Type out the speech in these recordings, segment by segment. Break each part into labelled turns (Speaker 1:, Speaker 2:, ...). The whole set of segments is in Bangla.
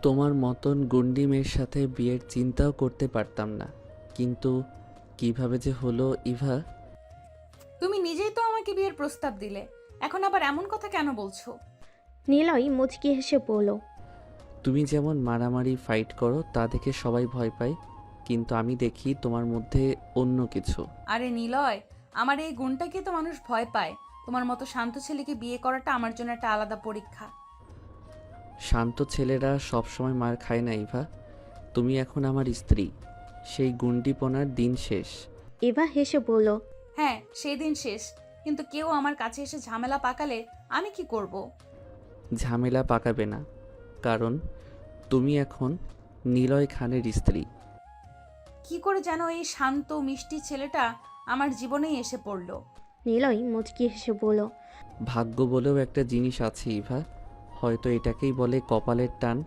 Speaker 1: তোমার মতন গুন্ডি মেয়ের সাথে বিয়ের চিন্তাও করতে পারতাম না, কিন্তু কিভাবে যে হলো ইভা।
Speaker 2: তুমি নিজেই তো আমাকে বিয়ের প্রস্তাব দিলে, এখন আবার এমন কথা কেন বলছো?
Speaker 3: নিলয় মুচকি হেসে বলল,
Speaker 1: তুমি যেমন মারামারি ফাইট করো তা দেখে সবাই ভয় পায়, কিন্তু আমি দেখি তোমার মধ্যে অন্য কিছু।
Speaker 2: আরে নিলয়, আমার এই গুণটাকে তো মানুষ ভয় পায়। তোমার মতো শান্ত ছেলেকে বিয়ে করাটা আমার জন্য একটা আলাদা পরীক্ষা।
Speaker 1: শান্ত ছেলেরা সবসময় মার খায় না ইভা। তুমি এখন আমার স্ত্রী, সেই গুন্ডিপনার দিন শেষ।
Speaker 3: ইভা হেসে বলল,
Speaker 2: হ্যাঁ, সেই দিন শেষ, কিন্তু কেউ আমার কাছে এসে ঝামেলা পাকালে আমি কি করব?
Speaker 1: ঝামেলা পাকাবে না, কারণ তুমি এখন নিলয় খানের স্ত্রী।
Speaker 2: কি করে যেন এই শান্ত মিষ্টি ছেলেটা আমার জীবনেই এসে পড়লো।
Speaker 3: নিলয় মুচকি হেসে বলল,
Speaker 1: ভাগ্য বলেও একটা জিনিস আছে ইভা, হয়তো এটাকেই বলে কপালের টান।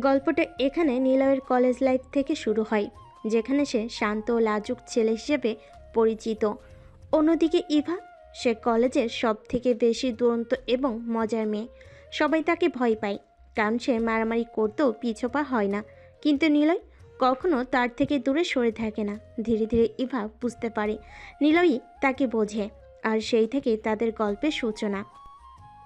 Speaker 3: গল্পটা এখানে নিলয়ের কলেজ লাইফ থেকে শুরু হয়, যেখানে সে শান্ত ও লাজুক ছেলে হিসেবে পরিচিত। অন্যদিকে ইভা, সে কলেজের সব থেকে বেশি দুরন্ত এবং মজার মেয়ে। সবাই তাকে ভয় পায়, কারণ সে মারামারি করতেও পিছপা হয় না। কিন্তু নিলয় কখনো তার থেকে দূরে সরে থাকে না। ধীরে ধীরে ইভা বুঝতে পারে নিলয়ই তাকে বোঝে, আর সেই থেকে তাদের গল্পের সূচনা।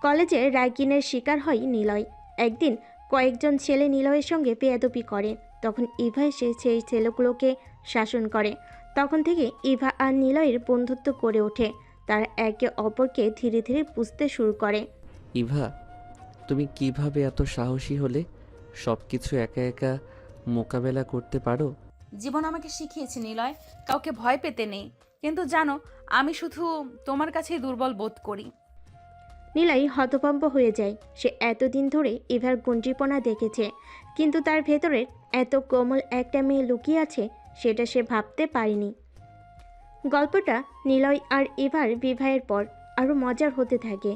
Speaker 3: কলেজে র্যাগিংয়ের শিকার হয় নিলয়। একদিন কয়েকজন ছেলে নিলয়ের সঙ্গে বেয়াদবি করে, তখন ইভা এসে সেই ছেলেগুলোকে শাসন করে। তখন থেকে ইভা আর নিলয়ের বন্ধুত্ব গড়ে ওঠে। তারা একে অপরকে ধীরে ধীরে বুঝতে শুরু করে।
Speaker 1: ইভা, তুমি কিভাবে এত সাহসী হলে? সব কিছু একা একা মোকাবেলা করতে পারো?
Speaker 2: জীবন আমাকে শিখিয়েছে নিলয়, কাউকে ভয় পেতে নেই। কিন্তু জানো, আমি শুধু তোমার কাছেই দুর্বল বোধ করি।
Speaker 3: নিলয় হতভম্ব হয়ে যায়। সে এতদিন ধরে ইভার গুঞ্জিপনা দেখেছে, কিন্তু তার ভেতরে এত কোমল একটা মেয়ে লুকিয়ে আছে, সেটা সে ভাবতে পারেনি। গল্পটা নিলয় আর ইভার বিবাহের পর আরও মজার হতে থাকে।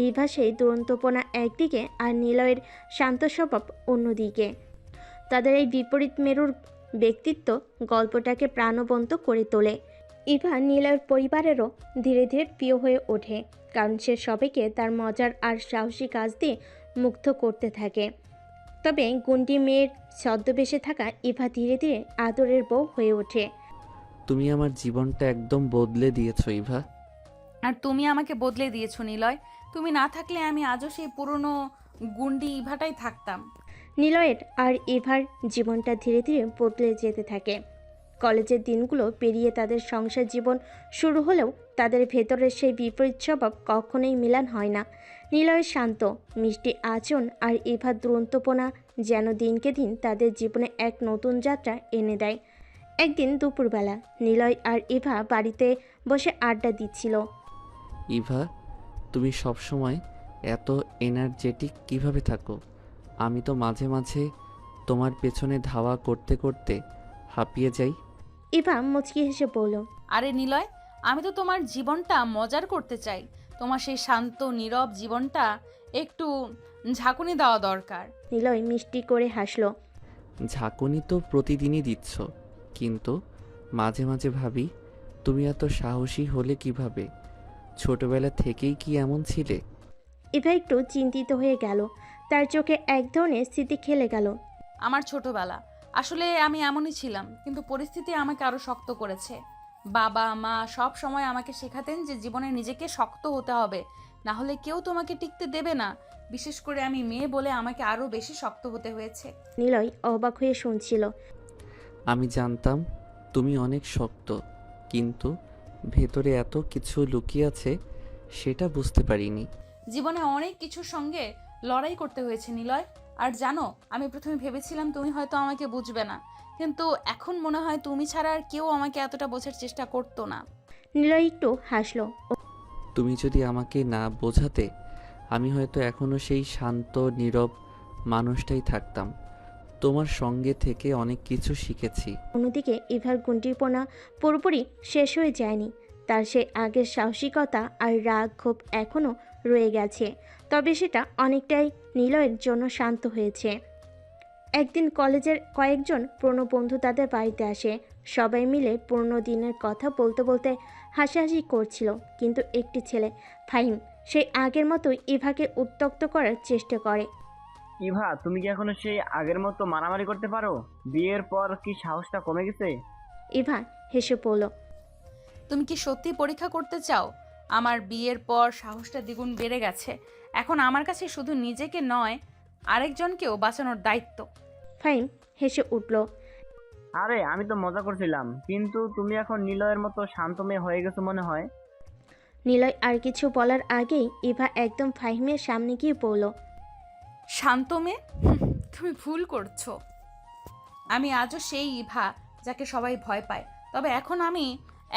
Speaker 3: ইভা সেই দুরন্তপনা একদিকে, আর নিলয়ের শান্ত স্বভাব অন্যদিকে। তাদের এই বিপরীত মেরুর ব্যক্তিত্ব গল্পটাকে প্রাণবন্ত করে তোলে। ইভা নিলয়ের পরিবারেরও ধীরে ধীরে প্রিয় হয়ে ওঠে, কারণ সে সবাইকে তার মজার আর সাহসী কাজ দিয়ে মুগ্ধ করতে থাকে। তবে গুন্ডি মেয়ের ছদ্মবেশে থাকা ইভা ধীরে ধীরে আদরের বউ হয়ে ওঠে।
Speaker 1: তুমি আমার জীবনটা একদম বদলে দিয়েছো ইভা।
Speaker 2: আর তুমি আমাকে বদলে দিয়েছো নিলয়। তুমি না থাকলে আমি আজও সেই পুরনো গুন্ডি ইভাটাই থাকতাম।
Speaker 3: নিলয়ের আর ইভার জীবনটা ধীরে ধীরে বদলে যেতে থাকে। কলেজের দিনগুলো পেরিয়ে তাদের সংসার জীবন শুরু হলেও তাদের ভেতরের সেই বিপরীত স্বভাব কখনোই মিলান হয় না। নিলয়ের শান্ত মিষ্টি আচরণ আর ইভার দুরন্তপনা যেন দিনকে দিন তাদের জীবনে এক নতুন যাত্রা এনে দেয়। একদিন দুপুরবেলা নিলয় আর ইভা বাড়িতে বসে আড্ডা দিচ্ছিল।
Speaker 1: ইভা, তুমি সবসময় এত এনার্জেটিক কিভাবে থাকো? আমি তো মাঝে মাঝে তোমার পেছনে ধাওয়া করতে করতে হাঁপিয়ে যাই।
Speaker 3: ইভা মুচকি হেসে বলল,
Speaker 2: আরে নিলয়, আমি তো তোমার জীবনটা মজার করতে চাই। তোমার সেই শান্ত নীরব জীবনটা একটু ঝাঁকুনি দেওয়া দরকার।
Speaker 3: নিলয় মিষ্টি করে হাসলো।
Speaker 1: ঝাঁকুনি তো প্রতিদিনই দিচ্ছ, কিন্তু মাঝে মাঝে ভাবি তুমি এত সাহসী হলে কিভাবে? ছোটবেলা থেকেই কি এমন ছিলে?
Speaker 3: ইভা একটু চিন্তিত হয়ে গেল। তার চোখে এক ধরনের স্মৃতি খেলে গেল।
Speaker 2: আমার ছোটবেলা, আসলে আমি এমনই ছিলাম, কিন্তু পরিস্থিতি আমাকে আরো শক্ত করেছে। বাবা মা সব সময় আমাকে শেখাতেন যে জীবনে নিজেকে শক্ত হতে হবে, না হলে কেউ তোমাকে টিকতে দেবে না। বিশেষ করে আমি মেয়ে বলে আমাকে আরো বেশি শক্ত হতে হয়েছে।
Speaker 3: নিলয় অবাক হয়ে শুনছিল।
Speaker 1: আমি জানতাম তুমি অনেক শক্ত, কিন্তু ভেতরে এত কিছু লুকিয়ে আছে সেটা বুঝতে পারিনি।
Speaker 2: জীবনে অনেক কিছুর সঙ্গে লড়াই করতে হয়েছে নিলয়। আর জানো, আমি প্রথমে ভেবেছিলাম তুমি হয়তো আমাকে বুঝবে না, কিন্তু এখন মনে হয় তুমি ছাড়া আর কেউ আমাকে এতটা বোঝার চেষ্টা করতো না।
Speaker 3: নিলয় একটু হাসলো।
Speaker 1: তুমি যদি আমাকে না বোঝাতে, আমি হয়তো এখনও সেই শান্ত নীরব মানুষটাই থাকতাম। তোমার সঙ্গে থেকে অনেক কিছু শিখেছি।
Speaker 3: অন্যদিকে ইভার গুন্ডিপনা পুরোপুরি শেষ হয়ে যায়নি। তার সেই আগের সাহসিকতা আর রাগ ক্ষোভ এখনও রয়ে গেছে, তবে সেটা অনেকটাই নিলয়ের জন্য শান্ত হয়েছে। একদিন কলেজের কয়েকজন পুরনো বন্ধু তাদের বাড়িতে আসে। সবাই মিলে পুরনো দিনের কথা বলতে বলতে হাসাহাসি করছিল, কিন্তু একটি ছেলে, ফাহিম, সেই আগের মতোই ইভাকে উত্ত্যক্ত করার চেষ্টা করে।
Speaker 4: ইভা, তুমি কি এখনো সেই আগের মতো মারামারি করতে পারো? বিয়ের পর কি সাহসটা কমে গেছে?
Speaker 3: ইভা হেসে বলল,
Speaker 2: তুমি কি সত্যি পরীক্ষা করতে চাও? আমার বিয়ের পর সাহসটা দ্বিগুণ বেড়ে গেছে। এখন আমার কাছে শুধু নিজেকে নয়, আরেকজনকেও বাঁচানোর দায়িত্ব।
Speaker 3: ফাহিম হেসে উঠল।
Speaker 4: আরে আমি তো মজা করছিলাম, কিন্তু তুমি এখন নিলয়ের মতো শান্ত মেয়ে হয়ে গেছো মনে হয়।
Speaker 3: নিলয় আর কিছু বলার আগেই ইভা একদম ফাহিমের সামনে গিয়ে বলল,
Speaker 2: শান্ত মেয়ে? তুমি ভুল করছো। আমি আজও সেই ইভা যাকে সবাই ভয় পায়, তবে এখন আমি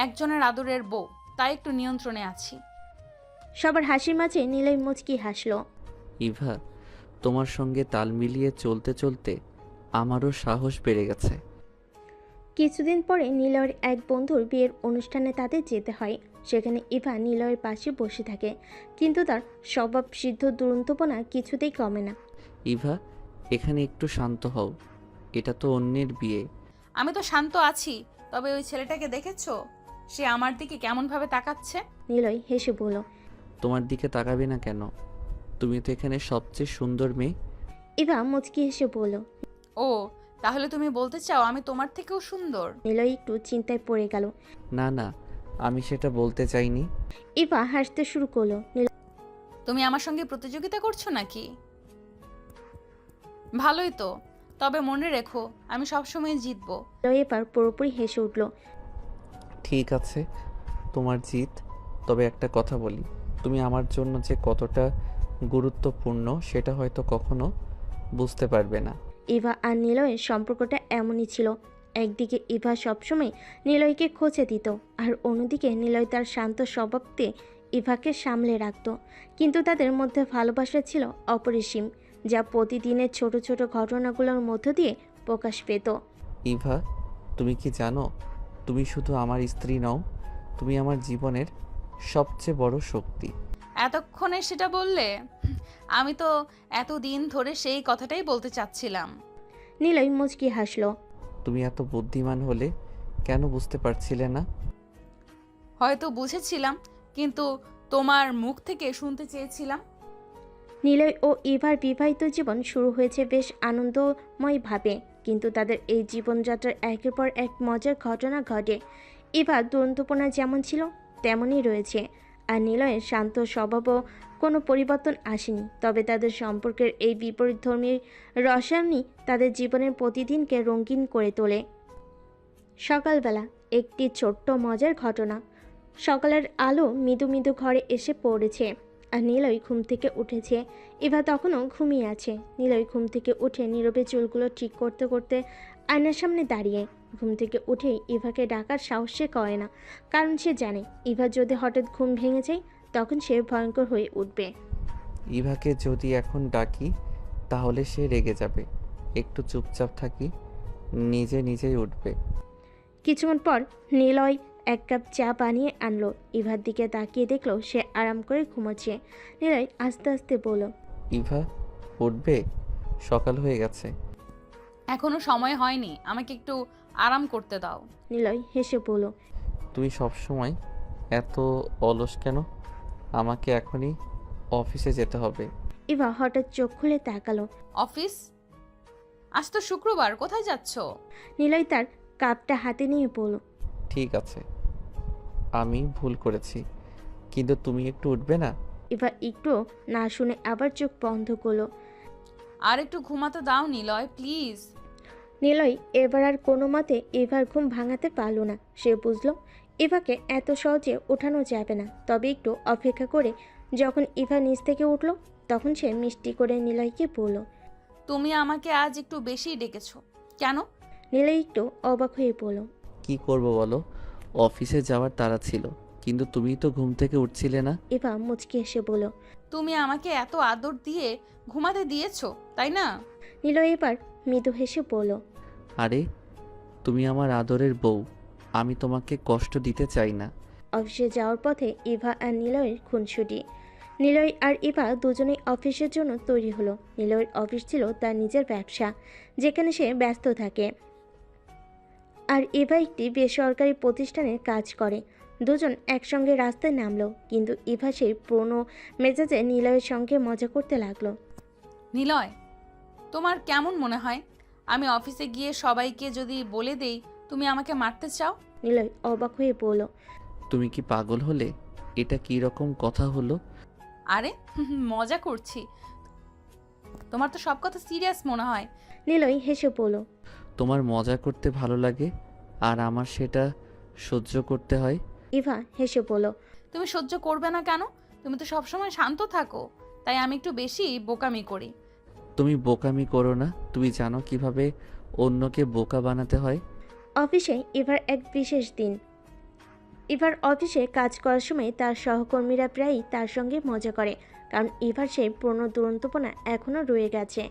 Speaker 2: একজনের আদরের বউ, তাই একটু নিয়ন্ত্রণে আছি।
Speaker 3: সবার হাসির মাঝে নিলয় মুচকি হাসল।
Speaker 1: ইভা, তোমার সঙ্গে তাল মিলিয়ে চলতে চলতে আমারও সাহস বেড়ে গেছে।
Speaker 3: কিছুদিন পরে নিলয়ের এক বন্ধুর বিয়ের অনুষ্ঠানে তাদের যেতে হয়। সেখানে ইভা নিলয়ের পাশে বসে থাকে, কিন্তু তার স্বভাব সিদ্ধ দুরন্তপনা কিছুতেই কমে না।
Speaker 1: ইভা, এখানে একটু শান্ত হও, এটা তো অন্যের বিয়ে।
Speaker 2: আমি তো শান্ত আছি, তবে ওই ছেলেটাকে দেখেছো? সে আমার দিকে কেমনভাবে তাকাচ্ছে।
Speaker 3: নিলয় হেসে বলল।
Speaker 1: তোমার দিকে তাকাবে না কেন? তুমি তো এখানে সবচেয়ে সুন্দর মেয়ে।
Speaker 3: ইভা মুচকি হেসে বলল।
Speaker 2: ও, তাহলে তুমি বলতে চাও আমি তোমার থেকেও সুন্দর?
Speaker 3: নিলয় একটু চিন্তায় পড়ে গেল।
Speaker 1: না না, আমি সেটা বলতে চাইনি।
Speaker 3: ইভা হাসতে শুরু করলো।
Speaker 2: তুমি আমার সঙ্গে প্রতিযোগিতা করছো নাকি? ভালোই তো, তবে মনে রেখো আমি সবসময় জিতবো।
Speaker 3: নিলয় এবার পুরোপুরি হেসে উঠল।
Speaker 1: ঠিক আছে, তোমার জিত। তবে একটা কথা বলি, তুমি আমার জন্য যে কতটা গুরুত্বপূর্ণ সেটা হয়তো কখনো বুঝতে পারবে না।
Speaker 3: ইভা আর নিলয়ের সম্পর্কটা এমনই ছিল। একদিকে ইভা সবসময় নিলয়কে খোঁচে দিত, আর অন্যদিকে নিলয় তার শান্ত স্বভাবতে ইভাকে সামলে রাখত। কিন্তু তাদের মধ্যে ভালোবাসা ছিল অপরিসীম, যা প্রতিদিনের ছোট ছোট ঘটনাগুলোর মধ্য দিয়ে প্রকাশ পেত।
Speaker 1: ইভা, তুমি কি জানো, তুমি শুধু আমার স্ত্রী নও, তুমি আমার জীবনের সবচেয়ে বড় শক্তি।
Speaker 2: এতক্ষণে সেটা বললে? আমি তো এতদিন ধরে সেই কথাটাই বলতে চাচ্ছিলাম।
Speaker 3: নিলয় মুচকি হাসল।
Speaker 1: তুমি এত বুদ্ধিমান হলে কেন বুঝতে পারছিলে না?
Speaker 2: হয়তো বুঝেছিলাম, কিন্তু তোমার মুখ থেকে শুনতে চেয়েছিলাম।
Speaker 3: নিলয় ও ইভার বিবাহিত জীবন শুরু হয়েছে বেশ আনন্দময়ভাবে, কিন্তু তাদের এই জীবনযাত্রার একের পর এক মজার ঘটনা ঘটে। ইভার দুরন্তপনা যেমন ছিল তেমনই রয়েছে, আর নিলয়ের শান্ত স্বভাবও কোনো পরিবর্তন আসেনি। তবে তাদের সম্পর্কের এই বিপরীতধর্মী রসায়নই তাদের জীবনের প্রতিদিনকে রঙিন করে তোলে। সকালবেলা একটি ছোট্ট মজার ঘটনা। সকালের আলো মৃদু মৃদু ঘরে এসে পড়েছে, আর নিলয় ঘুম থেকে উঠেছে। ইভা তখনও ঘুমিয়ে আছে। নিলয় ঘুম থেকে উঠে নীরবে চুলগুলো ঠিক করতে করতে আয়নার সামনে দাঁড়িয়ে। ঘুম থেকে উঠেই ইভাকে ডাকার সাহস সে করে না, কারণ সে জানে ইভা যদি হঠাৎ ঘুম ভেঙে যায় তখন সে ভয়ঙ্কর হয়ে উঠবে।
Speaker 1: ইভাকে যদি এখন ডাকি তাহলে সে রেগে যাবে। একটু চুপচাপ থাকি, নিজে নিজেই উঠবে।
Speaker 3: কিছুক্ষণ পর নিলয় এক কাপ চা বানিয়ে আনলো। ইভার দিকে তাকিয়ে দেখলো সে আরাম করে ঘুমোচ্ছে। নিলয় আস্তে আস্তে বলল,
Speaker 1: ইভা, উঠবে? সকাল হয়ে গেছে।
Speaker 2: এখনো সময় হয়নি, আমাকে একটু আরাম করতে দাও।
Speaker 3: নিলয় হেসে বলল,
Speaker 1: তুমি সব সময় এত অলস কেন? আমাকে এখনই অফিসে যেতে হবে।
Speaker 3: ইভা হঠাৎ চোখ খুলে তাকালো।
Speaker 2: অফিস? আজ তো শুক্রবার, কোথায় যাচ্ছ?
Speaker 3: নিলয় তার কাপটা হাতে নিয়ে বলল,
Speaker 1: ঠিক আছে, আমি ভুল করেছি, কিন্তু তুমি একটু উঠবে না?
Speaker 3: ইভা একটু না শুনে আবার চোখ বন্ধ করলো।
Speaker 2: আর একটু ঘুমাতে দাও নিলয়, প্লিজ।
Speaker 3: নিলয় এবার আর কোনো মতে ইভার ঘুম ভাঙাতে পারল না। সে বুঝলো ইভাকে এত সহজে ওঠানো যাবে না। তবে একটু অপেক্ষা করে যখন ইভা নিচ থেকে উঠল তখন সে মিষ্টি করে নিলয়কে বলল।
Speaker 2: তুমি আমাকে আজ একটু বেশি ডেকেছো কেন?
Speaker 3: নিলয় একটু অবাক হয়ে বলল,
Speaker 1: কি করব বলো, অফিসে যাওয়ার তাড়া ছিল, কিন্তু তুমি তো ঘুম থেকে উঠছিলে না।
Speaker 3: ইভা মুচকি এসে বলল।
Speaker 2: তুমি আমাকে এত আদর দিয়ে ঘুমাতে দিয়েছো, তাই না?
Speaker 3: নিলয় এবার মৃদু হেসে বলল,
Speaker 1: আরে, তুমি আমার আদরের বউ, আমি তোমাকে কষ্ট দিতে চাই না।
Speaker 3: অফিসে যাওয়ার পথে ইভা আর নিলয়ের খুনসুটি। নিলয় আর ইভা দুজনেই অফিসের জন্য তৈরি হলো। নিলয়ের অফিস ছিল তার নিজের ব্যবসা, যেখানে সে ব্যস্ত থাকে, আর ইভা একটি বেসরকারি প্রতিষ্ঠানে কাজ করে। দুজন একসঙ্গে রাস্তায় নামলো, কিন্তু ইভা সেই পুরনো মেজাজে নিলয়ের সঙ্গে মজা করতে লাগলো।
Speaker 2: নিলয়, তোমার কেমন মনে হয় আমি অফিসে গিয়ে সবাইকে যদি বলে দেই তুমি আমাকে মারতে চাও?
Speaker 3: নিলয় অবাক হয়ে বলল।
Speaker 1: তুমি কি পাগল হলে? এটা কি রকম কথা হলো?
Speaker 2: আরে মজা করছি। তোমার তো সব কথা সিরিয়াস মনে হয়।
Speaker 3: নিলয় হেসে বলল।
Speaker 1: তোমার মজা করতে ভালো লাগে আর আমার সেটা সহ্য করতে হয়।
Speaker 3: ইভা হেসে বলল।
Speaker 2: তুমি সহ্য করবে না কেন? তুমি তো সবসময় শান্ত থাকো, তাই আমি একটু বেশি বোকামি করি।
Speaker 1: তুমি বোকামি করো না। তুমি জানো কিভাবে অন্যকে বোকা বানাতে হয়।
Speaker 3: অফিসে ইভার এক বিশেষ দিন। ইভার অফিসে কাজ করার সময় তার সহকর্মীরা প্রায়ই তার সঙ্গে মজা করে, কারণ ইভার সেই পুরনো দুরন্তপনা এখনও রয়ে গেছে।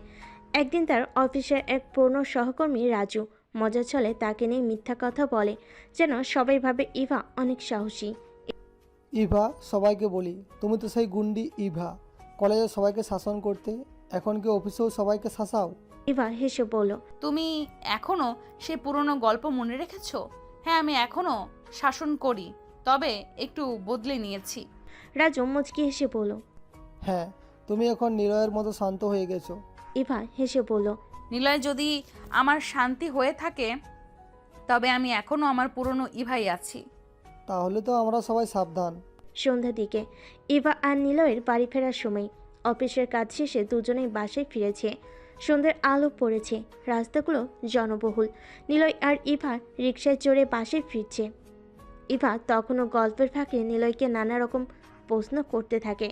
Speaker 3: একদিন তার অফিসের এক পুরনো সহকর্মী রাজু মজার ছলে তাকে নিয়ে মিথ্যা কথা বলে, যেন সবাই ভাবে ইভা অনেক সাহসী।
Speaker 5: ইভা, সবাইকে বলি তুমি তো সেই গুন্ডি ইভা, কলেজে সবাইকে শাসন করতে, এখন কি অফিসেও সবাইকে শাসাও?
Speaker 3: ইভা হেসে বলল।
Speaker 2: তুমি এখনো সেই পুরনো গল্প মনে রেখেছো? হ্যাঁ, আমি এখনো শাসন করি, তবে একটু বদলে নিয়েছি।
Speaker 3: রাজু মুচকি হেসে বলল।
Speaker 5: হ্যাঁ, তুমি এখন নিলয়ের মতো শান্ত হয়ে গেছো।
Speaker 3: ইভা হেসে বলল।
Speaker 2: নিলয় যদি আমার শান্তি হয়ে থাকে তবে আমি এখনো আমার পুরনো ইভাই আছি।
Speaker 5: তাহলে তো আমরা সবাই সাবধান।
Speaker 3: সন্ধ্যার দিকে ইভা আর নিলয়ের বাড়ি ফেরার সময় অফিসের কাজ শেষে দুজনেই বাসায় ফিরেছে। সন্ধ্যের আলো পড়েছে, রাস্তাগুলো জনবহুল। নিলয় আর ইভা রিকশায় চড়ে বাসায় ফিরছে। ইভা তখনও গল্পের ফাঁকে নিলয়কে নানা রকম প্রশ্ন করতে থাকে।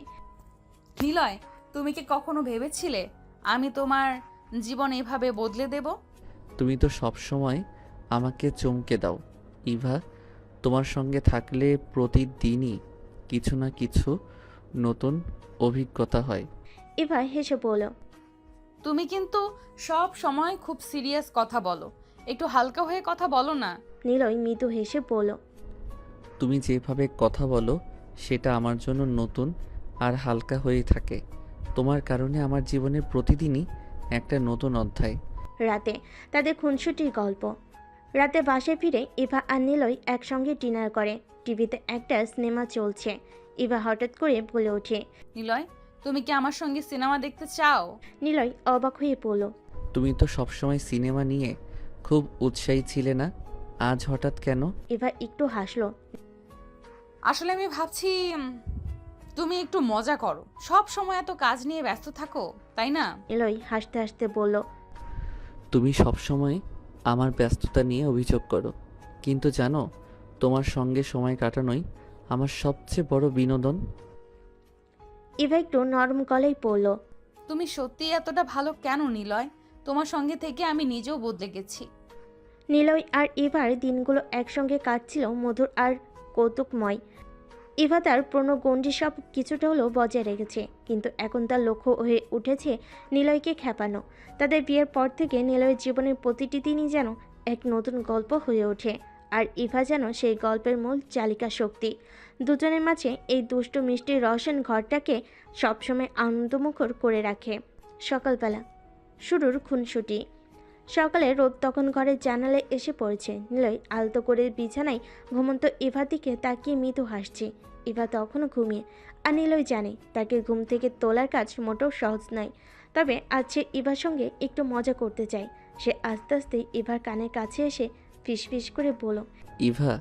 Speaker 2: নিলয়, তুমি কি কখনো ভেবেছিলে আমি তোমার জীবন এভাবে বদলে দেব?
Speaker 1: তুমি তো সব সময় আমাকে চমকে দাও ইভা। তোমার সঙ্গে থাকলে প্রতিদিনই কিছু না কিছু নতুন অভিজ্ঞতা হয়।
Speaker 3: ইভা হেসে বলল।
Speaker 2: তুমি কিন্তু সব সময় খুব সিরিয়াস কথা বলো, একটু হালকা হয়ে কথা বলো না।
Speaker 3: নিলয় মৃদু হেসে বলল।
Speaker 1: তুমি যেভাবে কথা বলো সেটা আমার জন্য নতুন আর হালকা হয়ে থাকে। তোমার কারণে আমার জীবনে প্রতিদিনই একটা নতুন অধ্যায়।
Speaker 3: রাতে তাদের খুনসুটির গল্প। রাতে বাসায় ফিরে ইভা আর নিলয় একসঙ্গে ডিনার করে। টিভিতে একটা সিনেমা চলছে। ইভা হঠাৎ করে বলে ওঠে।
Speaker 2: নিলয়, তুমি কি আমার সঙ্গে সিনেমা দেখতে চাও?
Speaker 3: নিলয় অবাক হয়ে বলল।
Speaker 1: তুমি তো সবসময় সিনেমা নিয়ে খুব উৎসাহী ছিলে না, আজ হঠাৎ কেন?
Speaker 3: ইভা একটু হাসলো।
Speaker 2: আসলে আমি ভাবছি তুমি একটু মজা করো, সব সময় এত কাজ নিয়ে ব্যস্ত থাকো, তাই না?
Speaker 3: নিলয় হাসতে হাসতে বলল।
Speaker 1: তুমি সবসময় আমার ব্যস্ততা নিয়ে অভিযোগ করো, কিন্তু জানো তোমার সঙ্গে সময় কাটানোই আমার সবচেয়ে বড় বিনোদন।
Speaker 3: ইভা একটু নরম গলায় পড়ল।
Speaker 2: তুমি সত্যিই এতটা ভালো কেন নিলয়? তোমার সঙ্গে থেকে আমি নিজেও বদলে গেছি।
Speaker 3: নিলয় আর ইভার দিনগুলো একসঙ্গে কাটছিল মধুর আর কৌতুকময়। ইভা তার পুরনো গণ্ডি সব কিছুটা হলেও বজায় রেখেছে, কিন্তু এখন তার লক্ষ্য হয়ে উঠেছে নিলয়কে খেপানো। তাদের বিয়ের পর থেকে নিলয়ের জীবনের প্রতিটি দিনই যেন এক নতুন গল্প হয়ে ওঠে, আর ইভা যেন সেই গল্পের মূল চালিকা শক্তি। দুজনের মাঝে এই দুষ্টু মিষ্টি রসায়ন ঘরটাকে সবসময় আনন্দমুখর করে রাখে। সকালবেলা শুরুর খুনসুটি। সকালে রোদ তখন ঘরের জানালায় এসে পড়েছে। নিলয় আলতো করে বিছানায় ঘুমন্ত ইভার দিকে তাকিয়ে মৃদু হাসছে। ইভা তখনও ঘুমিয়ে, আর নিলয় জানে তাকে ঘুম থেকে তোলার কাজ মোটেও সহজ নয়। তবে আজ সে ইভার সঙ্গে একটু মজা করতে চায়। সে আস্তে আস্তে ইভার কানের কাছে এসে ফিসফিস করে বলল।
Speaker 1: ইভা,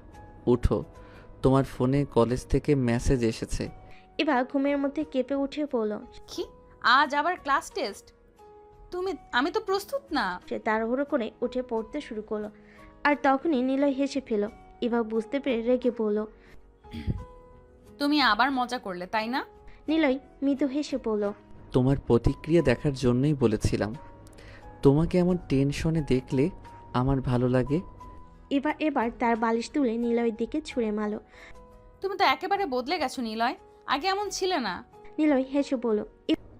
Speaker 1: উঠো, তোমার ফোনে কলেজ থেকে মেসেজ এসেছে।
Speaker 3: ইভা ঘুমের মধ্যে কেঁপে উঠে বলল।
Speaker 2: কি, আজ আবার ক্লাস টেস্ট? আমি তো প্রস্তুত না।
Speaker 3: সে তাড়াহুড়ো করে উঠে পড়তে শুরু করলো, আর তখনই নিলয় হেসে ফেল। ইভা বুঝতে পেরে রেগে বলল।
Speaker 2: তুমি আবার মজা করলে, তাই না?
Speaker 3: নিলয় মৃদু হেসে বলল।
Speaker 1: তোমার প্রতিক্রিয়া দেখার জন্যই বলেছিলাম। তোমাকে এমন টেনশনে দেখলে আমার ভালো লাগে।
Speaker 3: ইভা এবার তার বালিশ তুলে নিলয়ের দিকে ছুঁড়ে মারল।
Speaker 2: তুমি তো একেবারে বদলে গেছো নিলয়, আগে এমন ছিলে না।
Speaker 3: নিলয় হেসে বলল।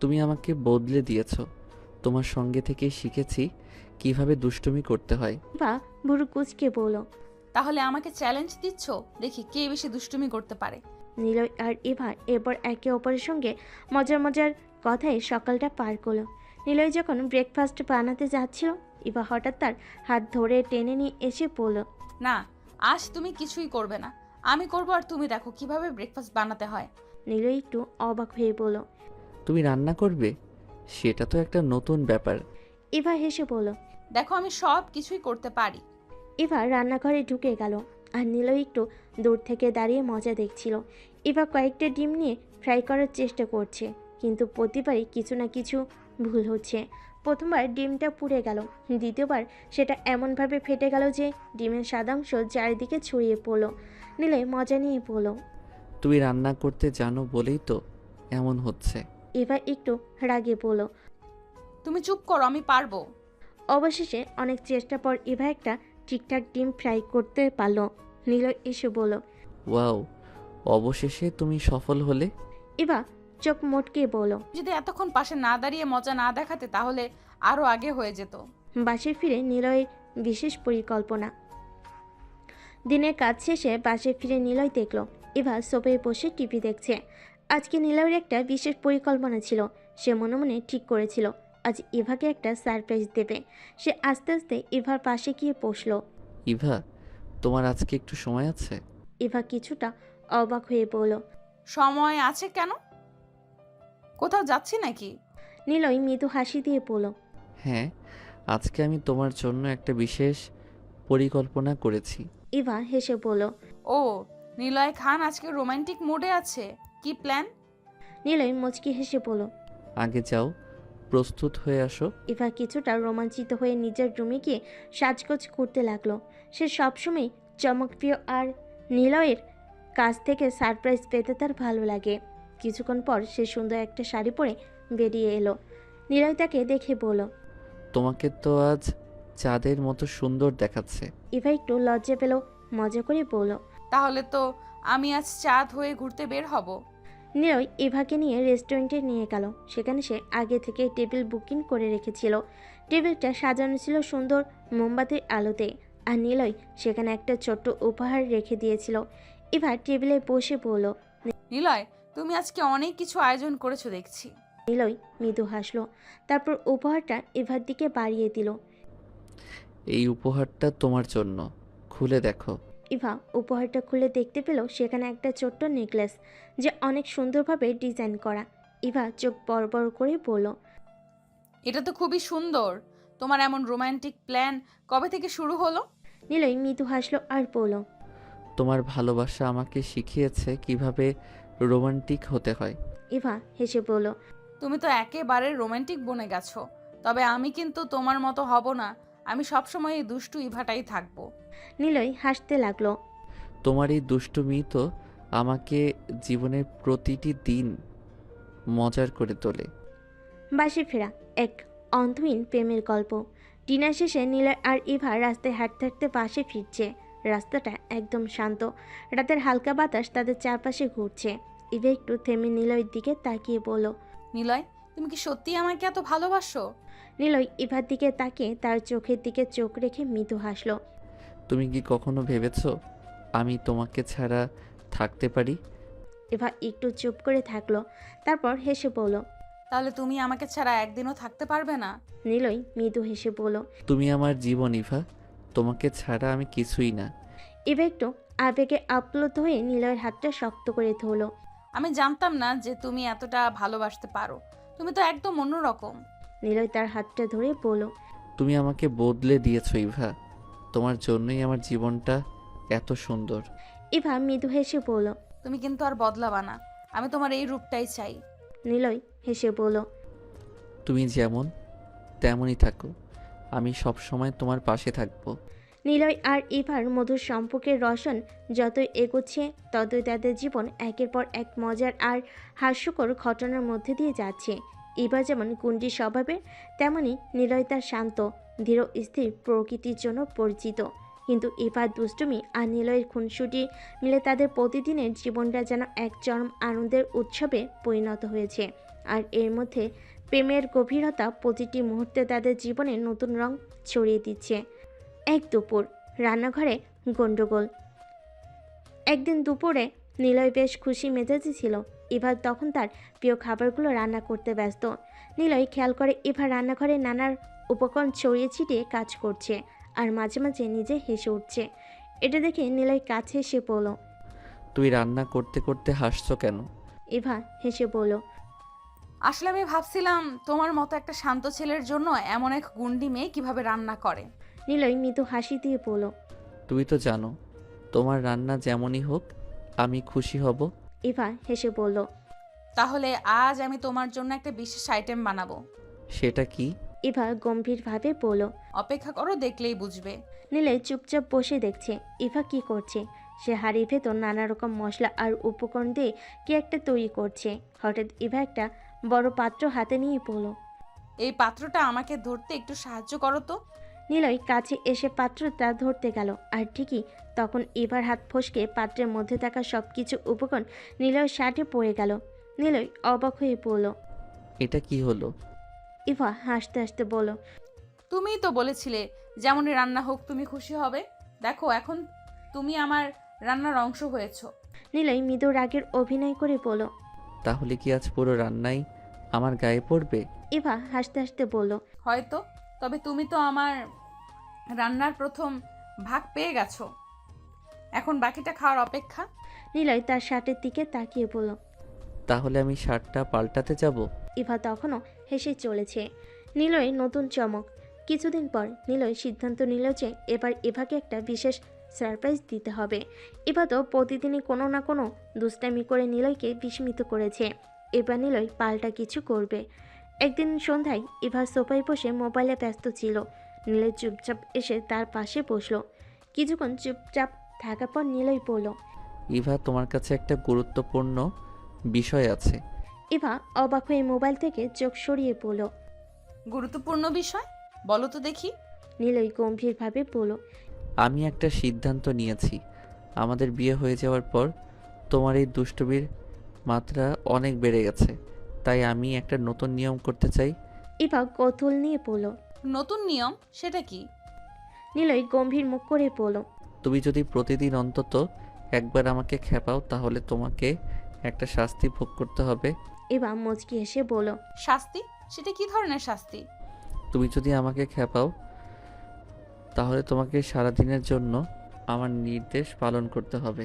Speaker 1: তুমি আমাকে বদলে দিয়েছো। তোমার সঙ্গে থেকে শিখেছি কিভাবে দুষ্টুমি করতে হয়।
Speaker 3: ইভা ভুরু কুঁচকে বলল।
Speaker 2: তাহলে আমাকে চ্যালেঞ্জ দিচ্ছ, দেখি কে বেশি দুষ্টুমি করতে পারে।
Speaker 3: নিলয় আর ইভা এরপর একে অপরের সঙ্গে মজার মজার কথায় সকালটা পার করলো। নিলয় যখন ব্রেকফাস্ট বানাতে যাচ্ছিল, ইভা হঠাৎ তার হাত ধরে টেনে নিয়ে এসে বলল।
Speaker 2: না, আজ তুমি কিছুই করবে না, আমি করবো, আর তুমি দেখো কিভাবে ব্রেকফাস্ট বানাতে হয়।
Speaker 3: নিলয় একটু অবাক হয়ে বলল।
Speaker 1: তুমি রান্না করবে? সেটা তো একটা নতুন ব্যাপার।
Speaker 3: ইভা হেসে বলল।
Speaker 2: দেখো আমি সব কিছুই করতে পারি।
Speaker 3: ইভা রান্নাঘরে ঢুকে গেল আর নিলয় একটু দূর থেকে দাঁড়িয়ে মজা দেখছিল। ইভা কয়েকটা ডিম নিয়ে ফ্রাই করার চেষ্টা করছে, কিন্তু প্রতিবারই কিছু না কিছু ভুল হচ্ছে। প্রথমবার ডিমটা পুড়ে গেল, দ্বিতীয়বার সেটা এমনভাবে ফেটে গেল যে ডিমের সাদাংশ চারিদিকে ছড়িয়ে পড়ল। নিলয় মজা নিয়ে বলল।
Speaker 1: তুমি রান্না করতে জানো বলেই তো এমন হচ্ছে।
Speaker 3: ইভা একটু রাগে বলল।
Speaker 2: তুমি চুপ করো, আমি পারবো।
Speaker 3: অবশেষে অনেক চেষ্টার পর ইভা একটা ঠিকঠাক ডিম ফ্রাই করতে পারল। নিলয় এসে বলল।
Speaker 1: ওয়াও, অবশেষে তুমি সফল হলে।
Speaker 3: ইভা চোখ মোটকে বলল।
Speaker 2: যদি এতক্ষণ পাশে না দাঁড়িয়ে মজা না দেখাতে তাহলে আরো আগে হয়ে যেত।
Speaker 3: বাসে ফিরে নিলয়ের বিশেষ পরিকল্পনা। দিনের কাজ শেষে বাসে ফিরে নিলয় দেখল ইভা সোফায় বসে টিভি দেখছে। আজকে নিলয়ের একটা বিশেষ পরিকল্পনা ছিল। সে মনে মনে ঠিক করেছিল আজ ইভাকে একটা সারপ্রাইজ দেবে। সে আস্তে আস্তে ইভার পাশে গিয়ে বসল।
Speaker 1: ইভা, তোমার আজকে একটু সময় আছে?
Speaker 3: ইভা কিছুটা অবাক হয়ে বলল।
Speaker 2: সময় আছে কেন? কোথাও যাচ্ছি নাকি?
Speaker 3: নিলয় মৃদু হাসি দিয়ে বলল।
Speaker 1: হ্যাঁ, আজকে আমি তোমার জন্য একটা বিশেষ পরিকল্পনা করেছি।
Speaker 3: ইভা হেসে বলল।
Speaker 2: ও, নিলয় খান আজকে রোমান্টিক মুডে আছে। কি প্ল্যান?
Speaker 3: নিলয় মুচকি হেসে বলল।
Speaker 1: আগে যাও, প্রস্তুত হয়ে আসো।
Speaker 3: ইভা কিছুটা রোমাঞ্চিত হয়ে নিজের রুমে গিয়ে সাজগোজ করতে লাগলো। সে সবসময় চমকপ্রিয় আর নিলয়ের কাছ থেকে সারপ্রাইজ পেতে তার ভালো লাগে। কিছুক্ষণ পর সে সুন্দর একটা শাড়ি পরে বেরিয়ে এলো। নিলয় তাকে দেখে বলল।
Speaker 1: তোমাকে তো আজ চাঁদের মতো সুন্দর দেখাচ্ছে।
Speaker 3: ইভা একটু লজ্জা পেল, মজা করে বলল।
Speaker 2: তাহলে তো আমি আজ চাঁদ হয়ে ঘুরতে বের হব।
Speaker 3: নিলয় ইভাকে নিয়ে রেস্টুরেন্টে নিয়ে গেল। সেখানে সে আগে থেকে টেবিল বুকিং করে রেখেছিল। টেবিলটা সাজানো ছিল সুন্দর মোমবাতির আলোতে, আর নিলয় সেখানে একটা ছোট্ট উপহার রেখে দিয়েছিল। ইভা টেবিলে বসে বলল।
Speaker 2: নিলয়, তুমি আজকে অনেক কিছু আয়োজন করেছো দেখছি।
Speaker 3: নিলয় মৃদু হাসলো, তারপর উপহারটা ইভার দিকে বাড়িয়ে দিল।
Speaker 1: এই উপহারটা তোমার জন্য, খুলে দেখো।
Speaker 3: ইভা উপহারটা খুলে দেখতে পেল সেখানে একটা ছোট্ট নেকলেস, যে অনেক সুন্দরভাবে ডিজাইন করা। ইভা চোখ বড় বড় করে বলল।
Speaker 2: এটা তো খুবই সুন্দর। তোমার এমন রোমান্টিক প্ল্যান কবে থেকে শুরু হলো?
Speaker 3: নিলয় মৃদু হাসলো আর বলল।
Speaker 1: তোমার ভালোবাসা আমাকে শিখিয়েছে কিভাবে রোমান্টিক হতে হয়।
Speaker 3: ইভা হেসে বলল।
Speaker 2: তুমি তো একেবারে রোমান্টিক বনে গেছো। তবে আমি কিন্তু তোমার মতো হব না। আমি সবসময় এই দুষ্টু ইভাটাই থাকবো।
Speaker 3: নিলয় হাসতে লাগলো।
Speaker 1: তোমার এই দুষ্টুমি তো আমাকে জীবনের প্রতিটি দিন মজার করে তোলে।
Speaker 3: বাসে ফেরা এক অন্তহীন প্রেমের গল্প। ডিনার শেষে নিলয় আর ইভা রাস্তায় হাঁটতে হাঁটতে বাসে ফিরছে। রাস্তাটা একদম শান্ত, রাতের হালকা বাতাস তাদের চারপাশে ঘুরছে। ইভা একটু থেমে নিলয়ের দিকে তাকিয়ে বলল।
Speaker 2: নিলয়, তুমি কি সত্যি আমাকে এত ভালোবাসো?
Speaker 3: নিলয় ইভার দিকে তাকিয়ে তার চোখের দিকে চোখ রেখে মৃদু হাসলো।
Speaker 1: তুমি কি কখনো ভেবেছো আমি তোমাকে ছাড়া থাকতে পারি?
Speaker 3: ইভা একটু চুপ করে থাকলো, তারপর হেসে বলল।
Speaker 2: তাহলে তুমি আমাকে ছাড়া একদিনও থাকতে পারবে না?
Speaker 3: নিলয় মৃদু হেসে বলল।
Speaker 1: তুমি আমার জীবন ইভা, তোমাকে ছাড়া আমি কিছুই না।
Speaker 3: ইভা একটু আবেগে আপ্লুত হয়ে নিলয়ের হাতটা শক্ত করে ধরলো।
Speaker 2: আমি জানতাম না যে তুমি এতটা ভালোবাসতে পারো। তুমি তো একদম অন্যরকম।
Speaker 3: নিলয় তার হাতটা ধরে বলল।
Speaker 1: তুমি আমাকে বদলে দিয়েছো ইভা, তোমার জন্যই আমার জীবনটা এত সুন্দর।
Speaker 3: ইভা মৃদু হেসে বলল।
Speaker 2: তুমি কিন্তু আর বদলাবা না। আমি তোমার এই রূপটাই চাই।
Speaker 3: নিলয় হেসে বলল।
Speaker 1: তুমি যেমন তেমনই থাকো, আমি সব সময় তোমার পাশে থাকবো।
Speaker 3: নিলয় আর ইভার মধুর সম্পর্কের রসন যতই এগোচ্ছে ততই তাদের জীবন একের পর এক মজার আর হাস্যকর ঘটনার মধ্যে দিয়ে যাচ্ছে। ইভা যেমন কুণ্ডী স্বভাবের, তেমনি নিলয় তার শান্ত ধীর স্থির প্রকৃতির জন্য পরিচিত। কিন্তু ইভার দুষ্টুমি আর নিলয়ের খুনসুটি মিলে তাদের প্রতিদিনের জীবনটা যেন এক চরম আনন্দের উৎসবে পরিণত হয়েছে। আর এর মধ্যে প্রেমের গভীরতা প্রতিটি মুহূর্তে তাদের জীবনে নতুন রং ছড়িয়ে দিচ্ছে। এক দুপুর রান্নাঘরে গন্ডগোল। একদিন দুপুরে নিলয় বেশ খুশি মেজাজে ছিল। ইভা তখন তার প্রিয় খাবারগুলো রান্না করতে ব্যস্ত। নিলয় খেয়াল করে ইভা রান্নাঘরে নানার উপকরণ ছড়িয়ে ছিটিয়ে কাজ করছে আর মাঝে মাঝে নিজে হেসে উঠছে। এটা দেখে নিলয় কাছে এসে বলল।
Speaker 1: তুই রান্না করতে করতে হাসছো কেন?
Speaker 3: ইভা হেসে বলল।
Speaker 2: আসলে আমি ভাবছিলাম তোমার মতো একটা শান্ত ছেলের জন্য এমন এক গুন্ডি মেয়ে কিভাবে রান্না করে।
Speaker 3: নিলয় মৃদু হাসি দিয়ে বলল।
Speaker 1: তুমি তো জানো তোমার রান্না যেমনই হোক আমি খুশি হব।
Speaker 3: ইভা হেসে বলল।
Speaker 2: তাহলে আজ আমি তোমার জন্য একটা বিশেষ আইটেম বানাবো।
Speaker 1: সেটা কি?
Speaker 3: ইভা গম্ভীরভাবে বলল।
Speaker 2: অপেক্ষা করো, দেখলেই বুঝবে।
Speaker 3: নিলয় চুপচাপ বসে দেখছে ইভা কি করছে। সে হাড়ির ভেতর নানা রকম মশলা আর উপকরণ দিয়ে কি একটা তৈরি করছে। হঠাৎ ইভা একটা বড় পাত্র হাতে নিয়ে বলল।
Speaker 2: এই পাত্রটা আমাকে ধরতে একটু সাহায্য করো তো।
Speaker 3: নিলয় কাছে এসে পাত্রটা ধরতে গেল, আর ঠিকই তখন ইভার হাত ফসকে পাত্রের মধ্যে থাকা সব কিছু উপকরণ নিলয়ের শার্টে পড়ে গেল। নিলয় অবাক হয়ে পড়ল।
Speaker 1: এটা কি হলো?
Speaker 3: ইভা হাসতে হাসতে বলল।
Speaker 2: তুমিই তো বলেছিলে যেমনই রান্না হোক তুমি খুশি হবে। দেখো এখন তুমি আমার রান্নার অংশ হয়েছো।
Speaker 3: নিলয় মৃদু রাগের অভিনয় করে বলল।
Speaker 1: তাহলে কি আজ পুরো রান্নাই আমার গায়ে পড়বে?
Speaker 3: ইভা হাসতে হাসতে বলল।
Speaker 2: হয়তো, তবে তুমি তো আমার রান্নার প্রথম ভাগ পেয়ে গেছো। এখন বাকিটা খাওয়ার অপেক্ষা।
Speaker 3: নিলয় তার শার্টের দিকে তাকিয়ে বলল।
Speaker 1: তাহলে আমি শার্টটা পাল্টাতে যাব?
Speaker 3: ইভা তখনও হেসে চলেছে। নিলয়ের নতুন চমক। কিছুদিন পর নিলয় সিদ্ধান্ত নিল যে এবার ইভাকে একটা বিশেষ সারপ্রাইজ দিতে হবে। ইভা তো প্রতিদিনই কোনো না কোনো দুষ্টামি করে নিলয়কে বিস্মিত করেছে। এবার নিলয় পাল্টা কিছু করবে। একদিন সন্ধ্যায় ইভা সোফায় বসে মোবাইলে ব্যস্ত ছিল। নিলয় চুপচাপ এসে তার পাশে বসলো। কিছুক্ষণ চুপচাপ থাকার পর নিলয় বলল।
Speaker 1: ইভা, তোমার কাছে একটা গুরুত্বপূর্ণ বিষয় আছে।
Speaker 3: ইভা অবাক হয়ে মোবাইল থেকে চোখ সরিয়ে বলল।
Speaker 2: গুরুত্বপূর্ণ বিষয়, বলো তো দেখি।
Speaker 3: নিলয় গম্ভীরভাবে বলল।
Speaker 1: আমি একটা সিদ্ধান্ত নিয়েছি। আমাদের বিয়ে হয়ে যাওয়ার পর তোমার এই দুষ্টুমির মাত্রা অনেক বেড়ে গেছে। তাই আমি একটা নতুন নিয়ম করতে চাই।
Speaker 3: ইভা কৌতূহল নিয়ে বলল।
Speaker 2: নতুন নিয়ম, সেটা কি?
Speaker 3: নিলয় গম্ভীর মুখ করে বলল।
Speaker 1: তুমি যদি প্রতিদিন অন্তত একবার আমাকে খেপাও তাহলে তোমাকে একটা শাস্তি ভোগ করতে হবে।
Speaker 3: ইভা মুচকি হেসে বলল।
Speaker 2: শাস্তি? সেটা কি ধরনের শাস্তি?
Speaker 1: তুমি যদি আমাকে খেপাও তাহলে তোমাকে সারাদিনের জন্য আমার নির্দেশ পালন করতে হবে।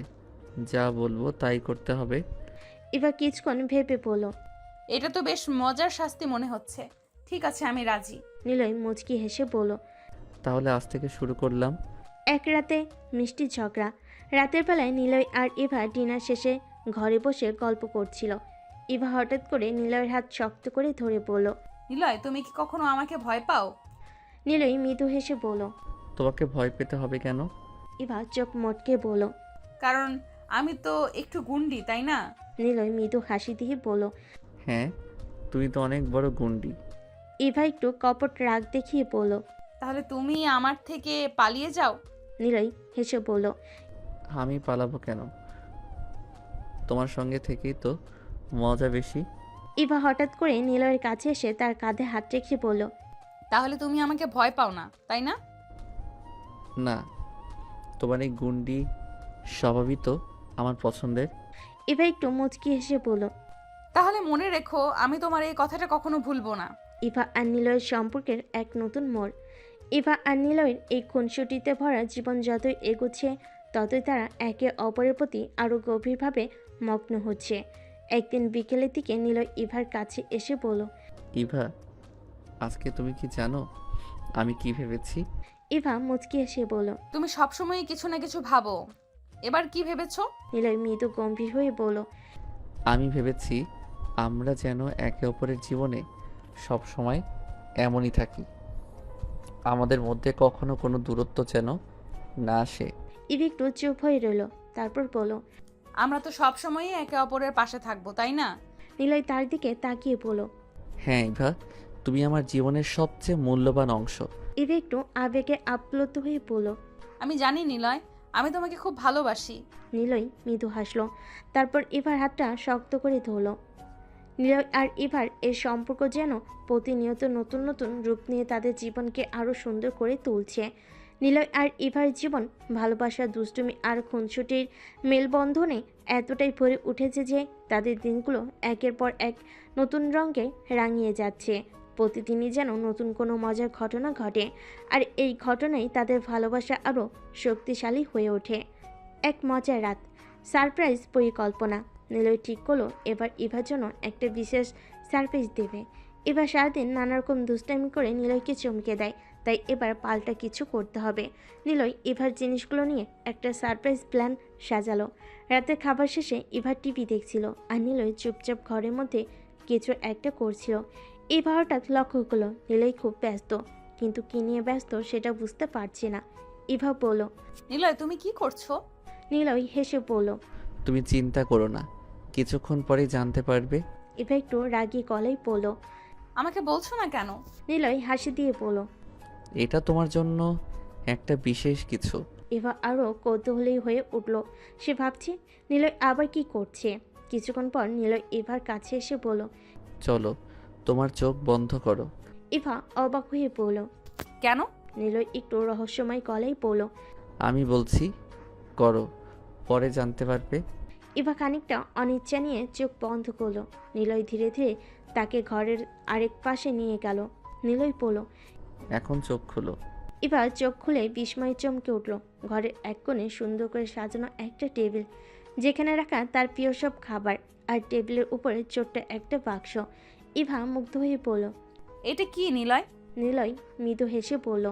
Speaker 1: যা বলবো তাই করতে হবে।
Speaker 3: ইভা কিছুক্ষণ ভেবে বলল।
Speaker 2: এটা তো বেশ মজার শাস্তি মনে হচ্ছে। ঠিক আছে, আমি রাজি।
Speaker 3: নিলয় মুচকি হেসে বলল।
Speaker 1: তাহলে আজ থেকে শুরু করলাম।
Speaker 3: এক রাতে মিষ্টি ঝগড়া। রাতের বেলায় নিলয় আর ইভা ডিনার শেষে ঘরে বসে গল্প করছিল। ইভা হঠাৎ করে নিলয়ের হাত শক্ত করে ধরে বলল।
Speaker 2: নিলয়, তুমি কি কখনো আমাকে ভয় পাও?
Speaker 3: নিলয় মৃদু হেসে বলল।
Speaker 1: তোমাকে ভয় পেতে হবে কেন?
Speaker 3: ইভা চোখ মটকে বলল।
Speaker 2: কারণ আমি তো একটু গুন্ডি, তাই না?
Speaker 3: নিলয় মৃদু হাসি দিয়ে বলল।
Speaker 1: হ্যাঁ, তুমি তো অনেক বড় গুন্ডি।
Speaker 3: ইভা একটু কপট রাগ দেখিয়ে বলল।
Speaker 2: তাহলে তুমি আমার থেকে পালিয়ে যাও।
Speaker 3: নিলয় হেসে বলল।
Speaker 1: আমি পালাবো কেন? তোমার সঙ্গে থেকেই তো মজা বেশি।
Speaker 3: ইভা হঠাৎ করে নিলয়ের কাছে এসে তার কাঁধে হাত রেখে বলল।
Speaker 2: তাহলে তুমি আমাকে ভয় পাও না, তাই না?
Speaker 1: না, তোমার এই গুন্ডি স্বভাবই তো আমার পছন্দের।
Speaker 3: ইভা একটু মুচকি হেসে বলল।
Speaker 2: তাহলে মনে রেখো, আমি তোমার এই কথাটা কখনো ভুলবো না।
Speaker 3: ইভা আর নিলয়ের সম্পর্কের এক নতুন মোড়। ইভা আর নিলয়ের এই খুনসুটিতে ভরা জীবন যতই এগোচ্ছে ততই তারা একে অপরের প্রতি আরও গভীরভাবে মগ্ন হচ্ছে। একদিন বিকেলের দিকে নিলয় ইভার কাছে এসে বলল।
Speaker 1: ইভা, আজকে তুমি কি জানো আমি কি ভেবেছি?
Speaker 3: ইভা মুচকি এসে বলল।
Speaker 2: তুমি সবসময় কিছু না কিছু ভাবো। এবার কি ভেবেছো?
Speaker 3: নিলয় মৃদু গম্ভীর হয়ে বলল।
Speaker 1: আমি ভেবেছি আমরা যেন একে অপরের জীবনে সব সময় এমনই থাকি। আমাদের মধ্যে কখনো কোনো দূরত্ব যেন না আসে।
Speaker 3: ইভা একটু চুপ হয়ে রইল, তারপর বলল।
Speaker 2: আমরা তো সবসময়ই একে অপরের পাশে থাকবো, তাই না?
Speaker 3: নিলয় তার দিকে তাকিয়ে বলল।
Speaker 1: হ্যাঁ ইভা, তুমি আমার জীবনের সবচেয়ে মূল্যবান অংশ।
Speaker 3: ইভা একটু আবেগে আপ্লুত হয়ে বলল।
Speaker 2: আমি জানি নিলয়, আমি তোমাকে খুব ভালোবাসি।
Speaker 3: নিলয় মৃদু হাসলো, তারপর ইভার হাতটা শক্ত করে ধরল। নিলয় আর ইভার এই সম্পর্ক যেন প্রতিনিয়ত নতুন নতুন রূপ নিয়ে তাদের জীবনকে আরও সুন্দর করে তুলছে। নিলয় আর ইভার জীবন ভালোবাসা, দুষ্টুমি আর খুনসুটির মেলবন্ধনে এতটাই ভরে উঠেছে যে তাদের দিনগুলো একের পর এক নতুন রঙে রাঙিয়ে যাচ্ছে। প্রতিদিনই যেন নতুন কোনো মজার ঘটনা ঘটে, আর এই ঘটনাই তাদের ভালোবাসা আরও শক্তিশালী হয়ে ওঠে। এক মজার রাত, সারপ্রাইজ পরিকল্পনা। নিলয় ঠিক করলো এবার ইভার জন্য একটা বিশেষ সারপ্রাইজ দেবে। এবার সারাদিন নানা রকম দুষ্টামি করে নিলয়কে চমকে দেয়, তাই এবার পাল্টা কিছু করতে হবে। নিলয় ইভার জিনিসগুলো নিয়ে একটা সারপ্রাইজ প্ল্যান সাজালো। রাতের খাবার শেষে ইভা টিভি দেখছিল আর নিলয় চুপচাপ ঘরের মধ্যে কিছু একটা করছিল। ইভা হঠাৎ লক্ষ্য করলো নিলয় খুব ব্যস্ত, কিন্তু কী নিয়ে ব্যস্ত সেটা বুঝতে পারছে না। ইভা বলল।
Speaker 2: নিলয় তুমি কি করছো?
Speaker 3: নিলয় হেসে বলল।
Speaker 1: তুমি চিন্তা করো না, কিছুক্ষণ পরেই জানতে পারবে।
Speaker 3: ইভা একটু রাগী গলায় বলল।
Speaker 2: আমাকে বলছো না কেন?
Speaker 3: নিলয় হাসি দিয়ে বলল।
Speaker 1: এটা তোমার জন্য একটা বিশেষ কিছু।
Speaker 3: ইভা আরও কৌতূহলী হয়ে উঠল। সে ভাবছে নিলয় আবার কি করছে। কিছুক্ষণ পর নিলয় ইভার কাছে এসে বলল।
Speaker 1: চলো, তোমার চোখ বন্ধ করো।
Speaker 3: ইভা অবাক হয়ে বলল।
Speaker 2: কেন?
Speaker 3: নিলয় একটু রহস্যময় গলায় বলল।
Speaker 1: আমি বলছি করো, পরে জানতে পারবে।
Speaker 3: ইভা খানিকটা অনিচ্ছা নিয়ে চোখ বন্ধ করলো। নিলয় ধীরে ধীরে তাকে ঘরের আরেক পাশে নিয়ে গেল। নিলয় বলল।
Speaker 1: এখন চোখ খুলো।
Speaker 3: ইভা চোখ খুলে বিস্ময়ে চমকে উঠল। ঘরের এক কোণে সুন্দর করে সাজানো একটা টেবিল, যেখানে রাখা তার প্রিয় সব খাবার, আর টেবিলের উপরে ছোট্ট একটা বাক্স। ইভা মুগ্ধ হয়ে বলল।
Speaker 2: এটা কি নিলয়?
Speaker 3: নিলয় মৃদু হেসে বলল।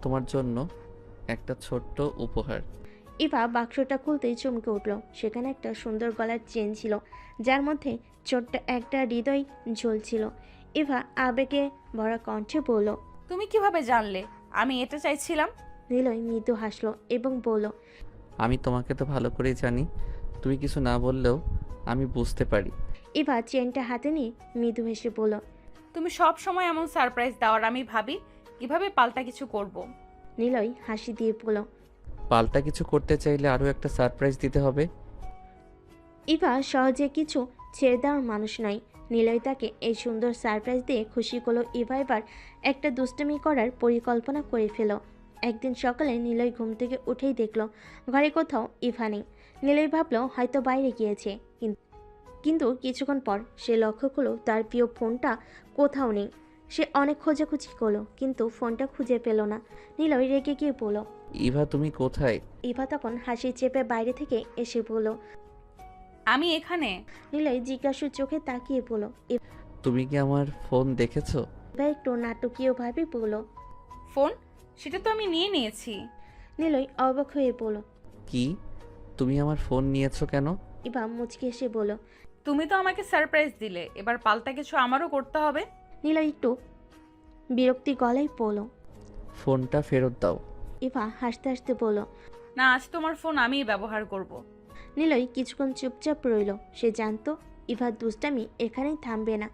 Speaker 1: তোমার জন্য একটা ছোট্ট উপহার।
Speaker 3: ইভা বাক্সটা খুলতেই চমকে উঠল। সেখানে একটা সুন্দর গলার চেন ছিল, যার মধ্যে ছোট্ট একটা হৃদয় ঝুলছিল। ইভা আবেগে ভরা কণ্ঠে বলল।
Speaker 2: তুমি কিভাবে জানলে আমি এটা চাইছিলাম?
Speaker 3: নিলয় মৃদু হাসলো এবং বলল।
Speaker 1: আমি তোমাকে তো ভালো করেই জানি, তুমি কিছু না বললেও আমি বুঝতে পারি।
Speaker 3: ইভা চেনটা হাতে নিয়ে মৃদু হেসে বলল।
Speaker 2: তুমি সব সময় এমন সারপ্রাইজ দাও আর আমি ভাবি কিভাবে পাল্টা কিছু করব।
Speaker 3: নিলয় হাসি দিয়ে বলল।
Speaker 1: পাল্টা কিছু করতে চাইলে আরও একটা সারপ্রাইজ দিতে হবে।
Speaker 3: ইভা সহজে কিছু ছেড়ে দেওয়ার মানুষ নয়। নিলয় তাকে এই সুন্দর সারপ্রাইজ দিয়ে খুশি করলো। ইভা এবার একটা দুষ্টুমি করার পরিকল্পনা করে ফেল। একদিন সকালে নিলয় ঘুম থেকে উঠেই দেখলো ঘরে কোথাও ইভা নেই। নিলয় ভাবলো হয়তো বাইরে গিয়েছে, কিন্তু কিছুক্ষণ পর সে লক্ষ্য করলো তার প্রিয় ফোনটা কোথাও নেই। সে অনেক খোঁজাখুঁজি করলো, কিন্তু ফোনটা খুঁজে পেল না। নিলয় রেগে গিয়ে বলল।
Speaker 1: ইভা তুমি কোথায়?
Speaker 3: ইভা তখন হাসি চেপে বাইরে থেকে এসে বলল।
Speaker 2: আমি এখানে।
Speaker 3: নিলয় জিজ্ঞাসু চোখে তাকিয়ে বলল।
Speaker 1: তুমি কি আমার ফোন দেখেছো?
Speaker 3: ইভা একটু নাটকীয়ভাবে বলল।
Speaker 2: ফোন? সেটা তো আমি নিয়ে নিয়েছি।
Speaker 3: নিলয় অবাক হয়ে বলল।
Speaker 1: কি, তুমি আমার ফোন নিয়েছো কেন?
Speaker 3: ইভা মুচকি এসে বলল।
Speaker 2: তুমি তো আমাকে সারপ্রাইজ দিলে, এবার পাল্টা কিছু আমারও করতে হবে।
Speaker 3: নিলয় একটু বিরক্তি গলায় বলল।
Speaker 1: ফোনটা ফেরত দাও।
Speaker 3: ইভা হাসতে হাসতে বলল।
Speaker 2: না, আজ তোমার ফোন আমিই ব্যবহার করব।
Speaker 3: নিলয় কিছুক্ষণ চুপচাপ রইল। সে জানতো ইভার দুষ্টামি এখানেই থামবে না।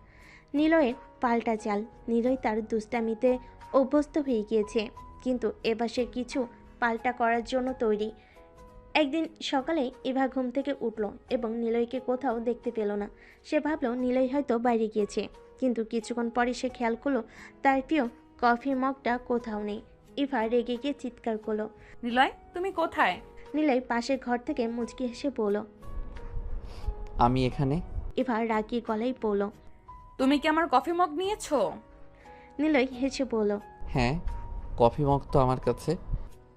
Speaker 3: নিলয়ের পাল্টা চাল। নিলয় তার দুষ্টামিতে অভ্যস্ত হয়ে গিয়েছে, কিন্তু এবার সে কিছু পাল্টা করার জন্য তৈরি। একদিন সকালে ইভা ঘুম থেকে উঠল এবং নিলয়কে কোথাও দেখতে পেল না। সে ভাবল নিলয় হয়তো বাইরে গিয়েছে, কিন্তু কিছুক্ষণ পরে সে খেয়াল করলো তার প্রিয় কফির মগটা কোথাও নেই। ইভা রেগে গিয়ে চিৎকার করলো।
Speaker 2: নিলয় তুমি কোথায়?
Speaker 3: নিলয় পাশের ঘর থেকে মুচকি হেসে বলল।
Speaker 1: আমি এখানে।
Speaker 3: ইভা রাগী গলায় বলল।
Speaker 2: তুমি কি আমার কফি মগ নিয়েছো?
Speaker 3: নিলয় হেসে বলল।
Speaker 1: হ্যাঁ, কফি মগ তো আমার কাছে।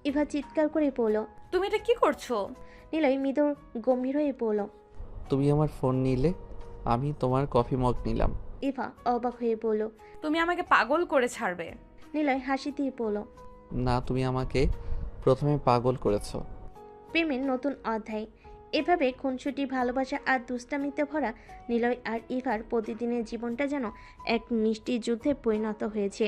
Speaker 3: ইভা চিৎকার করে বলল।
Speaker 2: তুমি এটা কি করছো?
Speaker 3: নিলয় মৃদু গম্ভীর হয়ে বলল।
Speaker 1: তুমি আমার ফোন নিলে, আমি তোমার কফি মগ নিলাম।
Speaker 3: ইভা অবাক হয়ে বলল।
Speaker 2: তুমি আমাকে পাগল করে ছাড়বে।
Speaker 3: নিলয় হাসি দিয়ে বলল।
Speaker 1: না, তুমি আমাকে প্রথমে পাগল করেছো।
Speaker 3: প্রেমের নতুন অধ্যায়। এভাবে খুনসুটি, ভালোবাসা আর দুষ্টামিতে ভরা নিলয় আর ইভার প্রতিদিনের জীবনটা যেন এক মিষ্টি যুদ্ধে পরিণত হয়েছে।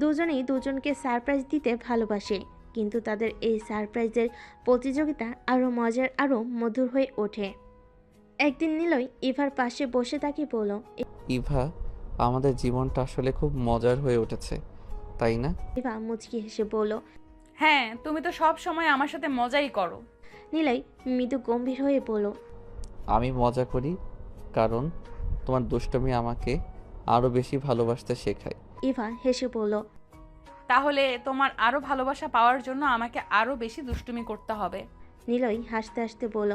Speaker 3: দুজনেই দুজনকে সারপ্রাইজ দিতে ভালোবাসে, কিন্তু তাদের এই সারপ্রাইজের প্রতিযোগিতা আরও মজার, আরও মধুর হয়ে ওঠে। একদিন নিলয় ইভার পাশে বসে তাকে বলল।
Speaker 1: ইভা, আমাদের জীবনটা আসলে খুব মজার হয়ে উঠেছে, তাই না?
Speaker 3: ইভা মুচকি হেসে বলল।
Speaker 2: হ্যাঁ, তুমি তো সব সময় আমার সাথে মজাই করো।
Speaker 3: নিলয় মৃদু গম্ভীর হয়ে বলল।
Speaker 1: আমি মজা করি কারণ তোমার দুষ্টমি আমাকে আরও বেশি ভালোবাসতে শেখায়।
Speaker 3: ইভা হেসে বলল।
Speaker 2: তাহলে তোমার আরো ভালোবাসা পাওয়ার জন্য আমাকে আরো বেশি দুষ্টুমি করতে হবে।
Speaker 3: নিলয় হাসতে হাসতে বলল।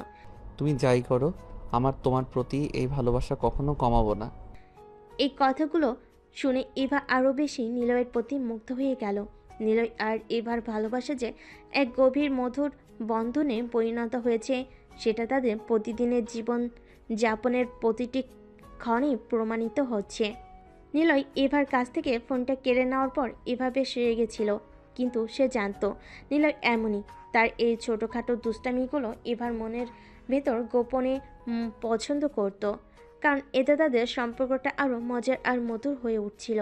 Speaker 1: তুমি যাই করো, আমার তোমার প্রতি এই ভালোবাসা কখনো কমাবো না।
Speaker 3: এই কথাগুলো শুনে ইভা আরও বেশি নিলয়ের প্রতি মুগ্ধ হয়ে গেল। নিলয় আর ইভার ভালোবাসা যে এক গভীর মধুর বন্ধনে পরিণত হয়েছে, সেটা তাদের প্রতিদিনের জীবন যাপনের প্রতিটি ক্ষণেই প্রমাণিত হচ্ছে। নিলয় ইভার কাছ থেকে ফোনটা কেড়ে নেওয়ার পর ইভা বেশ রেগেছিল, কিন্তু সে জানতো নিলয় এমনই। তার এই ছোটোখাটো দুষ্টামিগুলো ইভার মনের ভেতর গোপনে পছন্দ করত, কারণ এতে তাদের সম্পর্কটা আরও মজার আর মধুর হয়ে উঠছিল।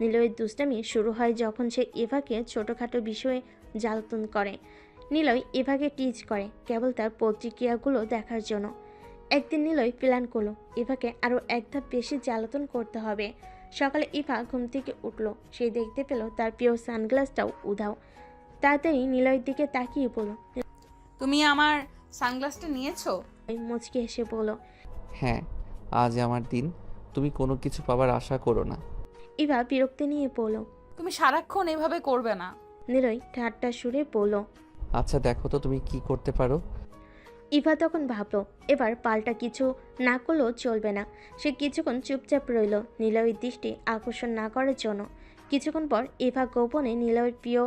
Speaker 3: নিলয়ের দুষ্টামি শুরু হয় যখন সে ইভাকে ছোটোখাটো বিষয়ে জ্বালাতন করে। নিলয় ইভাকে টিজ করে কেবল তার প্রতিক্রিয়াগুলো দেখার জন্য। একদিন নিলয় প্ল্যান করলো ইভাকে আরও এক ধাপ বেশি জ্বালাতন করতে হবে। সকালে ইভা ঘুম থেকে উঠল, সে দেখতে পেল তার প্রিয় সানগ্লাসটাও উধাও। তাড়াতাড়ি নিলয়ের দিকে তাকিয়ে বলল,
Speaker 2: তুমি আমার সানগ্লাসটা নিয়েছো?
Speaker 3: মুচকি হেসে বলল।
Speaker 1: হ্যাঁ, আজ আমার দিন, তুমি কোনো কিছু পাবার আশা করো না।
Speaker 3: ইভা বিরক্তি নিয়ে বলল।
Speaker 2: তুমি সারাক্ষণ এভাবে করবে না।
Speaker 3: নিলয় ঠাট্টা সুরে বলল।
Speaker 1: আচ্ছা দেখো তো তুমি কি করতে পারো।
Speaker 3: ইভা তখন ভাবল এবার পাল্টা কিছু না করলেও চলবে না। সে কিছুক্ষণ চুপচাপ রইল নিলয়ের দৃষ্টি আকর্ষণ না করার জন্য। কিছুক্ষণ পর ইভা গোপনে নিলয়ের প্রিয়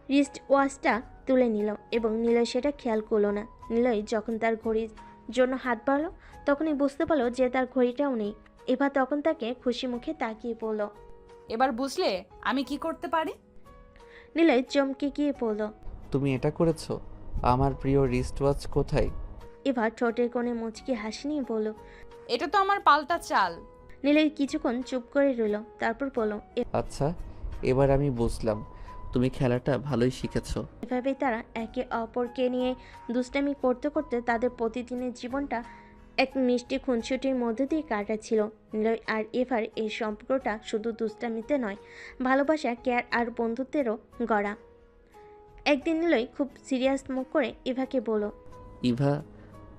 Speaker 3: রিস্ট ওয়াচটা তুলে নিল এবং নিলয় সেটা খেয়াল করলো না। নিলয় যখন তার ঘড়ির জন্য হাত বাড়ালো তখনই বুঝতে পারলো যে তার ঘড়িটাও নেই। ইভা তখন তাকে খুশি মুখে তাকিয়ে পড়ল।
Speaker 2: এবার বুঝলে আমি কি করতে পারি?
Speaker 3: নিলয় চমকে গিয়ে পড়ল।
Speaker 1: তুমি এটা করেছো? আমার প্রিয় রিস্ট ওয়াচ কোথায়?
Speaker 3: ইভা ঠোঁটের কোণে মুচকি হাসি নিয়ে বলল।
Speaker 2: এটা তো আমার পাল্টা চাল।
Speaker 3: নিলয় কিছুক্ষণ চুপ করে রইল, তারপর বলল,
Speaker 1: আচ্ছা, এবার আমি বুঝলাম তুমি খেলাটা ভালোই শিখেছো।
Speaker 3: এভাবেই তারা একে অপরকে নিয়ে দুষ্টামি করতে করতে তাদের প্রতিদিনের জীবনটা এক মিষ্টি খুনসুটির মধ্যে দিয়ে কাটাচ্ছিল। নিলয় আর এভার এই সম্পর্কটা শুধু দুষ্টামিতে নয়, ভালোবাসা, কেয়ার আর বন্ধুত্বেরও গড়া। একদিন নিলয় খুব সিরিয়াস মুখ করে ইভাকে বলল।
Speaker 1: ইভা,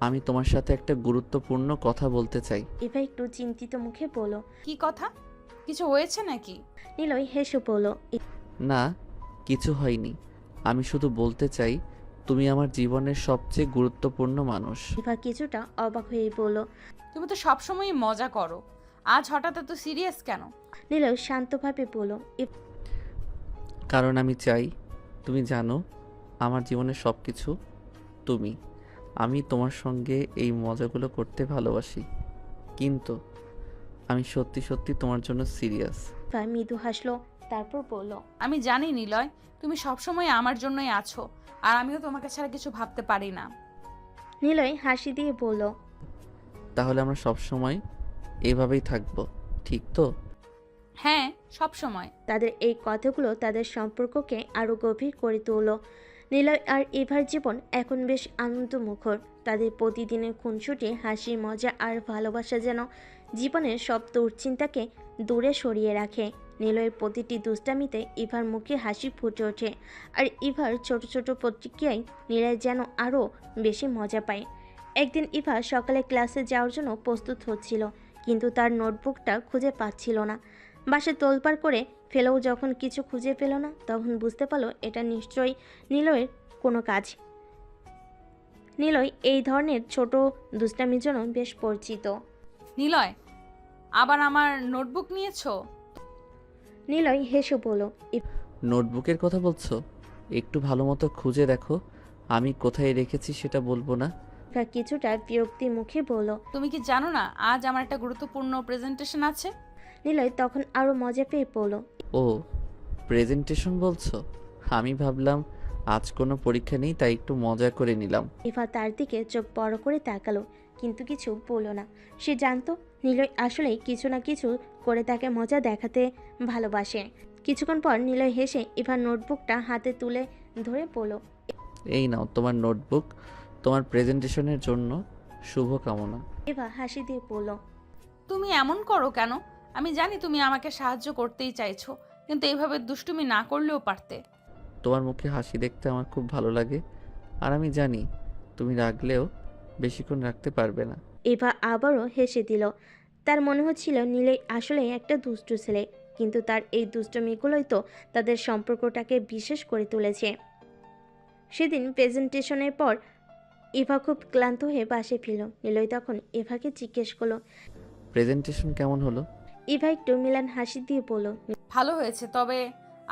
Speaker 1: আমি তোমার সাথে একটা গুরুত্বপূর্ণ কথা বলতে চাই।
Speaker 3: ইভা একটু চিন্তিত মুখে বলল।
Speaker 2: কি কথা? কিছু হয়েছে নাকি?
Speaker 3: নিলয় হেসে বলল।
Speaker 1: না, কিছু হয়নি, আমি শুধু বলতে চাই তুমি আমার জীবনের সবচেয়ে গুরুত্বপূর্ণ মানুষ।
Speaker 3: ইভা কিছুটা অবাক হয়ে বলল।
Speaker 2: তুমি তো সবসময় মজা করো, আজ হঠাৎ এত সিরিয়াস কেন?
Speaker 3: নিলয় শান্তভাবে বলল।
Speaker 1: কারণ আমি চাই তুমি জানো আমার জীবনের সব কিছু তুমি। আমি তোমার সঙ্গে এই মজাগুলো করতে ভালোবাসি, কিন্তু আমি সত্যি সত্যি তোমার জন্য সিরিয়াস।
Speaker 3: ইভা মৃদু হাসলো, তারপর বলল।
Speaker 2: আমি জানি নিলয়, তুমি সবসময় আমার জন্যই আছো, আর আমিও তোমাকে ছাড়া কিছু ভাবতে পারি না।
Speaker 3: নিলয় হাসি দিয়ে বলল।
Speaker 1: তাহলে আমরা সব সময় এভাবেই থাকবো, ঠিক তো?
Speaker 2: হ্যাঁ, সব সময়।
Speaker 3: তাদের এই কথাগুলো তাদের সম্পর্ককে আরও গভীর করে তুলল। নিলয় আর ইভার জীবন এখন বেশ আনন্দমুখর। তাদের প্রতিদিনের খুনসুটি, হাসি, মজা আর ভালোবাসা যেন জীবনের সব দুশ্চিন্তাকে দূরে সরিয়ে রাখে। নিলয়ের প্রতিটি দুষ্টামিতে ইভার মুখে হাসি ফুটে ওঠে, আর ইভার ছোট ছোট প্রতিক্রিয়ায় নিলয় যেন আরও বেশি মজা পায়। একদিন ইভা সকালে ক্লাসে যাওয়ার জন্য প্রস্তুত হচ্ছিল, কিন্তু তার নোটবুকটা খুঁজে পাচ্ছিল না। বাসে তোলপাড় করে ফেলেও যখন কিছু খুঁজে পেল না, তখন বুঝতে পারল এটা নিশ্চয়ই নিলয়ের কোনো কাজ। নিলয় এই ধরনের ছোট দুষ্টামির জন্য বেশ পরিচিত।
Speaker 2: নিলয়, আবার আমার নোটবুক নিয়েছো?
Speaker 3: নিলয় হেসে বলল।
Speaker 1: নোটবুকের কথা বলছো? একটু ভালো মতো খুঁজে দেখো, আমি কোথায় রেখেছি সেটা বলবো না।
Speaker 3: ইভা কিছুটা বিরক্তি মুখে বলল।
Speaker 2: তুমি কি জানো না আজ আমার একটা গুরুত্বপূর্ণ প্রেজেন্টেশন আছে?
Speaker 3: নিলয় তখন আরও মজা পেয়ে পড়ল।
Speaker 1: ও, প্রেজেন্টেশন বলছো? আমি ভাবলাম আজ কোনো পরীক্ষা নেই, তাই একটু মজা করে নিলাম।
Speaker 3: ইভা তার দিকে চোখ বড় করে তাকালো, কিন্তু কিছু বলল না। সে জানতো নিলয় আসলেই কিছু না কিছু করে তাকে মজা দেখাতে ভালোবাসে। কিছুক্ষণ পর নিলয় হেসে ইভার নোটবুকটা হাতে তুলে ধরে বলল।
Speaker 1: এই নাও তোমার নোটবুক, তোমার প্রেজেন্টেশনের জন্য শুভকামনা।
Speaker 3: ইভা হাসি দিয়ে বলল।
Speaker 2: তুমি এমন করো কেন? আমি জানি তুমি আমাকে সাহায্য করতেই চাইছো, কিন্তু এইভাবে দুষ্টুমি না করলেও পারতে।
Speaker 1: তোমার মুখে হাসি দেখতে আমার খুব ভালো লাগে, আর আমি জানি তুমি রাখলেও বেশিক্ষণ রাখতে পারবে না।
Speaker 3: ইভা আবারও হেসে দিল। তার মনে হচ্ছিল নিলয় আসলে একটা দুষ্টু ছেলে, কিন্তু তার এই দুষ্টমিগুলোই তো তাদের সম্পর্কটাকে বিশেষ করে তুলেছে। সেদিন প্রেজেন্টেশনের পর ইভা খুব ক্লান্ত হয়ে বাসে ফিরল। নিলয় তখন ইভাকে জিজ্ঞেস করলো।
Speaker 1: প্রেজেন্টেশন কেমন হলো?
Speaker 3: ইভা একটু মিলান হাসি দিয়ে বলল।
Speaker 2: ভালো হয়েছে, তবে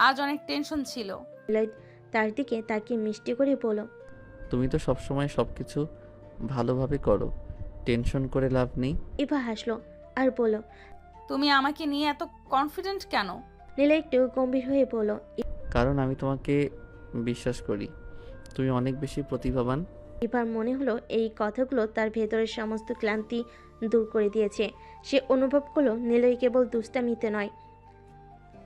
Speaker 2: আজ অনেক টেনশন ছিল।
Speaker 3: নিলয় তার দিকে তাকিয়ে মিষ্টি করে বলল।
Speaker 1: তুমি তো সবসময় সব কিছু ভালোভাবে করো, টেনশন করে লাভ নেই।
Speaker 3: ইভা হাসলো, আর বলল।
Speaker 2: তুমি আমাকে নিয়ে এত কনফিডেন্ট কেন?
Speaker 3: নিলয় একটু গম্ভীর হয়ে বলল।
Speaker 1: কারণ আমি তোমাকে বিশ্বাস করি, তুমি অনেক বেশি প্রতিভাবান।
Speaker 3: ইভার মনে হলো এই কথাগুলো তার ভেতরের সমস্ত ক্লান্তি দূর করে দিয়েছে। সে অনুভব করলো নিলয় কেবল দুষ্টামিতে নয়,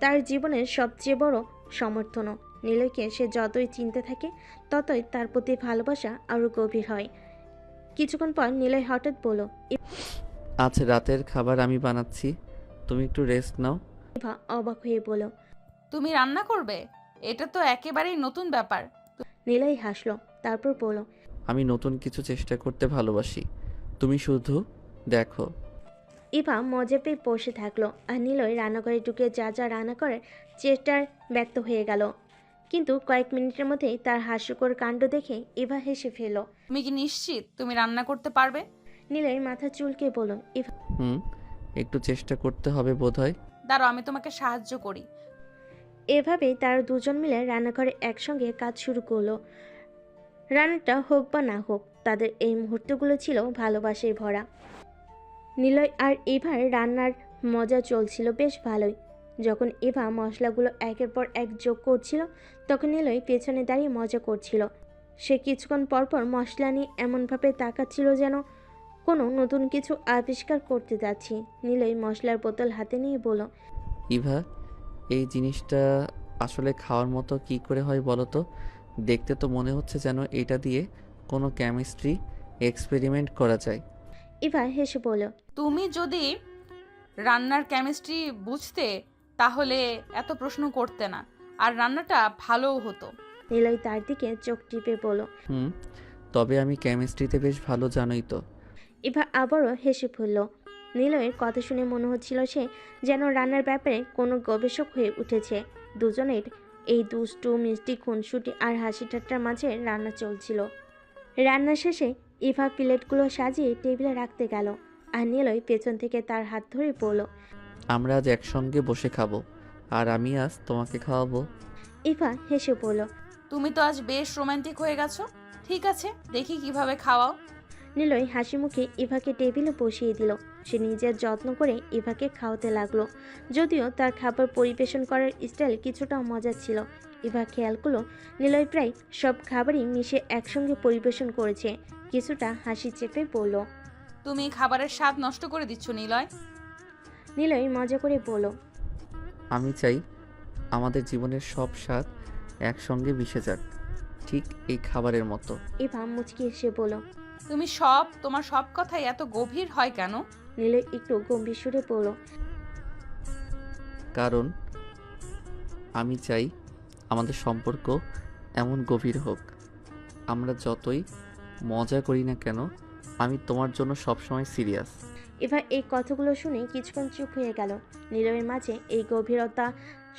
Speaker 3: তার জীবনের সবচেয়ে বড় সমর্থনও। নিলয়কে সে যতই চিনতে থাকে ততই তার প্রতি ভালোবাসা আরও গভীর হয়। কিছুক্ষণ পর নিলয় হঠাৎ বলল।
Speaker 1: আজ রাতের খাবার আমি বানাচ্ছি, তুমি একটু রেস্ট নাও।
Speaker 3: ইভা অবাক হয়ে বলল।
Speaker 2: তুমি রান্না করবে? এটা তো একেবারেই নতুন ব্যাপার।
Speaker 3: নিলয় হাসলো, তারপর বলল।
Speaker 1: আমি নতুন কিছু চেষ্টা করতে ভালোবাসি, তুমি শুধু দেখো।
Speaker 3: ইভা মজা পেয়ে বসে থাকলো, আর নিলয় রান্নাঘরে ঢুকে যা যা রান্না করার চেষ্টার ব্যক্ত হয়ে গেল। কিন্তু কয়েক মিনিটের মধ্যেই তার হাস্যকর কাণ্ড দেখে ইভা হেসে ফেলল।
Speaker 2: তুমি কি নিশ্চিত তুমি রান্না করতে পারবে?
Speaker 3: নিলয় মাথা চুলকে বলল। ইভা
Speaker 1: একটু চেষ্টা করতে হবে বোধহয়।
Speaker 2: দাঁড়াও, আমি তোমাকে সাহায্য করি।
Speaker 3: এভাবেই তারা দুজন মিলে রান্নাঘরে একসঙ্গে কাজ শুরু করলো। রান্নাটা হোক বা না হোক, তাদের এই মুহূর্তগুলো ছিল ভালোবাসায় ভরা। নিলয় আর ইভার রান্নার মজা চলছিল বেশ ভালোই। যখন ইভা মশলাগুলো একের পর এক যোগ করছিল, তখন নিলয় পেছনে দাঁড়িয়ে মজা করছিল। সে কিছুক্ষণ পরপর মশলা নিয়ে এমনভাবে তাকাচ্ছিল যেন কোনো নতুন কিছু আবিষ্কার করতে যাচ্ছি। নিলয় মশলার বোতল হাতে নিয়ে বলল।
Speaker 1: ইভা, এই জিনিসটা আসলে খাওয়ার মতো কি করে হয় বলো তো? দেখতে তো মনে হচ্ছে যেন এটা দিয়ে কোনো কেমিস্ট্রি এক্সপেরিমেন্ট করা যায়।
Speaker 3: ইভা হেসে বলল।
Speaker 2: তুমি যদি রান্নার কেমিস্ট্রি বুঝতে তাহলে এত প্রশ্ন করতে না, আর রান্নাটা ভালোও হতো।
Speaker 3: নিলয় তার দিকে চোখ টিপে বলল।
Speaker 1: তবে আমি কেমিস্ট্রিতে বেশ ভালো, জানোই তো।
Speaker 3: ইভা আবারও হেসে ফেলল। নিলয়ের কথা শুনে মনে হচ্ছিল সে যেন রান্নার ব্যাপারে কোনো গবেষক হয়ে উঠেছে। দুজনের এই দুষ্টু মিষ্টি খুনসুটি আর হাসি ঠাট্টার মাঝে রান্না চলছিল। রান্না শেষে ইভা প্লেটগুলো সাজিয়ে টেবিলে রাখতে গেল, আর নিলয় পেছন থেকে তার হাত ধরে বলল।
Speaker 1: আমরা আজ একসঙ্গে বসে খাবো, আর আমি আজ তোমাকে খাওয়াবো।
Speaker 3: ইভা হেসে বলল।
Speaker 2: তুমি তো আজ বেশ রোমান্টিক হয়ে গেছো। ঠিক আছে, দেখি কিভাবে খাওয়াও।
Speaker 3: নিলয় হাসি মুখে ইভাকে টেবিলে বসিয়ে দিল। সে নিজের যত্ন করে ইভাকে খাওয়াতে লাগলো। যদিও তার খাবার পরিবেশন করার স্টাইল কিছুটা মজার ছিল। ইভা খেয়াল করলো নিলয় প্রায় সব খাবারই মিশে একসঙ্গে পরিবেশন করেছে। কিছুটা হাসি চেপে বলল।
Speaker 2: তুমি খাবারের স্বাদ নষ্ট করে দিচ্ছ নিলয়।
Speaker 3: নিলয় মজা করে বলল।
Speaker 1: আমি চাই আমাদের জীবনের সব স্বাদ একসঙ্গে মিশে যাক, ঠিক এই খাবারের মতো।
Speaker 3: ইভা মুচকি এসে বলল।
Speaker 2: তোমার সব কথাই এত গভীর হয় কেন?
Speaker 3: নিলয় একটু গম্ভীর সুরে বলল।
Speaker 1: কারণ আমি চাই আমাদের সম্পর্ক এমন গভীর হোক, আমরা যতই মজা করি না কেন, আমি তোমার জন্য সবসময় সিরিয়াস।
Speaker 3: ইভা এই কথাগুলো শুনে কিছুক্ষণ চুপ হয়ে গেল। নিলয়ের মাঝে এই গভীরতা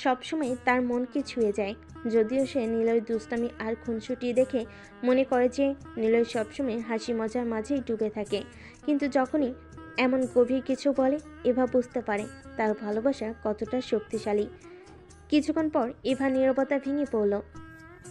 Speaker 3: সবসময় তার মনকে ছুঁয়ে যায়। যদিও সে নিলয় দুষ্টামি আর খুনসুটি দেখে মনে করে যে নিলয় সবসময় হাসি মজার মাঝেই ডুবে থাকে, কিন্তু যখনই এমন গভীর কিছু বলে ইভা বুঝতে পারে তার ভালোবাসা কতটা শক্তিশালী। কিছুক্ষণ পর ইভা নীরবতা ভেঙে পড়ল।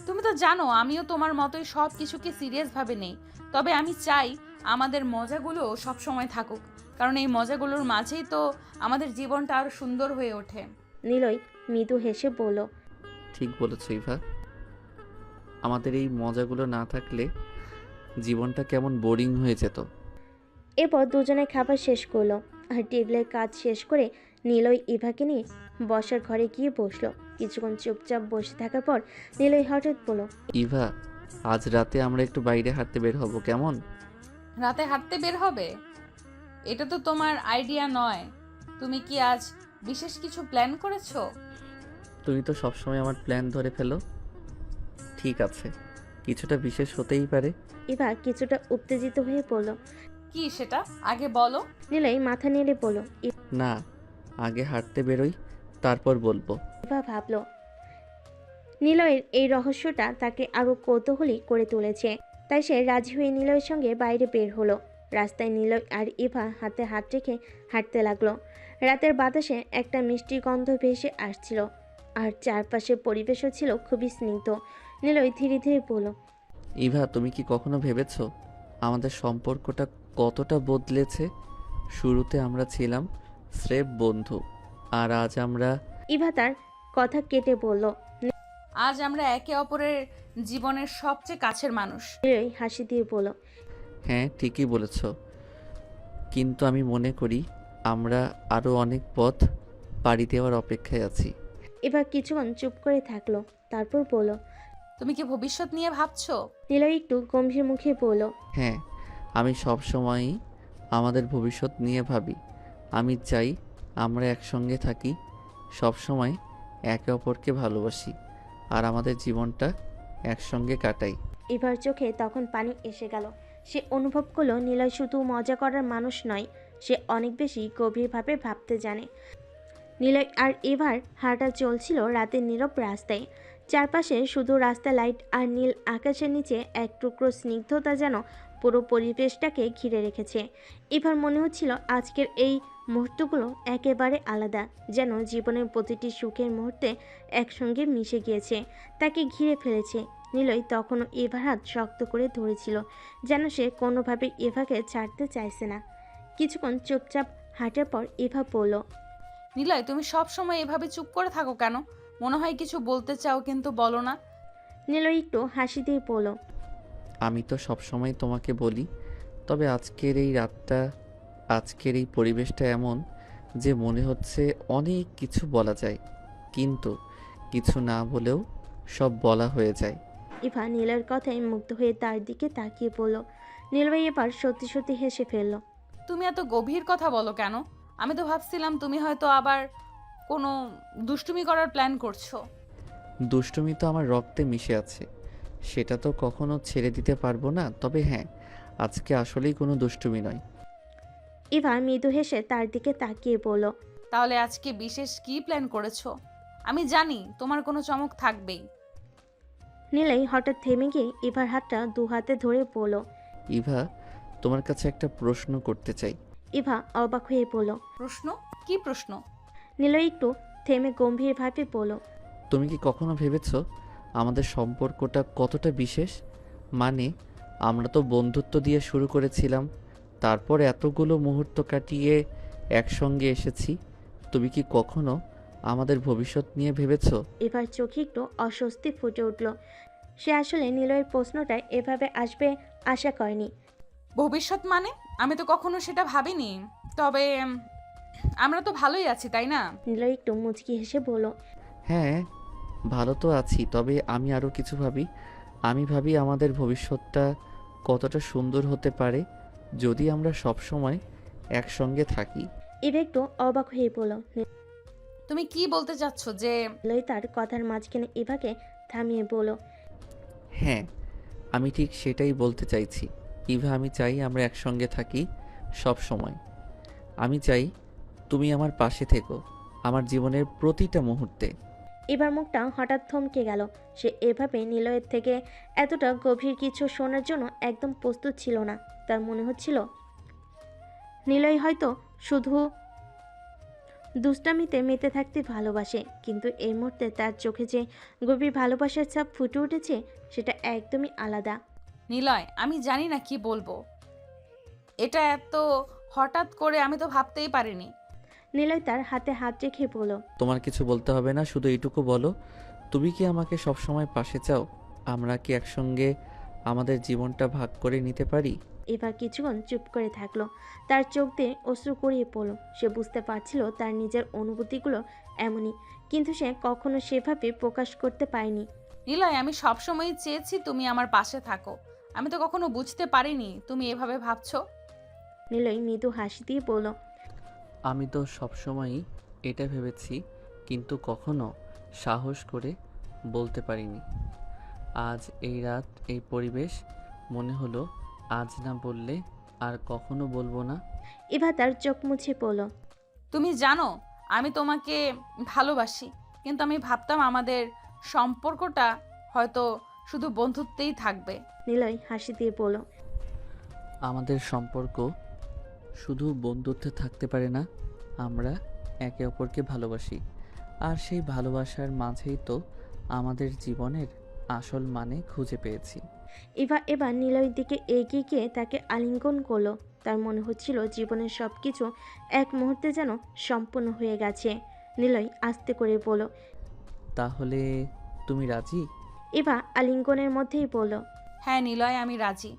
Speaker 2: তুমি তো জানো আমিও তোমার মতোই সব কিছুকে সিরিয়াস ভাবে নেই, তবে আমি চাই আমাদের মজাগুলো সব সময় থাকুক, কারণ এই মজাগুলোর মাঝেই তো আমাদের জীবনটা আরো সুন্দর হয়ে ওঠে।
Speaker 3: নিলয় মৃদু হেসে বলল।
Speaker 1: ঠিক বলেছ ইভা, আমাদের এই মজাগুলো না থাকলে জীবনটা কেমন বোরিং হয়ে যেত।
Speaker 3: এরপর দুজনে খাবার শেষ করলো, আর টেবিলের কাজ শেষ করে নিলয় ইভাকে নিয়ে বসার ঘরে গিয়ে বসলো। কিছুক্ষণ চুপচাপ বসে থাকার পর নিলয় হঠাৎ বলল।
Speaker 1: ইভা, আজ রাতে আমরা একটু বাইরে হাঁটতে বের হব, কেমন?
Speaker 2: রাতে হাঁটতে বের হবে? এটা তো তোমার আইডিয়া নয়। তুমি কি আজ বিশেষ কিছু প্ল্যান করেছো?
Speaker 1: তুমি তো সবসময় আমার প্ল্যান ধরে ফেলো। ঠিক আছে, কিছুটা বিশেষ হতেই পারে।
Speaker 3: ইভা কিছুটা উত্তেজিত হয়ে বলল।
Speaker 2: কি সেটা আগে বলো।
Speaker 3: নিলয় মাথা নেড়ে বলল।
Speaker 1: না, আগে হাঁটতে বেরোই, তারপর বলবো।
Speaker 3: ইভা ভাবল নিলয়ের এই রহস্যটা তাকে আরো কৌতূহলী করে তুলেছে, তাই সে রাজি হয়ে নিলয়ের সঙ্গে বাইরে বের হলো। রাস্তায় নিলয় আর ইভা হাতে হাত রেখে হাঁটতে লাগলো। রাতের বাতাসে একটা মিষ্টি গন্ধ ভেসে আসছিল, আর চারপাশের পরিবেশও ছিল খুবই স্নিগ্ধ। নিলয় ধীরে ধীরে বলল।
Speaker 1: ইভা, তুমি কি কখনো ভেবেছো আমাদের সম্পর্কটা কতটা বদলেছে? শুরুতে আমরা ছিলাম স্রেফ বন্ধু, আর আজ আমরা
Speaker 3: ইভা তার কথা কেটে বলল।
Speaker 2: আজ আমরা একে অপরের জীবনের সবচেয়ে কাছের মানুষ।
Speaker 3: নিলয় হাসি দিয়ে বলল।
Speaker 1: হ্যাঁ ঠিকই বলেছ, কিন্তু আমি মনে করি আমরা আরও অনেক পথ পাড়ি দেওয়ার অপেক্ষায় আছি।
Speaker 3: এবার কিছুক্ষণ চুপ করে থাকলো, তারপর বলল।
Speaker 2: তুমি কি ভবিষ্যৎ নিয়ে ভাবছো?
Speaker 3: নিলয় একটু গম্ভীর মুখে বলল।
Speaker 1: হ্যাঁ, আমি সব সময়ই আমাদের ভবিষ্যৎ নিয়ে ভাবি। আমি চাই আমরা একসঙ্গে থাকি, সব সময় একে অপরকে ভালোবাসি, আর আমাদের জীবনটা একসঙ্গে কাটাই।
Speaker 3: এবার চোখে তখন পানি এসে গেল। সে অনুভব করলো নিলয় শুধু মজা করার মানুষ নয়, সে অনেক বেশি গভীরভাবে ভাবতে জানে। নিলয় আর এবার হাঁটা চলছিল রাতের নীরব রাস্তায়। চারপাশে শুধু রাস্তা লাইট আর নীল আকাশের নিচে এক টুকরো স্নিগ্ধতা যেন পুরো পরিবেশটাকে ঘিরে রেখেছে। এবার মনে হচ্ছিল আজকের এই মুহূর্তগুলো একেবারে আলাদা, যেন জীবনের প্রতিটি সুখের মুহূর্তে একসঙ্গে মিশে গিয়েছে, তাকে ঘিরে ফেলেছে। নিলয় তখনও এভার হাত শক্ত করে ধরেছিল, যেন সে কোনোভাবে এভাকে ছাড়তে চাইছে না। কিছুক্ষণ চুপচাপ হাঁটার পর এভা বলল।
Speaker 2: নিলয়, তুমি সব সময় এভাবে চুপ করে থাকো কেন? মনে হয় কিছু বলতে চাও কিন্তু বলো না।
Speaker 3: নিলয় একটু হাসি দিয়ে বলল।
Speaker 1: আমি তো সবসময় তোমাকে বলি, তবে আজকের এই রাতটা, আজকের এই পরিবেশটা এমন যে মনে হচ্ছে অনেক কিছু বলা যায়, কিন্তু কিছু না বলেও সব বলা হয়ে যায়।
Speaker 3: ইভা নীলয়ের কথায় মুগ্ধ হয়ে তার দিকে তাকিয়ে পড়ল। নীলয় এবার সত্যি সত্যি হেসে ফেলল।
Speaker 2: তুমি এত গভীর কথা বলো কেন? আমি তো ভাবছিলাম তুমি হয়তো আবার কোনো দুষ্টুমি করার প্ল্যান করছো।
Speaker 1: দুষ্টুমি তো আমার রক্তে মিশে আছে, সেটা তো কখনো ছেড়ে দিতে পারবো না। তবে হ্যাঁ, আজকে আসলেই কোনো দুষ্টুমি নয়।
Speaker 3: ইভা মৃদু হেসে তার দিকে তাকিয়ে বলল।
Speaker 2: তাহলে আজকে বিশেষ কি প্ল্যান করেছো? আমি জানি তোমার কোনো চমক থাকবেই।
Speaker 3: নীলয় হঠাৎ থেমে গিয়ে ইভার হাতটা দু হাতে ধরে বলল।
Speaker 1: ইভা, তোমার কাছে একটা প্রশ্ন করতে চাই।
Speaker 3: ইভা অবাক হয়ে বলল।
Speaker 2: প্রশ্ন? কি প্রশ্ন?
Speaker 3: নীলয় একটু থেমে গম্ভীরভাবে বলল।
Speaker 1: তুমি কি কখনো ভেবেছো আমাদের সম্পর্কটা কতটা বিশেষ? মানে, আমরা তো বন্ধুত্ব দিয়ে শুরু করেছিলাম, তারপর এতগুলো মুহূর্ত কাটিয়ে একসঙ্গে এসেছি। তুমি কি কখনো আমাদের ভবিষ্যৎ নিয়ে ভেবেছো?
Speaker 3: এবার চোখে একটু অস্বস্তি ফুটে উঠল। সে আসলে নীলয়ের প্রশ্নটা এভাবে আসবে আশা করেনি।
Speaker 2: ভবিষ্যৎ মানে? আমি তো কখনো সেটা ভাবিনি। তবে আমরা তো ভালোই আছি, তাই না?
Speaker 3: নীলয় একটু মুচকি হেসে বলল।
Speaker 1: হ্যাঁ, ভালো তো আছি, তবে আমি আরও কিছু ভাবি। আমি ভাবি আমাদের ভবিষ্যৎটা কতটা সুন্দর হতে পারে যদি আমরা সব সময় একসঙ্গে থাকি।
Speaker 3: এবার একটু অবাক হয়ে বলল।
Speaker 2: তুমি কি বলতে চাচ্ছ যে?
Speaker 3: নীলয় তার কথার মাঝখানে ইভাকে থামিয়ে বলল।
Speaker 1: হ্যাঁ, আমি ঠিক সেটাই বলতে চাইছি। ইভা, আমি চাই আমরা একসঙ্গে থাকি সব সময়। আমি চাই তুমি আমার পাশে থেকো আমার জীবনের প্রতিটা মুহূর্তে।
Speaker 3: এবার মুখটা হঠাৎ থমকে গেল। সে এভাবে নিলয়ের থেকে এতটা গভীর কিছু শোনার জন্য একদম প্রস্তুত ছিল না। তার মনে হচ্ছিল নিলয় হয়তো শুধু দুষ্টামিতে মেতে থাকতে ভালোবাসে, কিন্তু এই মুহূর্তে তার চোখে যে গভীর ভালোবাসার ছাপ ফুটে উঠেছে সেটা একদমই আলাদা।
Speaker 2: নিলয়, আমি জানি না কি বলবো। এটা এত হঠাৎ করে আমি তো ভাবতেই পারিনি।
Speaker 3: নিলয় তার হাতে হাত রেখে বলল।
Speaker 1: তোমার কিছু বলতে হবে না, শুধু এইটুকু বলো, তুমি কি আমাকে সবসময় পাশে চাও? আমরা কি একসঙ্গে আমাদের জীবনটা ভাগ করে নিতে পারি?
Speaker 3: এবার কিছুক্ষণ চুপ করে থাকলো। তার চোখ দিয়ে অশ্রু গড়িয়ে পড়ল। সে বুঝতে পারছিল তার নিজের অনুভূতিগুলো এমনই, কিন্তু সে কখনো সেভাবে প্রকাশ করতে পারেনি।
Speaker 2: নিলয়, আমি সবসময় চেয়েছি তুমি আমার পাশে থাকো। আমি তো কখনো বুঝতে পারিনি তুমি এভাবে ভাবছো।
Speaker 3: নিলয় মৃদু হাসি দিয়ে বলল।
Speaker 1: আমি তো সবসময়ই এটা ভেবেছি, কিন্তু কখনো সাহস করে বলতে পারিনি। আজ এই রাত, এই পরিবেশ, মনে হলো আজ না বললে আর কখনো বলবো না।
Speaker 3: এবার তার চোখ মুছে পড়ল।
Speaker 2: তুমি জানো আমি তোমাকে ভালোবাসি, কিন্তু আমি ভাবতাম আমাদের সম্পর্কটা হয়তো শুধু বন্ধুত্বেই থাকবে।
Speaker 3: নিলয় হাসি দিয়ে বলল।
Speaker 1: আমাদের সম্পর্ক শুধু বন্ধুত্বে থাকতে পারে না, আমরা একে অপরকে ভালোবাসি, আর সেই ভালোবাসার মাঝেই তো আমাদের জীবনের আসল মানে খুঁজে পেয়েছি।
Speaker 3: এবার নিলয়ের দিকে এগিয়ে গিয়ে তাকে আলিঙ্গন করলো। তার মনে হচ্ছিল জীবনের সব কিছু এক মুহূর্তে যেন সম্পূর্ণ হয়ে গেছে। নিলয় আস্তে করে বলল।
Speaker 1: তাহলে তুমি রাজি?
Speaker 3: ইভা আলিঙ্গনের মধ্যেই বলল।
Speaker 2: হ্যাঁ নিলয়, আমি রাজি।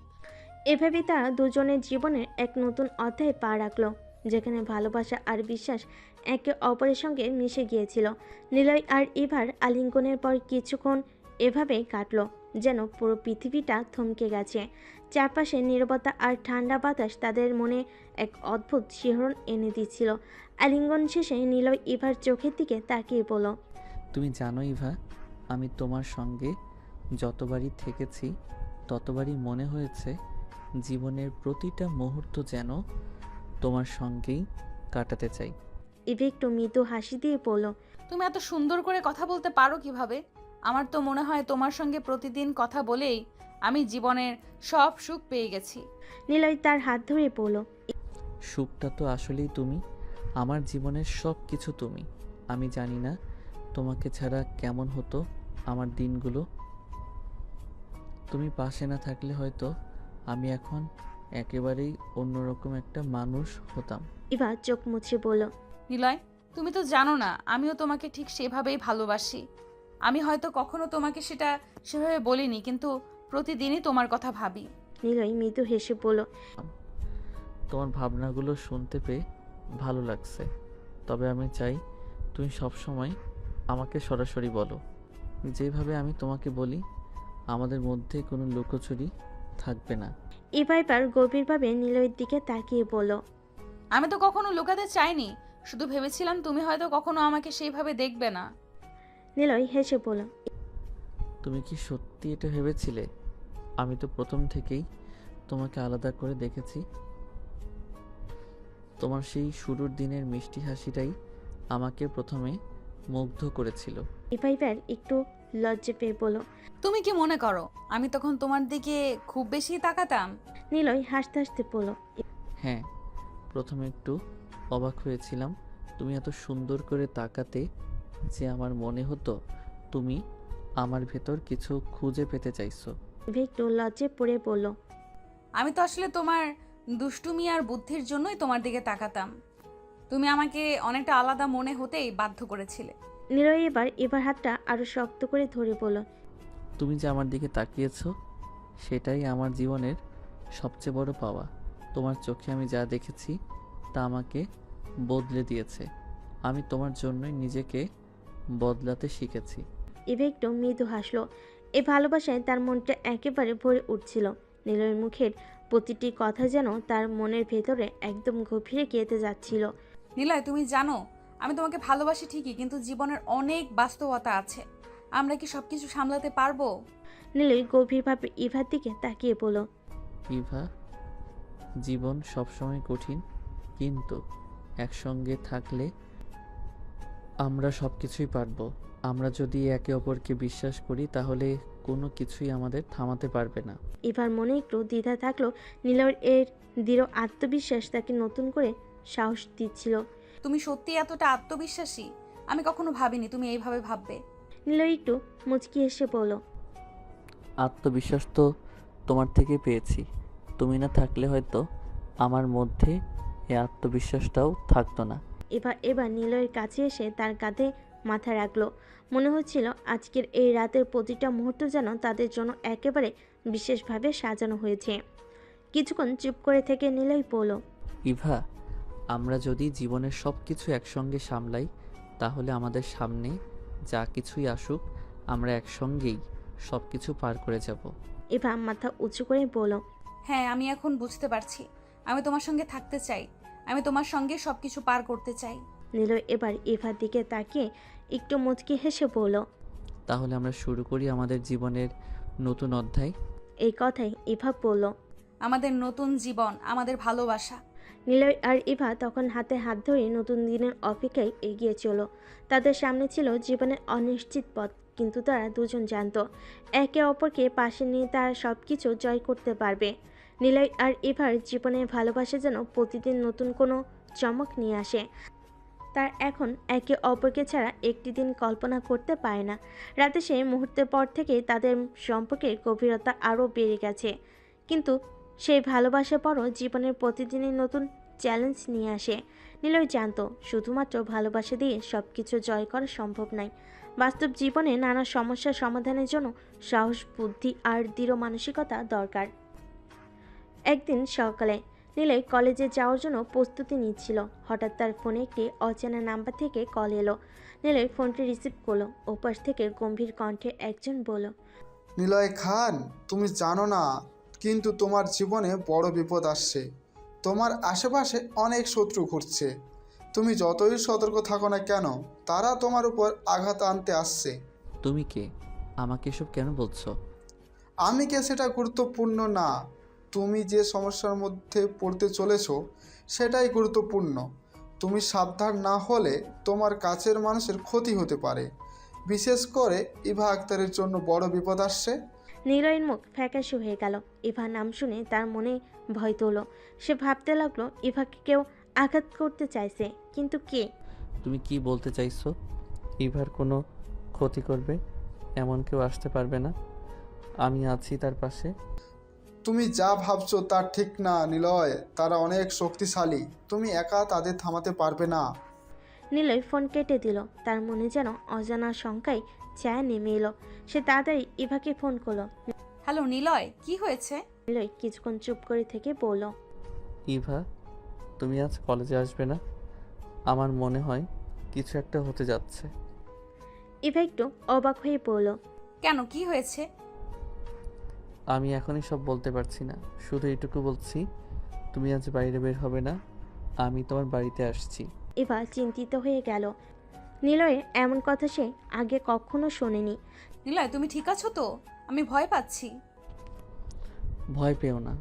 Speaker 3: এভাবে তারা দুজনের জীবনের এক নতুন অধ্যায়ে পা রাখলো, যেখানে ভালোবাসা আর বিশ্বাস একে অপরের সঙ্গে মিশে গিয়েছিল। নিলয় আর ইভার আলিঙ্গনের পর কিছুক্ষণ এভাবেই কাটলো, যেন পুরো পৃথিবীটা থমকে গেছে। চারপাশে নীরবতা আর ঠান্ডা বাতাস তাদের মনে এক অদ্ভুত শিহরণ এনে দিচ্ছিল। আলিঙ্গন শেষে নিলয় ইভার চোখের দিকে তাকিয়ে বলল।
Speaker 1: তুমি জানো ইভা, আমি তোমার সঙ্গে যতবারই থেকেছি ততবারই মনে হয়েছে জীবনের প্রতিটা মুহূর্ত যেন তোমার সঙ্গেই কাটাতে চাই।
Speaker 3: ইভা একটু মৃদু হাসি দিয়ে বলল।
Speaker 2: তুমি এত সুন্দর করে কথা বলতে পারো কিভাবে? আমার তো মনে হয় তোমার সঙ্গে প্রতিদিন কথা বলেই আমি জীবনের সব সুখ পেয়ে গেছি।
Speaker 3: নিলয় তার হাত ধরে বলল।
Speaker 1: সুখটা তো আসলেই তুমি, আমার জীবনের সব কিছু তুমি। আমি জানি না তোমাকে ছাড়া কেমন হতো আমার দিনগুলো। তুমি পাশে না থাকলে হয়তো আমি এখন একেবারেই অন্যরকম একটা মানুষ হতাম।
Speaker 3: ইভা চোখ মুছে বলল।
Speaker 2: নিলয়, তুমি তো জানো না আমিও তোমাকে ঠিক সেভাবেই ভালোবাসি। আমি হয়তো কখনো তোমাকে সেটা সেভাবে বলিনি, কিন্তু প্রতিদিনই তোমার কথা ভাবি।
Speaker 3: নিলয় মৃদু হেসে বলল।
Speaker 1: তোমার ভাবনাগুলো শুনতে পেয়ে ভালো লাগছে, তবে আমি চাই তুমি সবসময় আমাকে সরাসরি বলো, যেভাবে আমি তোমাকে বলি। আমাদের মধ্যে কোনো লুকোচুরি থাকবে না।
Speaker 3: ইভা এবার গভীরভাবে নিলয়ের দিকে তাকিয়ে বলল।
Speaker 2: আমি তো কখনো লুকাতে চাইনি, শুধু ভেবেছিলাম তুমি হয়তো কখনো আমাকে সেইভাবে দেখবে না।
Speaker 3: নিলয় হেসে বলল।
Speaker 1: তুমি কি সত্যি এটা ভেবেছিলে? আমি তো প্রথম থেকেই তোমাকে আলাদা করে দেখেছি। তোমার সেই শুরুর দিনের মিষ্টি হাসিটাই আমাকে প্রথমে মুগ্ধ করেছিল।
Speaker 3: ইভা এবার একটু লজ্জা পেয়ে বলল।
Speaker 2: তুমি কি মনে করো আমি তখন তোমার দিকে খুব বেশি তাকাতাম?
Speaker 3: নিলয় হাসতে হাসতে বলল।
Speaker 1: হ্যাঁ, প্রথমে একটু অবাক হয়েছিলাম। তুমি এত সুন্দর করে তাকাতে যে আমার মনে হতো তুমি আমার ভেতর কিছু খুঁজে পেতে চাইছো।
Speaker 3: ইভা একটু লজ্জায় পড়ে বলল।
Speaker 2: আমি তো আসলে তোমার দুষ্টুমি আর বুদ্ধির জন্যই তোমার দিকে তাকাতাম। তুমি আমাকে অনেকটা আলাদা মনে হতেই বাধ্য করেছিলে।
Speaker 3: নিলয় এবার ইভার হাতটা আরো শক্ত করে ধরে বলল।
Speaker 1: তুমি যে আমার দিকে তাকিয়েছো সেটাই আমার জীবনের সবচেয়ে বড় পাওয়া। তোমার চোখে আমি যা দেখেছি তা আমাকে বদলে দিয়েছে। আমি তোমার জন্যই নিজেকে বদলাতে শিখেছি।
Speaker 3: ইভা একটু মৃদু হাসলো। এই ভালোবাসায় তার মনটা একেবারে ভরে উঠছিল। নিলয়ের মুখের প্রতিটি কথা যেন তার মনের ভেতরে একদম গভীরে গেঁথে যাচ্ছিল।
Speaker 2: নিলয়, তুমি জানো আমি তোমাকে ভালোবাসি ঠিকই, কিন্তু জীবনের অনেক বাস্তবতা আছে। আমরা কি সবকিছু সামলাতে পারবো?
Speaker 3: নিলয় গভীরভাবে ইভার দিকে তাকিয়ে বলল।
Speaker 1: ইভা, জীবন সবসময় কঠিন, কিন্তু একসঙ্গে থাকলে আমরা সব কিছুই পারবো। আমরা যদি একে অপরকে বিশ্বাস করি তাহলে কোনো কিছুই আমাদের থামাতে পারবে না।
Speaker 3: এবার মনে একটু দ্বিধা থাকলো, নিলয়ের এর দৃঢ় আত্মবিশ্বাস তাকে নতুন করে সাহস দিচ্ছিল।
Speaker 2: তুমি সত্যি এতটা আত্মবিশ্বাসী? আমি কখনো ভাবিনি তুমি এইভাবে ভাববে।
Speaker 3: নিলয় একটু মুচকি এসে বলল।
Speaker 1: আত্মবিশ্বাস তো তোমার থেকে পেয়েছি। তুমি না থাকলে হয়তো আমার মধ্যে এই আত্মবিশ্বাসটাও থাকতো না।
Speaker 3: এবার নিলয়ের কাছে এসে তার কাঁধে মাথা রাখলো। মনে হচ্ছিল আজকের এই রাতের প্রতিটা মুহূর্ত যেন তাদের জন্য একেবারে বিশেষভাবে সাজানো হয়েছে। কিছুক্ষণ চুপ করে থেকে নিলয় বলল।
Speaker 1: ইভা, আমরা যদি জীবনের সব কিছু একসঙ্গে সামলাই তাহলে আমাদের সামনে যা কিছুই আসুক আমরা একসঙ্গেই সব কিছু পার করে যাব।
Speaker 3: ইভা মাথা উঁচু করে বলল।
Speaker 2: হ্যাঁ, আমি এখন বুঝতে পারছি। আমি তোমার সঙ্গে থাকতে চাই, আমি তোমার সঙ্গে সবকিছু পার করতে চাই।
Speaker 3: নিলয় এবার ইভার দিকে তাকিয়ে একটু মুচকি হেসে বলল।
Speaker 1: তাহলে আমরা শুরু করি আমাদের জীবনের নতুন অধ্যায়।
Speaker 3: এই কথাই ইভা বলল।
Speaker 2: আমাদের নতুন জীবন, আমাদের ভালোবাসা।
Speaker 3: নিলয় আর ইভা তখন হাতে হাত ধরে নতুন দিনের অপেক্ষায় এগিয়ে চলো। তাদের সামনে ছিল জীবনের অনিশ্চিত পথ, কিন্তু তারা দুজন জানতো একে অপরকে পাশে নিয়ে তারা সব কিছু জয় করতে পারবে। নিলয় আর ইভার জীবনের ভালোবাসা যেন প্রতিদিন নতুন কোনো চমক নিয়ে আসে। তার এখন একে অপরকে ছাড়া একটি দিন কল্পনা করতে পারে না। রাতে সেই মুহূর্তের পর থেকেই তাদের সম্পর্কের গভীরতা আরও বেড়ে গেছে, কিন্তু সেই ভালোবাসার পরও জীবনের প্রতিদিনই নতুন চ্যালেঞ্জ নিয়ে আসে। নিলয় জানতো শুধুমাত্র ভালোবাসা দিয়ে সব কিছু জয় করা সম্ভব নয়। বাস্তব জীবনে নানা সমস্যার সমাধানের জন্য সাহস, বুদ্ধি আর দৃঢ় মানসিকতা দরকার। একদিন সকালে নিলয় কলেজে যাওয়ার জন্য প্রস্তুতি নিচ্ছিল। হঠাৎ তার ফোনে একটি অচেনা নাম্বার থেকে কল এলো। নিলয় ফোনটি রিসিভ করলো। ওপাশ থেকে গম্ভীর কণ্ঠে একজন বলল,
Speaker 6: নিলয় খান, তুমি জানো না, কিন্তু তোমার জীবনে বড় বিপদ আসছে। তোমার আশেপাশে অনেক শত্রু ঘুরছে। তুমি যতই সতর্ক থাকো না কেন, তারা তোমার উপর আঘাত আনতে আসছে।
Speaker 1: তুমি কে? আমাকে এসব কেন বলছো?
Speaker 6: আমি কে সেটা গুরুত্বপূর্ণ না। তুমি যে সমস্যার মধ্যে পড়তে চলেছো সেটাই গুরুত্বপূর্ণ। তুমি সাবধান না হলে তোমার কাছের মানুষের ক্ষতি হতে পারে। বিশেষ করে ইভা আক্তারের জন্য বড় বিপদ আসছে।
Speaker 3: নিলয়ের মুখ ফ্যাকাশে হয়ে গেল। ইভার নাম শুনে তার মনে ভয় তোল। সে ভাবতে লাগলো ইভাকে কেউ আঘাত করতে চাইছে, কিন্তু কে?
Speaker 1: তুমি কি বলতে চাইছো? ইভার কোনো ক্ষতি করবে এমন কেউ আসতে পারবে না। আমি আছি তার পাশে।
Speaker 6: তুমি যা ভাবছো তা ঠিক না নিলয়, তারা অনেক শক্তিশালী। তুমি একা তাদের থামাতে পারবে না।
Speaker 3: নিলয় ফোন কেটে দিল। তার মনে যেন অজানা শঙ্কায় ছায়া নেমে এলো। সে তাড়াতাড়ি ইভাকে ফোন করলো।
Speaker 2: হ্যালো নিলয়, কি হয়েছে?
Speaker 3: নিলয় কিছুক্ষণ চুপ করে থেকে বলল,
Speaker 1: ইভা, তুমি আজ কলেজে আসবে না? আমার মনে হয় কিছু একটা হতে যাচ্ছে।
Speaker 3: ইভা একটু অবাক হয়ে বলল,
Speaker 2: কেন, কি হয়েছে?
Speaker 1: আমি এখনই সব বলতে পারছি না, শুধু এইটুকু বলছি, তুমি আজ বাইরে বের হবে না। আমি তোমার বাড়িতে আসছি।
Speaker 3: ইভা চিন্তিত হয়ে গেল। নিলয়ের এমন কথা সে আগে কখনো শোনেনি।
Speaker 2: নিলয়, তুমি ঠিক আছো তো? আমি ভয় পাচ্ছি।
Speaker 1: ভয় পেও না,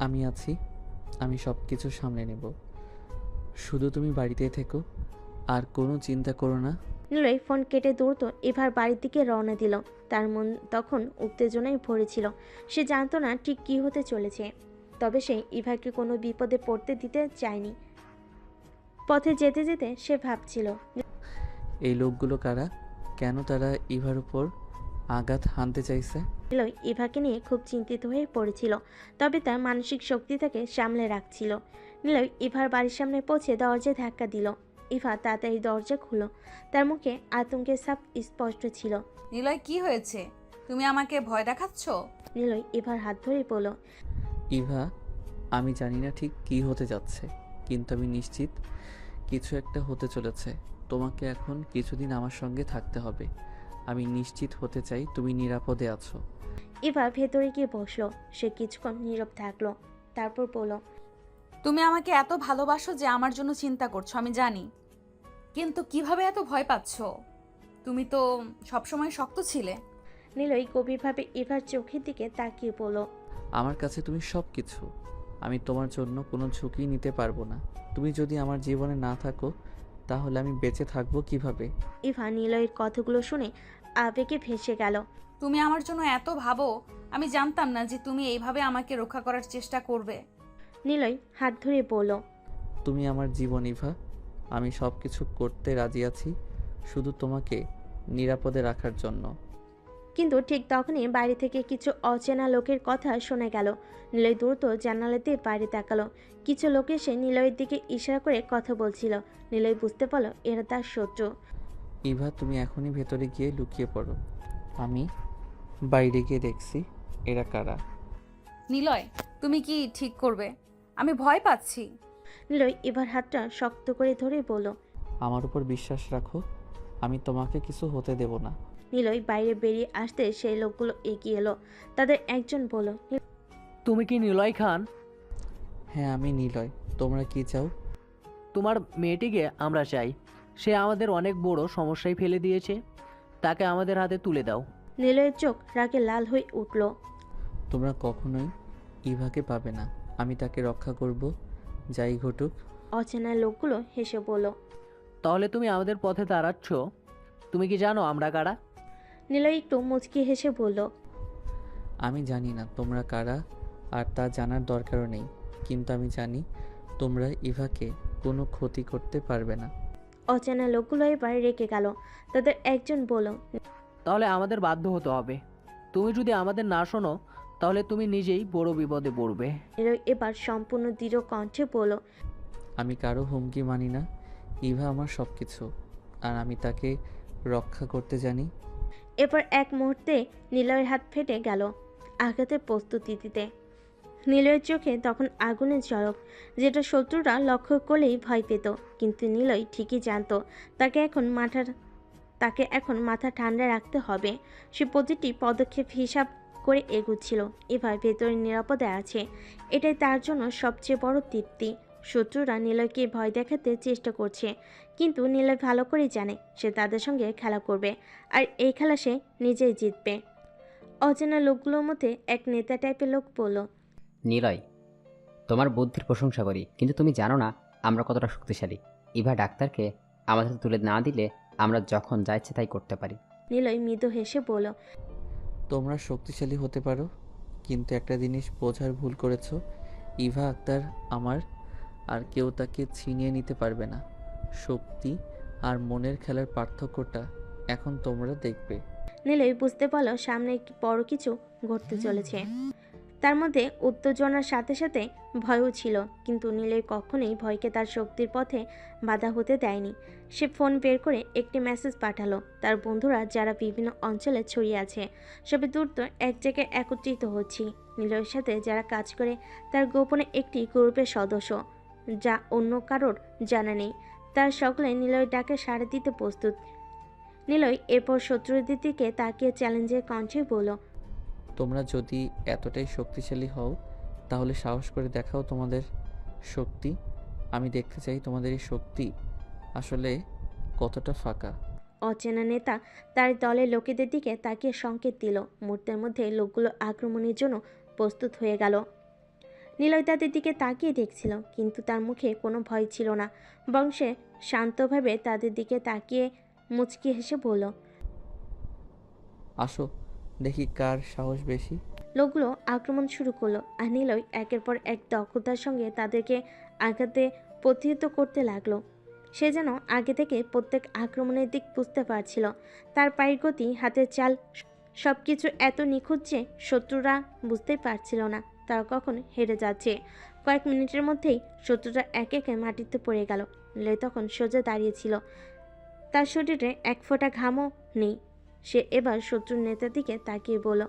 Speaker 1: আমি আছি। আমি সব কিছু সামলে নেব। শুধু তুমি বাড়িতেই থেকো, আর কোনো চিন্তা করো না।
Speaker 3: নিলয় ফোন কেটে দ্রুত ইভার বাড়ির দিকে রওনা দিল। তার মন তখন উত্তেজনায় ভরেছিল। সে জানতো না ঠিক কী হতে চলেছে, তবে সে ইভাকে কোনো বিপদে পড়তে দিতে চায়নি। পথে যেতে যেতে সে ভাবছিল,
Speaker 1: এই লোকগুলো কারা? কেন তারা ইভার উপর আঘাত হানতে চাইছে?
Speaker 3: নিলয় ইভাকে নিয়ে খুব চিন্তিত হয়ে পড়েছিল, তবে তার মানসিক শক্তি তাকে সামলে রাখছিল। নিলয় ইভার বাড়ির সামনে পৌঁছে দরজায় ধাক্কা দিল। ইভা তাড়াতাড়ি দরজা খুলো। তার মুখে আতঙ্কের ছাপ স্পষ্ট ছিল।
Speaker 2: নিলয়, কি হয়েছে? তুমি আমাকে ভয় দেখাচ্ছ?
Speaker 3: নিলয় ইভার হাত ধরে বলল,
Speaker 1: ইভা, আমি জানি না ঠিক কী হতে যাচ্ছে, কিন্তু আমি নিশ্চিত কিছু একটা হতে চলেছে। তোমাকে এখন কিছুদিন আমার সঙ্গে থাকতে হবে। আমি নিশ্চিত হতে চাই তুমি নিরাপদে আছো।
Speaker 3: ইভা ভেতরে গিয়ে বসলো। সে কিছুক্ষণ নীরব থাকলো, তারপর বলল,
Speaker 2: তুমি আমাকে এত ভালোবাসো যে আমার জন্য চিন্তা করছো, আমি জানি। কিন্তু কিভাবে এত ভয় পাচ্ছ? তুমি তো সবসময় শক্ত ছিলে।
Speaker 3: নিলয় গভীরভাবে ইভার চোখের দিকে তাকিয়ে বলল,
Speaker 1: আমার কাছে তুমি সব কিছু। আমি তোমার জন্য কোনো ঝুঁকি নিতে পারবো না। তুমি যদি আমার জীবনে না থাকো, তাহলে আমি বেঁচে থাকবো কিভাবে?
Speaker 3: ইভা নিলয়ের কথাগুলো শুনে আবেগে ভেসে গেল।
Speaker 2: তুমি আমার জন্য এত ভাবো, আমি জানতাম না যে তুমি এইভাবে আমাকে রক্ষা করার চেষ্টা করবে।
Speaker 3: নিলয় হাত ধরে বলল,
Speaker 1: তুমি আমার জীবন ইভা। আমি সব কিছু করতে রাজি আছি, শুধু তোমাকে নিরাপদে রাখার জন্য।
Speaker 3: কিন্তু ঠিক তখনই বাইরে থেকে কিছু অচেনা লোকের কথা শোনা গেল। নিলয় দ্রুত জানালাতে বাইরে তাকালো। কিছু লোক এসে নিলয়ের দিকে ইশারা করে কথা বলছিল। নিলয় বুঝতে পারল এরা তার শত্রু।
Speaker 1: ইভা, তুমি এখনই ভেতরে গিয়ে লুকিয়ে পড়ো। আমি বাইরে গিয়ে দেখছি এরা কারা।
Speaker 2: নিলয়, তুমি কি ঠিক করবে? আমি ভয় পাচ্ছি।
Speaker 3: নিলয় এবার হাতটা শক্ত করে ধরে বলল,
Speaker 1: আমার উপর বিশ্বাস রাখো, আমি তোমাকে কিছু হতে দেব না।
Speaker 3: নিলয় বাইরে বেরিয়ে আসতে সেই লোকগুলো এগিয়ে এলো। তাদের একজন বলল,
Speaker 7: তুমি কি নিলয় খান?
Speaker 1: হ্যাঁ, আমি নিলয়। তোমরা কি চাও?
Speaker 7: তোমার মেয়েটিকে আমরা চাই। সে আমাদের অনেক বড় সমস্যায় ফেলে দিয়েছে। তাকে আমাদের হাতে তুলে দাও।
Speaker 3: নিলয়ের চোখ রাগে লাল হয়ে উঠল।
Speaker 1: তোমরা কখনোই ইভাকে পাবে না। আমি তাকে রক্ষা করব, যাই ঘটুক।
Speaker 3: অচেনা লোকগুলো হেসে বলল,
Speaker 7: তাহলে তুমি আমাদের পথে দাঁড়াচ্ছ? তুমি কি জানো আমরা কারা?
Speaker 3: নিলয় একটু মুচকি হেসে বলল,
Speaker 1: আমি জানি না তোমরা কারা, আর তা জানার দরকারও নেই। কিন্তু আমি জানি তোমরা ইভাকে কোনো ক্ষতি করতে পারবে না।
Speaker 3: অচেনা লোকগুলো এবার রেগে গেল। তাদের একজন বলল,
Speaker 7: তাহলে আমাদের বাধ্য হতে হবে। তুমি যদি আমাদের না শোনো, তাহলে তুমি নিজেই বড় বিপদে পড়বে।
Speaker 3: নিলয় এবার সম্পূর্ণ দৃঢ় কণ্ঠে বলল,
Speaker 1: আমি কারো হুমকি মানি না। ইভা আমার সব কিছু, আর আমি তাকে রক্ষা করতে জানি।
Speaker 3: এরপর এক মুহূর্তে নিলয়ের হাত ফেটে গেল আঘাতের প্রস্তুতি দিতে। নিলয়ের চোখে তখন আগুনের ঝলক, যেটা শত্রুরা লক্ষ্য করলেই ভয় পেত। কিন্তু নিলয় ঠিকই জানতো তাকে এখন মাথা ঠান্ডা রাখতে হবে। সে প্রতিটি পদক্ষেপ হিসাব করে এগুচ্ছিল। এবার ভেতরে নিরাপদে আছে, এটাই তার জন্য সবচেয়ে বড় তৃপ্তি। শত্রুরা নিলয়কে ভয় দেখাতে চেষ্টা করছে, কিন্তু নিলয় ভালো করেই জানে সে তাদের সঙ্গে খেলা করবে, আর এই খেলা সে নিজেই জিতবে। অচেনা লোকগুলোর মধ্যে এক নেতা টাইপের লোক বলল,
Speaker 8: নিলয়, তোমার বুদ্ধির প্রশংসা করি, কিন্তু তুমি জানো না আমরা কতটা শক্তিশালী। ইভা ডাক্তারকে আমাদের হাতে তুলে না দিলে আমরা যখন যা ইচ্ছে তাই করতে পারি।
Speaker 3: নিলয় মৃদু হেসে বলল,
Speaker 1: তোমরা শক্তিশালী হতে পারো, কিন্তু একটা জিনিস বোঝার ভুল করেছো। ইভা আক্তার আমার, আর কেউ তাকে ছিনিয়ে নিতে পারবে না। শক্তি আর মনের খেলার পার্থক্যটা এখন তোমরা দেখবে।
Speaker 3: নিলয় বুঝতে পারল সামনে বড় কিছু ঘটতে চলেছে। তার মধ্যে উত্তেজনার সাথে সাথে ভয়ও ছিল, কিন্তু নিলয় কখনোই ভয়কে তার শক্তির পথে বাধা হতে দেয়নি। সে ফোন বের করে একটি মেসেজ পাঠালো তার বন্ধুরা যারা বিভিন্ন অঞ্চলে ছড়িয়ে আছে, সবে দ্রুত এক জায়গায় একত্রিত হচ্ছি। নিলয়ের সাথে যারা কাজ করে তার গোপনে একটি গ্রুপের সদস্য, যা অন্য কারোর জানা নেই। তার সকলে নিলয়ের ডাকে সাড়া দিতে প্রস্তুত। নিলয় এরপর শত্রুদের দিকে তাকিয়ে চ্যালেঞ্জের কণ্ঠে বলল,
Speaker 1: তোমরা যদি এতটাই শক্তিশালী হও, তাহলে সাহস করে দেখাও তোমাদের শক্তি। আমি দেখতে চাই তোমাদের এই শক্তি আসলে কতটা ফাঁকা।
Speaker 3: অচেনা নেতা তার দলের লোকেদের দিকে তাকিয়ে সংকেত দিল। মুহূর্তের মধ্যে লোকগুলো আক্রমণের জন্য প্রস্তুত হয়ে গেল। নিলয় তাদের দিকে তাকিয়ে দেখছিল, কিন্তু তার মুখে কোনো ভয় ছিল না। বংশে শান্তভাবে তাদের দিকে তাকিয়ে মুচকি হেসে বলল,
Speaker 1: আসো দেখি কার সাহস বেশি।
Speaker 3: লোকগুলো আক্রমণ শুরু করলো, আর নিলয় একের পর এক দক্ষতার সঙ্গে তাদেরকে আঘাতে প্রতিহত করতে লাগলো। সে যেন আগে থেকে প্রত্যেক আক্রমণের দিক বুঝতে পারছিল। তার পায়ের গতি, হাতের চাল, সব কিছু এত নিখুঁত যে শত্রুরা বুঝতেই পারছিল না তারা কখন হেরে যাচ্ছে। কয়েক মিনিটের মধ্যেই শত্রুরা একে একে মাটিতে পড়ে গেল। নিলয় তখন সোজা দাঁড়িয়েছিল, তার শরীরে এক ফোঁটা ঘামও নেই। সে এবার শত্রুর নেতার দিকে তাকিয়ে বলল,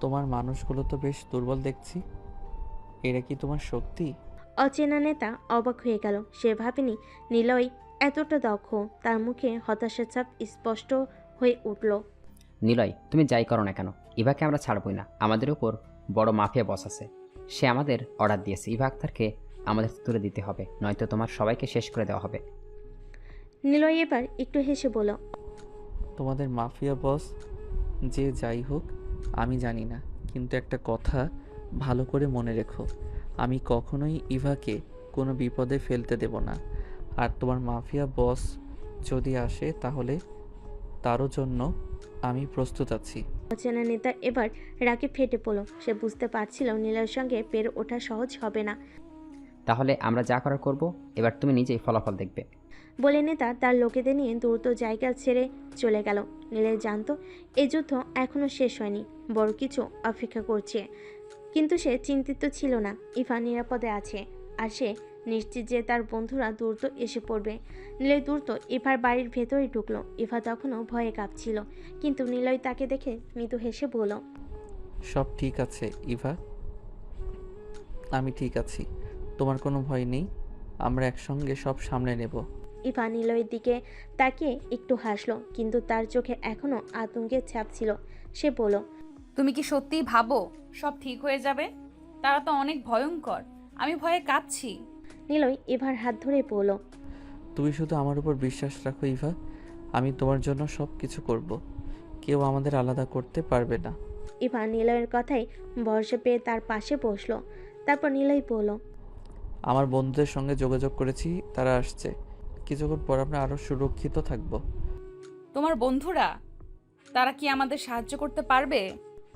Speaker 1: তোমার মানুষগুলো তো বেশ দুর্বল দেখছি। এরা কি তোমার শক্তি?
Speaker 3: অচেনা নেতা অবাক হয়ে গেল। সে ভাবেনি নিলয় এতটা দক্ষ। তার মুখে হতাশার ছাপ স্পষ্ট হয়ে উঠল।
Speaker 8: নিলয়, তুমি যাই করো না কেন, ইভাকে আমরা ছাড়বই না। আমাদের উপর বড় মাফিয়া বস আছে, সে আমাদের অর্ডার দিয়েছে ইভা আক্তারকে আমাদের হাতে তুলে দিতে হবে, নয়তো তোমার সবাইকে শেষ করে দেওয়া হবে।
Speaker 3: নিলয় এবার একটু হেসে বলল,
Speaker 1: তোমাদের মাফিয়া বস যে যাই হোক আমি জানি না, কিন্তু একটা কথা ভালো করে মনে রেখো, আমি কখনোই ইভাকে কোনো বিপদে ফেলতে দেব না। আর তোমার মাফিয়া বস যদি আসে তাহলে তারও জন্য আমি প্রস্তুত আছি।
Speaker 3: অচেনা নেতা এবার রাগে ফেটে পড়ল। সে বুঝতে পারছিল নিলয়ের সঙ্গে পেরে ওঠা সহজ হবে না।
Speaker 8: তাহলে আমরা যা করার করব, এবার তুমি নিজেই ফলাফল দেখবে।
Speaker 3: বলে নেতা তার লোকেদের নিয়ে দ্রুত জায়গা ছেড়ে চলে গেল। নিলয় জানতো এই যুদ্ধ এখনো শেষ হয়নি, বড় কিছু অপেক্ষা করছে। কিন্তু সে চিন্তিত ছিল না। ইভা নিরাপদে আছে, আর সে নিশ্চিত যে তার বন্ধুরা দ্রুত এসে পড়বে। নিলয় দ্রুত ইভার বাড়ির ভেতরে ঢুকলো। ইভা তখনও ভয়ে কাঁপছিল, কিন্তু নিলয় তাকে দেখে মৃদু হেসে বলল,
Speaker 1: সব ঠিক আছে ইভা, আমি ঠিক আছি, তোমার কোনো ভয় নেই, আমরা একসঙ্গে সব সামলে নেব।
Speaker 3: ইভা নিলয়ের দিকে তাকিয়ে একটু হাসলো, কিন্তু তার চোখে এখনো আতঙ্কের ছাপ ছিল। সে বলল,
Speaker 2: তুমি কি সত্যিই ভাবো সব ঠিক হয়ে যাবে? তারা তো অনেক ভয়ঙ্কর, আমি ভয়ে কাঁপছি।
Speaker 3: নিলয় ইভার হাত ধরে বলল,
Speaker 1: তুমি শুধু আমার উপর বিশ্বাস রাখো ইভা, আমি তোমার জন্য সব কিছু করব, কেউ আমাদের আলাদা করতে পারবে না।
Speaker 3: ইভা নিলয়ের কথাই ভরসা পেয়ে তার পাশে বসলো। তারপর নিলয় বলল,
Speaker 1: আমার বন্ধুদের সঙ্গে যোগাযোগ করেছি, তারা আসছে, কিছুক্ষণ পর আমরা আরও সুরক্ষিত থাকব।
Speaker 2: তোমার বন্ধুরা, তারা কি আমাদের সাহায্য করতে পারবে?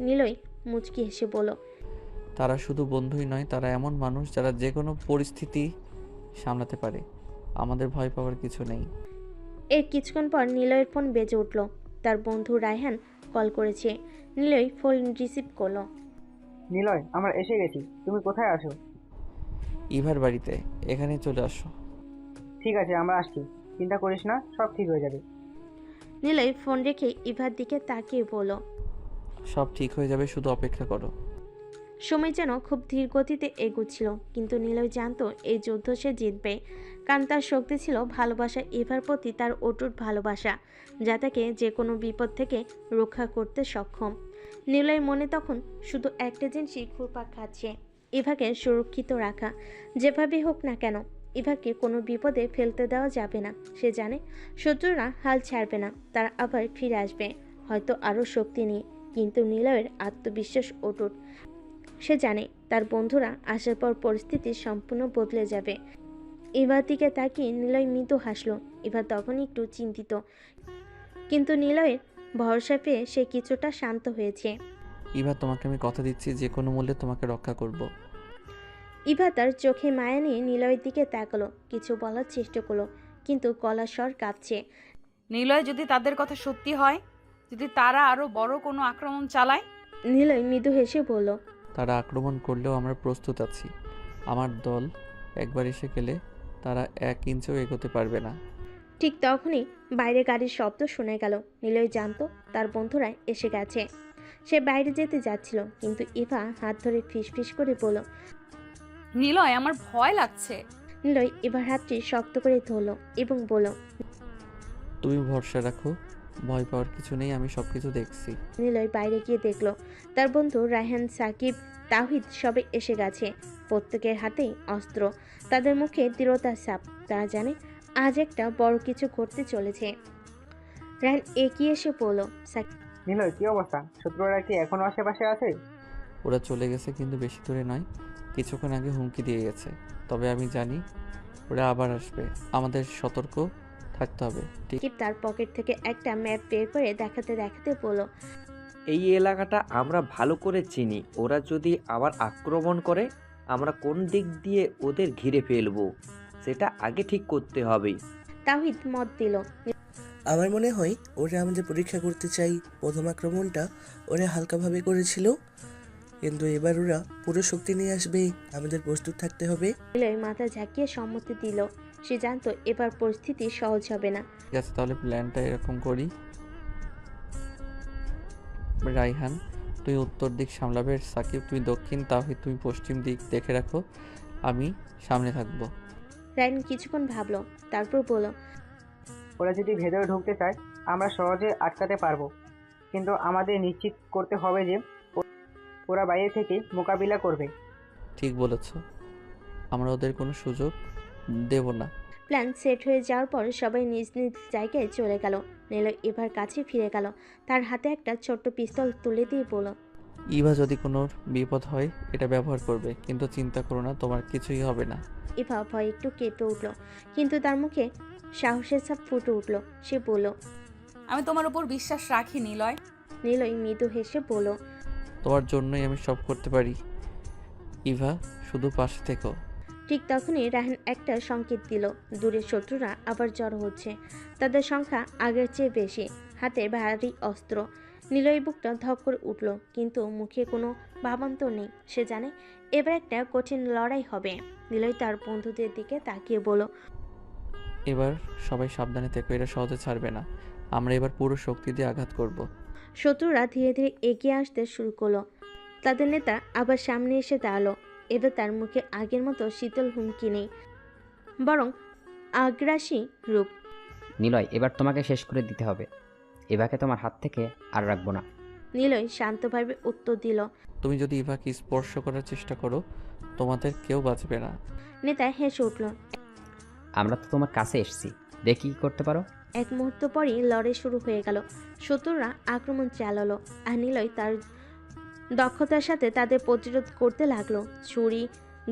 Speaker 3: নিলয় মুচকি হেসে বলল,
Speaker 1: তারা শুধু বন্ধুই নয়, তারা এমন মানুষ যারা যে কোনো পরিস্থিতি সামলাতে পারে, আমাদের ভয় পাওয়ার কিছু নেই।
Speaker 3: এর কিছুক্ষণ পর নিলয়ের ফোন বেজে উঠল। তার বন্ধু রায়হান কল করেছে। নিলয় ফোন রিসিভ করলো।
Speaker 4: নিলয়, আমরা এসে গেছি। তুমি কোথায় আছো?
Speaker 1: ইভার বাড়িতে, এখানে চলে আসো।
Speaker 4: ঠিক আছে, আমরা আসছি। চিন্তা করিস না, সব ঠিক হয়ে যাবে।
Speaker 3: নিলয় ফোন রেখে ইভার দিকে তাকিয়ে বলল।
Speaker 1: সব ঠিক হয়ে যাবে, শুধু অপেক্ষা করো।
Speaker 3: সময় যেন খুব ধীর গতিতে এগুচ্ছিল, কিন্তু নিলয় জানতো এই যুদ্ধ সে জিতবে, কারণ তার শক্তি ছিল ভালোবাসা। ইভার প্রতি তার অটুট ভালোবাসা, যা তাকে যে কোনো বিপদ থেকে রক্ষা করতে সক্ষম। নিলয়ের মনে তখন শুধু একটা জিনিসই ঘুরপাক খাচ্ছে, ইভাকে সুরক্ষিত রাখা। যেভাবে হোক না কেন ইভাকে কোনো বিপদে ফেলতে দেওয়া যাবে না। সে জানে শত্রুরা হাল ছাড়বে না, তারা আবার ফিরে আসবে, হয়তো আরও শক্তি নিয়ে। কিন্তু নিলয়ের আত্মবিশ্বাস অটুট। সে জানে তার বন্ধুরা আসার পর পরিস্থিতি সম্পূর্ণ বদলে যাবে। ইভার দিকে তাকিয়ে নিলয় মৃদু হাসল। ইভা তখন একটু চিন্তিত, কিন্তু নিলয়ের ভরসা পেয়ে সে কিছুটা শান্ত হয়েছে।
Speaker 1: ইভা, তোমাকে আমি কথা দিচ্ছি, যে কোনো মূল্যে তোমাকে রক্ষা করব।
Speaker 3: ইভা তার চোখে মায়া নিয়ে নিলয়ের দিকে তাকালো, কিছু বলার চেষ্টা করলো, কিন্তু গলার স্বর কাঁপছে।
Speaker 2: নিলয়, যদি তাদের কথা সত্যি হয়, যদি তারা আরো বড় কোনো আক্রমণ চালায়?
Speaker 3: নিলয় মৃদু হেসে বলল।
Speaker 1: তারা আক্রমণ করলেও আমরা প্রস্তুত আছি। আমার দল একবার এসে গেলে তারা 1 ইঞ্চও এগোতে পারবে না।
Speaker 3: ঠিক তখনই বাইরে গাড়ির শব্দ শোনা গেল। নিলয় জানতো তার বন্ধুরা এসে গেছে। সে বাইরে যেতে যাচ্ছিল, কিন্তু ইভা হাত ধরে ফিসফিস করে বলল।
Speaker 2: নিলয়, আমার ভয় লাগছে।
Speaker 3: নিলয় এবার হাতটি শক্ত করে ধরল এবং বলল।
Speaker 1: তুমি ভরসা রাখো, ভয় পাওয়ার কিছু নেই, আমি সব কিছু দেখছি।
Speaker 3: নিলয় বাইরে গিয়ে দেখলো তার বন্ধু রায়হান, সাকিব, তাওহিদ সবে এসে গেছে। প্রত্যেকের হাতেই অস্ত্র, তাদের মুখে দৃঢ়তার ছাপ। তারা জানে আজ একটা বড় কিছু ঘটতে চলেছে। রায়হান এগিয়ে এসে বলল।
Speaker 4: নিলয়, কি অবস্থা? শত্রুরা কি এখনো আশেপাশে আছে?
Speaker 1: ওরা চলে গেছে, কিন্তু বেশি দূরে নয়। কিছুক্ষণ আগে হুমকি দিয়ে গেছে। তবে আমি জানি ওরা আবার আসবে, আমাদের সতর্ক থাকতে হবে। ঠিক
Speaker 3: সাকিব তার পকেট থেকে একটা ম্যাপ বের করে দেখাতে দেখাতে বলল।
Speaker 9: এই এলাকাটা আমরা ভালো করে চিনি। ওরা যদি আবার আক্রমণ করে, আমরা কোন দিক দিয়ে ওদের ঘিরে ফেলবো সেটা আগে ঠিক করতে হবে।
Speaker 3: তাওহিদ মত দিল।
Speaker 10: আমার মনে হয় ওরা আমাদের পরীক্ষা করতে চাই। প্রথম আক্রমণটা ওরা হালকাভাবে করেছিল, কিন্তু এবার ওরা পুরো শক্তি নিয়ে আসবে, আমাদের প্রস্তুত থাকতে হবে।
Speaker 3: নিলয় মাথা ঝাঁকিয়ে সম্মতি দিল। সে জানতো এবার পরিস্থিতি সহজ হবে না।
Speaker 1: আছে, তাহলে প্ল্যানটা এরকম করি। রাইহান, তুই উত্তর দিক সামলাবে, সাকিব তুমি দক্ষিণ, তাহিদ তুমি পশ্চিম দিক দেখে রাখো, আমি সামনে থাকবো।
Speaker 3: রায়ন কিছুক্ষণ ভাবলো, তারপর বলল।
Speaker 4: ওরা যদি ভেতরে ঢুকতে চায় আমরা সহজে আটকাতে পারবো, কিন্তু আমাদের নিশ্চিত করতে হবে যে ওরা বাইরে থেকে মোকাবিলা করবে।
Speaker 1: ঠিক বলেছ, আমরা ওদের কোনো সুযোগ দেব না।
Speaker 3: প্ল্যান সেট হয়ে যাওয়ার পর সবাই নিজ নিজ জায়গায় চলে গেল। নিলয় এবার কাছে ফিরে গেল, তার হাতে একটা ছোট্ট পিস্তল তুলে দিয়ে বলল।
Speaker 1: ইভা, যদি কোনো বিপদ হয় এটা ব্যবহার করবে, কিন্তু চিন্তা করো না, তোমার কিছুই হবে না।
Speaker 3: ইভা ভয় একটু কেঁপে উঠল, কিন্তু তার মুখে সাহসের ছাপ ফুটে উঠল। সে বলল।
Speaker 2: আমি তোমার উপর বিশ্বাস রাখি নিলয়।
Speaker 3: নিলয় মৃদু হেসে বলল।
Speaker 1: তোমার জন্যই আমি সব করতে পারি ইভা, শুধু পাশে থেকো।
Speaker 3: ঠিক তখনই রাহান একটা সংকেত দিল। দূরের শত্রুরা আবার জড়ো হচ্ছে, তাদের সংখ্যা আগের চেয়ে বেশি, হাতে ভারী অস্ত্র। নিলয় বুকটা ধক করে উঠল, কিন্তু মুখে কোনো ভাবান্তর নেই। সে জানে এবার একটা কঠিন লড়াই হবে। নিলয় তার বন্ধুদের দিকে তাকিয়ে বলল।
Speaker 1: এবার সবাই সাবধানে থেকো, এরা সহজে ছাড়বে না, আমরা এবার পুরো শক্তি দিয়ে আঘাত করব।
Speaker 3: শত্রুরা ধীরে ধীরে এগিয়ে আসতে শুরু করলো। তাদের নেতা আবার সামনে এসে দাঁড়ালো। এবার তার মুখে আগের মতো শীতল হুমকি নেই, বরং আগ্রাসী রূপ।
Speaker 8: নিলয়, এবার তোমাকে শেষ করে দিতে হবে। এভাকে তোমার হাত থেকে আর রাখবো না।
Speaker 3: নিলয় শান্তভাবে উত্তর দিল।
Speaker 1: তুমি যদি ইভাকে স্পর্শ করার চেষ্টা করো, তোমাদের কেউ বাঁচবে না।
Speaker 3: নেতা হেসে উঠল।
Speaker 8: আমরা তো তোমার কাছে এসেছি, দেখি কি করতে পারো।
Speaker 3: এক মুহূর্ত পরই লড়াই শুরু হয়ে গেল। শত্রুরা আক্রমণ চালালো, আর নিলয় তার দক্ষতার সাথে তাদের প্রতিরোধ করতে লাগলো। ছুরি,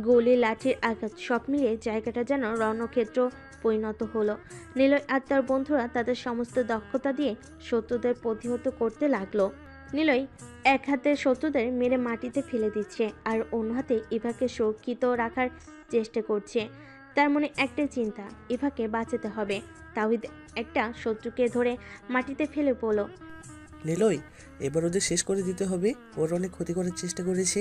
Speaker 3: গুলি, লাঠির আঘাত সব মিলিয়ে জায়গাটা যেন রণক্ষেত্র পরিণত হলো। নিলয় আর তার বন্ধুরা তাদের সমস্ত দক্ষতা দিয়ে শত্রুদের প্রতিহত করতে লাগলো। নিলয় এক হাতে শত্রুদের মেরে মাটিতে ফেলে দিচ্ছে, আর অন্য হাতে ইভাকে সুরক্ষিত রাখার চেষ্টা করছে। তার মনে একটাই চিন্তা, ইভাকে বাঁচাতে হবে। তাওহিদ একটা শত্রুকে ধরে মাটিতে ফেলে বলল।
Speaker 10: নিলয়, এবার ওদের শেষ করে দিতে হবে। ওর অনেক ক্ষতি করার চেষ্টা করেছে।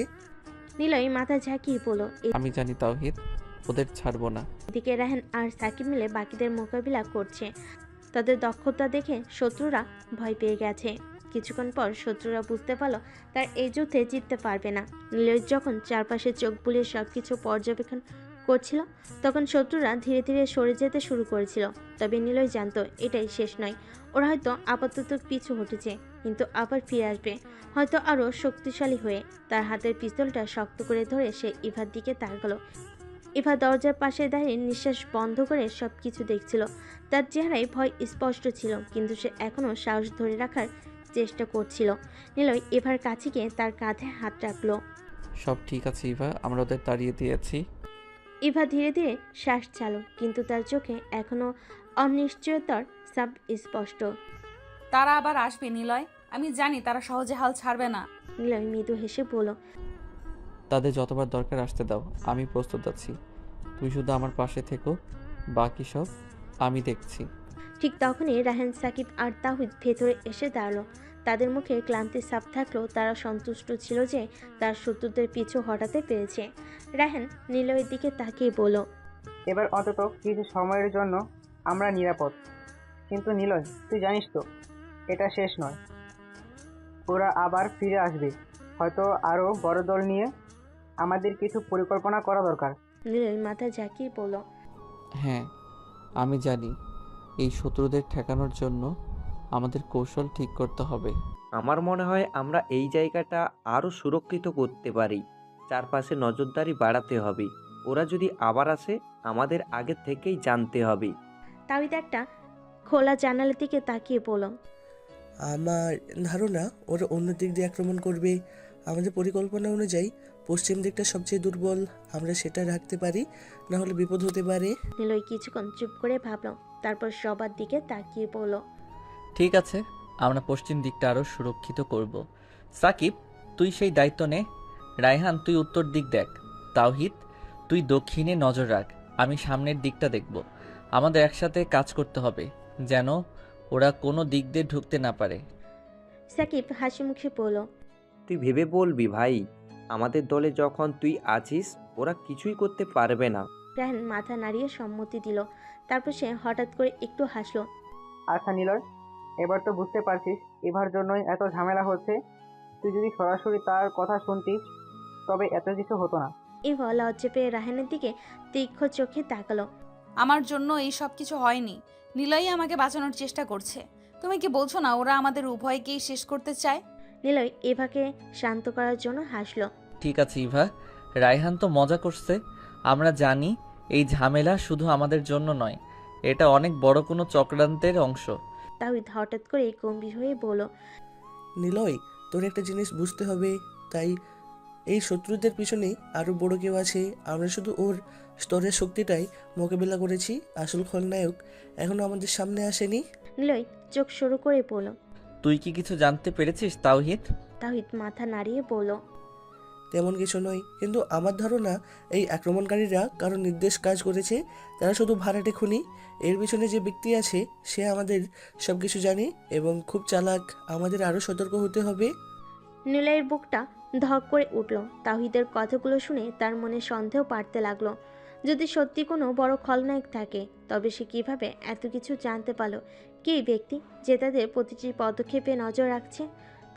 Speaker 3: নিলয় মাথা ঝাঁকিয়ে বলল।
Speaker 1: আমি জানি তাওহিদ, ওদের ছাড়বো না।
Speaker 3: এদিকে রাহান আর সাকিব মিলে বাকিদের মোকাবিলা করছে। তাদের দক্ষতা দেখে শত্রুরা ভয় পেয়ে গেছে। কিছুক্ষণ পর শত্রুরা বুঝতে পারলো তার এই যুদ্ধে জিততে পারবে না। নিলয় যখন চারপাশে চোখ বুলিয়ে সবকিছু পর্যবেক্ষণ করছিল, তখন শত্রুরা ধীরে ধীরে সরে যেতে শুরু করেছিল। তবে নিলয় জানতো এটাই শেষ নয়। ওরা হয়তো আপাতত পিছু হটেছে, কিন্তু আবার ফিরে আসবে, হয়তো আরও শক্তিশালী হয়ে। তার হাতের পিস্তলটা শক্ত করে ধরে সে ইভার দিকে তাকালো। ইভা দরজার পাশে দাঁড়িয়ে নিঃশ্বাস বন্ধ করে সব কিছু দেখছিল। তার চেহারায় ভয় স্পষ্ট ছিল, কিন্তু সে এখনও সাহস ধরে রাখার চেষ্টা করছিল। নিলয় ইভার কাছে গিয়ে তার কাঁধে হাত রাখলো।
Speaker 1: সব ঠিক আছে ইভা, আমরা ওদের তাড়িয়ে দিয়েছি।
Speaker 3: ইভা ধীরে ধীরে শ্বাস চালো, কিন্তু তার চোখে এখনও অনিশ্চয়তার সাব স্পষ্ট।
Speaker 2: তারা আবার আসবে নিলয়, আমি জানি তারা সহজে হাল ছাড়বে না।
Speaker 3: নিলয় মৃদু হেসে বলল।
Speaker 1: তাদের যতবার দরকার আসতে দাও, আমি প্রস্তুত আছি। তুই শুধু আমার পাশে থেকো, বাকি সব আমি দেখছি।
Speaker 3: ঠিক তখনই রাহান, সাকিব আর তাহিদ ভেতরে এসে দাঁড়ালো। তাদের মুখে ক্লান্তির ছাপ থাকলেও তারা সন্তুষ্ট ছিল যে তার শত্রুদের পিছু হটাতে পেরেছে। রাহান নিলয়ের দিকে তাকিয়ে বলল।
Speaker 4: এবার অন্তত কিছু সময়ের জন্য আমরা নিরাপদ। কিন্তু নিলয়, তুই জানিস তো এটা শেষ নয়। ওরা আবার ফিরে আসবে, হয়তো আরও বড় দল নিয়ে। আমাদের কিছু পরিকল্পনা করা দরকার।
Speaker 3: নিলয় মাথা ঝাঁকিয়ে বলল।
Speaker 1: হ্যাঁ, আমি জানি। এই শত্রুদের ঠেকানোর জন্য আমাদের কৌশল ঠিক করতে হবে।
Speaker 9: আমার মনে হয় আমরা এই জায়গাটা আরও সুরক্ষিত করতে পারি। চারপাশে নজরদারি বাড়াতে হবে। ওরা যদি আবার আসে, আমাদের আগে থেকেই জানতে হবে।
Speaker 3: তাহিদ একটা খোলা জানালার দিকে তাকিয়ে বলল।
Speaker 10: আমার ধারণা ওরা অন্য দিক দিয়ে আক্রমণ করবে। আমাদের পরিকল্পনা অনুযায়ী পশ্চিম দিকটা সবচেয়ে দুর্বল, আমরা সেটা রাখতে পারি, না হলে বিপদ হতে পারে।
Speaker 3: নিলয় কিছুক্ষণ চুপ করে ভাবল, তারপর সবার দিকে তাকিয়ে বলল।
Speaker 1: ঠিক আছে, আমরা পশ্চিম দিকটা আরও সুরক্ষিত করব। সাকিব, তুই সেই দায়িত্ব নে। রায়হান, তুই উত্তর দিক দেখ। তাওহিদ, তুই দক্ষিণে নজর রাখ। আমি সামনের দিকটা দেখব। আমাদের একসাথে কাজ করতে হবে, যেন ওরা কোনো দিক দিয়ে ঢুকতে না পারে।
Speaker 3: সাকিব হাসি মুখে বলল।
Speaker 9: তুই ভেবে বলবি ভাই, আমাদের দলে যখন তুই আছিস, ওরা কিছুই করতে পারবে না।
Speaker 3: রাহান মাথা নাড়িয়ে সম্মতি দিল। তারপর সে হঠাৎ করে একটু হাসলো।
Speaker 4: আচ্ছা নিলয়, এবার তো বুঝতে পারছিস এবার জন্যই এত ঝামেলা হচ্ছে। তুই যদি সরাসরি তার কথা শুনতিস, তবে এত কিছু হতো না।
Speaker 3: ইভা লজ্জা পেয়ে রাহানের দিকে তীক্ষ্ণ চোখে তাকালো।
Speaker 2: আমার জন্য এই সব কিছু হয়নি, নিলয়ই আমাকে বাঁচানোর চেষ্টা করছে। তুমি কি বলছো না ওরা আমাদের উভয়কেই শেষ করতে চায়?
Speaker 3: নিলয় ইভাকে শান্ত করার জন্য হাসলো।
Speaker 1: ঠিক আছে ইভা, রায়হান তো মজা করছে। আমরা জানি এই ঝামেলা শুধু আমাদের জন্য নয়, এটা অনেক বড় কোনো চক্রান্তের অংশ।
Speaker 3: তাহিদ হঠাৎ করে গম্ভীর হয়ে বলল।
Speaker 10: নিলয়, তোর একটা জিনিস বুঝতে হবে। তাই এই শত্রুদের পিছনেই আরও বড় কেউ আছে। আমরা শুধু ওর স্তরের শক্তিটাই মোকাবিলা করেছি। আসল খলনায়ক এখনও আমাদের সামনে আসেনি।
Speaker 3: নিলয় চোখ শুরু করে বলল।
Speaker 1: তুই কি কিছু জানতে পেরেছিস তাওহিদ?
Speaker 3: তাহিদ মাথা নাড়িয়ে বলল।
Speaker 10: তেমন কিছু নয়, কিন্তু আমার ধারণা এই আক্রমণকারীরা কারো নির্দেশ কাজ করেছে। তারা শুধু ভাড়াটে খুনি। এর পিছনে যে ব্যক্তি আছে সে আমাদের সব কিছু জানে এবং খুব চালাক। আমাদের আরও সতর্ক হতে হবে।
Speaker 3: নিলয়ের বুকটা ধক করে উঠল। তাহিদের কথাগুলো শুনে তার মনে সন্দেহ বাড়তে লাগলো। যদি সত্যি কোনো বড় খলনায়ক থাকে, তবে সে কিভাবে এত কিছু জানতে পারলো? কে ব্যক্তি যে তাদের প্রতিটি পদক্ষেপে নজর রাখছে?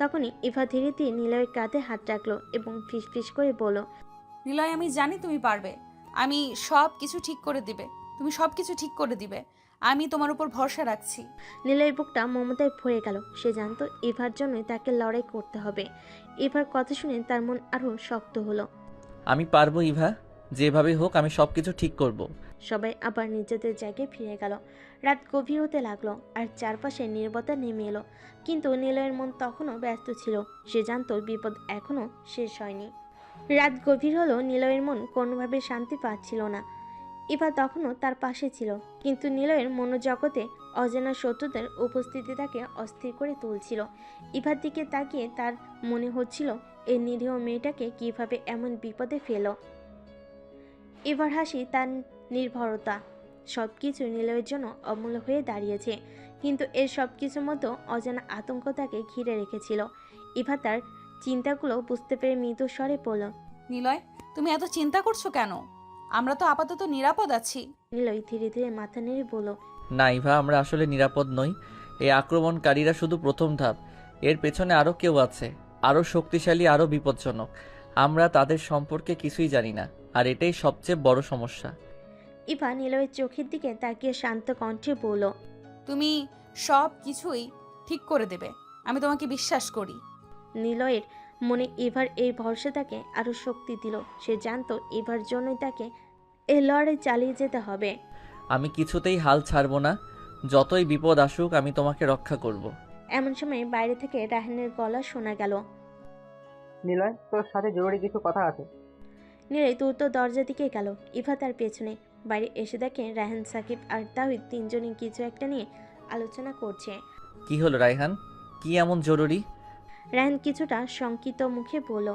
Speaker 3: তখনই ইভা ধীরে ধীরে নিলয়ের কাঁধে হাত রাখলো এবং ফিসফিস করে বলল।
Speaker 2: নিলয়, আমি জানি তুমি পারবে। আমি সব কিছু ঠিক করে দিবে। তুমি সব কিছু ঠিক করে দিবে। আমি তোমার উপর ভরসা রাখছি।
Speaker 3: নিলয়ের বুকটা মমতায় ভরে গেল। সে জানতো ইভার জন্যই তাকে লড়াই করতে হবে। ইভার কথা শুনে তার মন আরও শক্ত হলো।
Speaker 1: আমি পারবো ইভা, যেভাবে হোক আমি সব কিছু ঠিক করব।
Speaker 3: সবাই আবার নিজেদের জায়গায় ফিরে গেল। রাত গভীর হতে লাগলো আর চারপাশে নীরবতা নেমে এলো। কিন্তু নিলয়ের মন তখনও ব্যস্ত ছিল। সে জানতো বিপদ এখনও শেষ হয়নি। রাত গভীর হলো, নিলয়ের মন কোনোভাবে শান্তি পাচ্ছিল না। ইভা তখনও তার পাশে ছিল, কিন্তু নিলয়ের মনোজগতে অজানা শত্রুদের উপস্থিতি তাকে অস্থির করে তুলছিল। ইভার দিকে তাকিয়ে তার মনে হচ্ছিল এই নিরীহ মেয়েটাকে কিভাবে এমন বিপদে ফেল। ইভার হাসি, তার নির্ভরতা, সব কিছু নিলয়ের জন্য অমূল্য হয়ে দাঁড়িয়েছে। কিন্তু এর সব কিছুর মধ্যে অজানা আতঙ্ক তাকে ঘিরে রেখেছিল। ইভা তার চিন্তাগুলো বুঝতে পেরে মৃদু স্বরে বলল।
Speaker 2: নিলয়, তুমি এত চিন্তা করছো কেন? আমরা তো আপাতত নিরাপদ আছি।
Speaker 3: নিলয় ধীরে ধীরে মাথা নেড়ে বলল।
Speaker 1: না ইভা, আমরা আসলে নিরাপদ নই। এই আক্রমণকারীরা শুধু প্রথম ধাপ, এর পেছনে আরও কেউ আছে, আরও শক্তিশালী, আরও বিপজ্জনক। আমরা তাদের সম্পর্কে কিছুই জানি না, আর এটাই সবচেয়ে বড় সমস্যা।
Speaker 3: ইভা নিলয়ের চোখের দিকে তাকিয়ে শান্ত কণ্ঠে বলল।
Speaker 2: তুমি সব কিছুই ঠিক করে দেবে, আমি তোমাকে বিশ্বাস করি।
Speaker 3: নিলয়ের মনে ইভার এই ভরসা তাকে আরও শক্তি দিল। সে জানতো ইভার জন্যই তাকে এই লড়াই চালিয়ে যেতে হবে।
Speaker 1: আমি কিছুতেই হাল ছাড়বো না, যতই বিপদ আসুক আমি তোমাকে রক্ষা করব।
Speaker 3: এমন সময় বাইরে থেকে রাহানের গলা শোনা গেল।
Speaker 4: নিলয়, তোর সাথে জরুরি কিছু কথা আছে।
Speaker 3: নিলয় দ্রুত দরজা দিকে গেল। ইভা তার পেছনে। বাইরে এসে দেখে রাহান, সাকিব আর তাহিদ তিনজনই কিছু একটা নিয়ে আলোচনা করছে।
Speaker 1: কি হলো রায়হান, কি এমন জরুরি?
Speaker 3: রাহান কিছুটা শঙ্কিত মুখে বলল।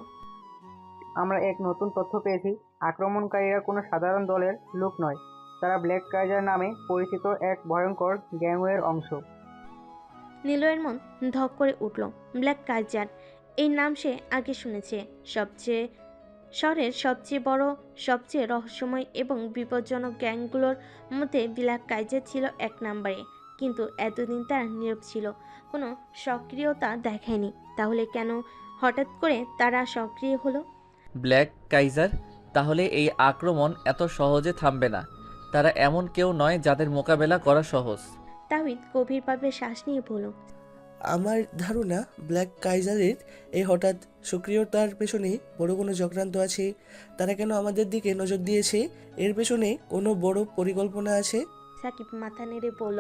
Speaker 4: আমরা এক নতুন তথ্য পেয়েছি। আক্রমণকারীরা কোনো সাধারণ দলের লোক নয়, তারা ব্ল্যাক কাইজার নামে পরিচিত এক ভয়ঙ্কর গ্যাংওয়ের অংশ।
Speaker 3: নিলয়ের মন ধক করে উঠল। ব্ল্যাক কাইজার, এই নাম সে আগে শুনেছে। শহরের সবচেয়ে বড়, সবচেয়ে রহস্যময় এবং বিপজ্জনক গ্যাংগুলোর মধ্যে ব্ল্যাক কাইজার ছিল এক নম্বরে। কিন্তু এতদিন তারা নীরব ছিল, কোনো সক্রিয়তা দেখায়নি। তাহলে কেন হঠাৎ করে তারা সক্রিয় হলো?
Speaker 1: Black Kaiser? তাহলে এই আক্রমণ এত সহজে থামবে না। তারা এমন কেউ নয় যাদের মোকাবেলা করা সহজ।
Speaker 3: তাহিদ গভীরভাবে শ্বাস নিয়ে বলল।
Speaker 10: আমার ধারণা ব্ল্যাক কাইজারের এই হঠাৎ সক্রিয়তার পেছনে বড় কোনো চক্রান্ত আছে। তারা কেন আমাদের দিকে নজর দিয়েছে? এর পেছনে কোনো বড় পরিকল্পনা আছে।
Speaker 3: সাকিব মাথা নেড়ে বলল।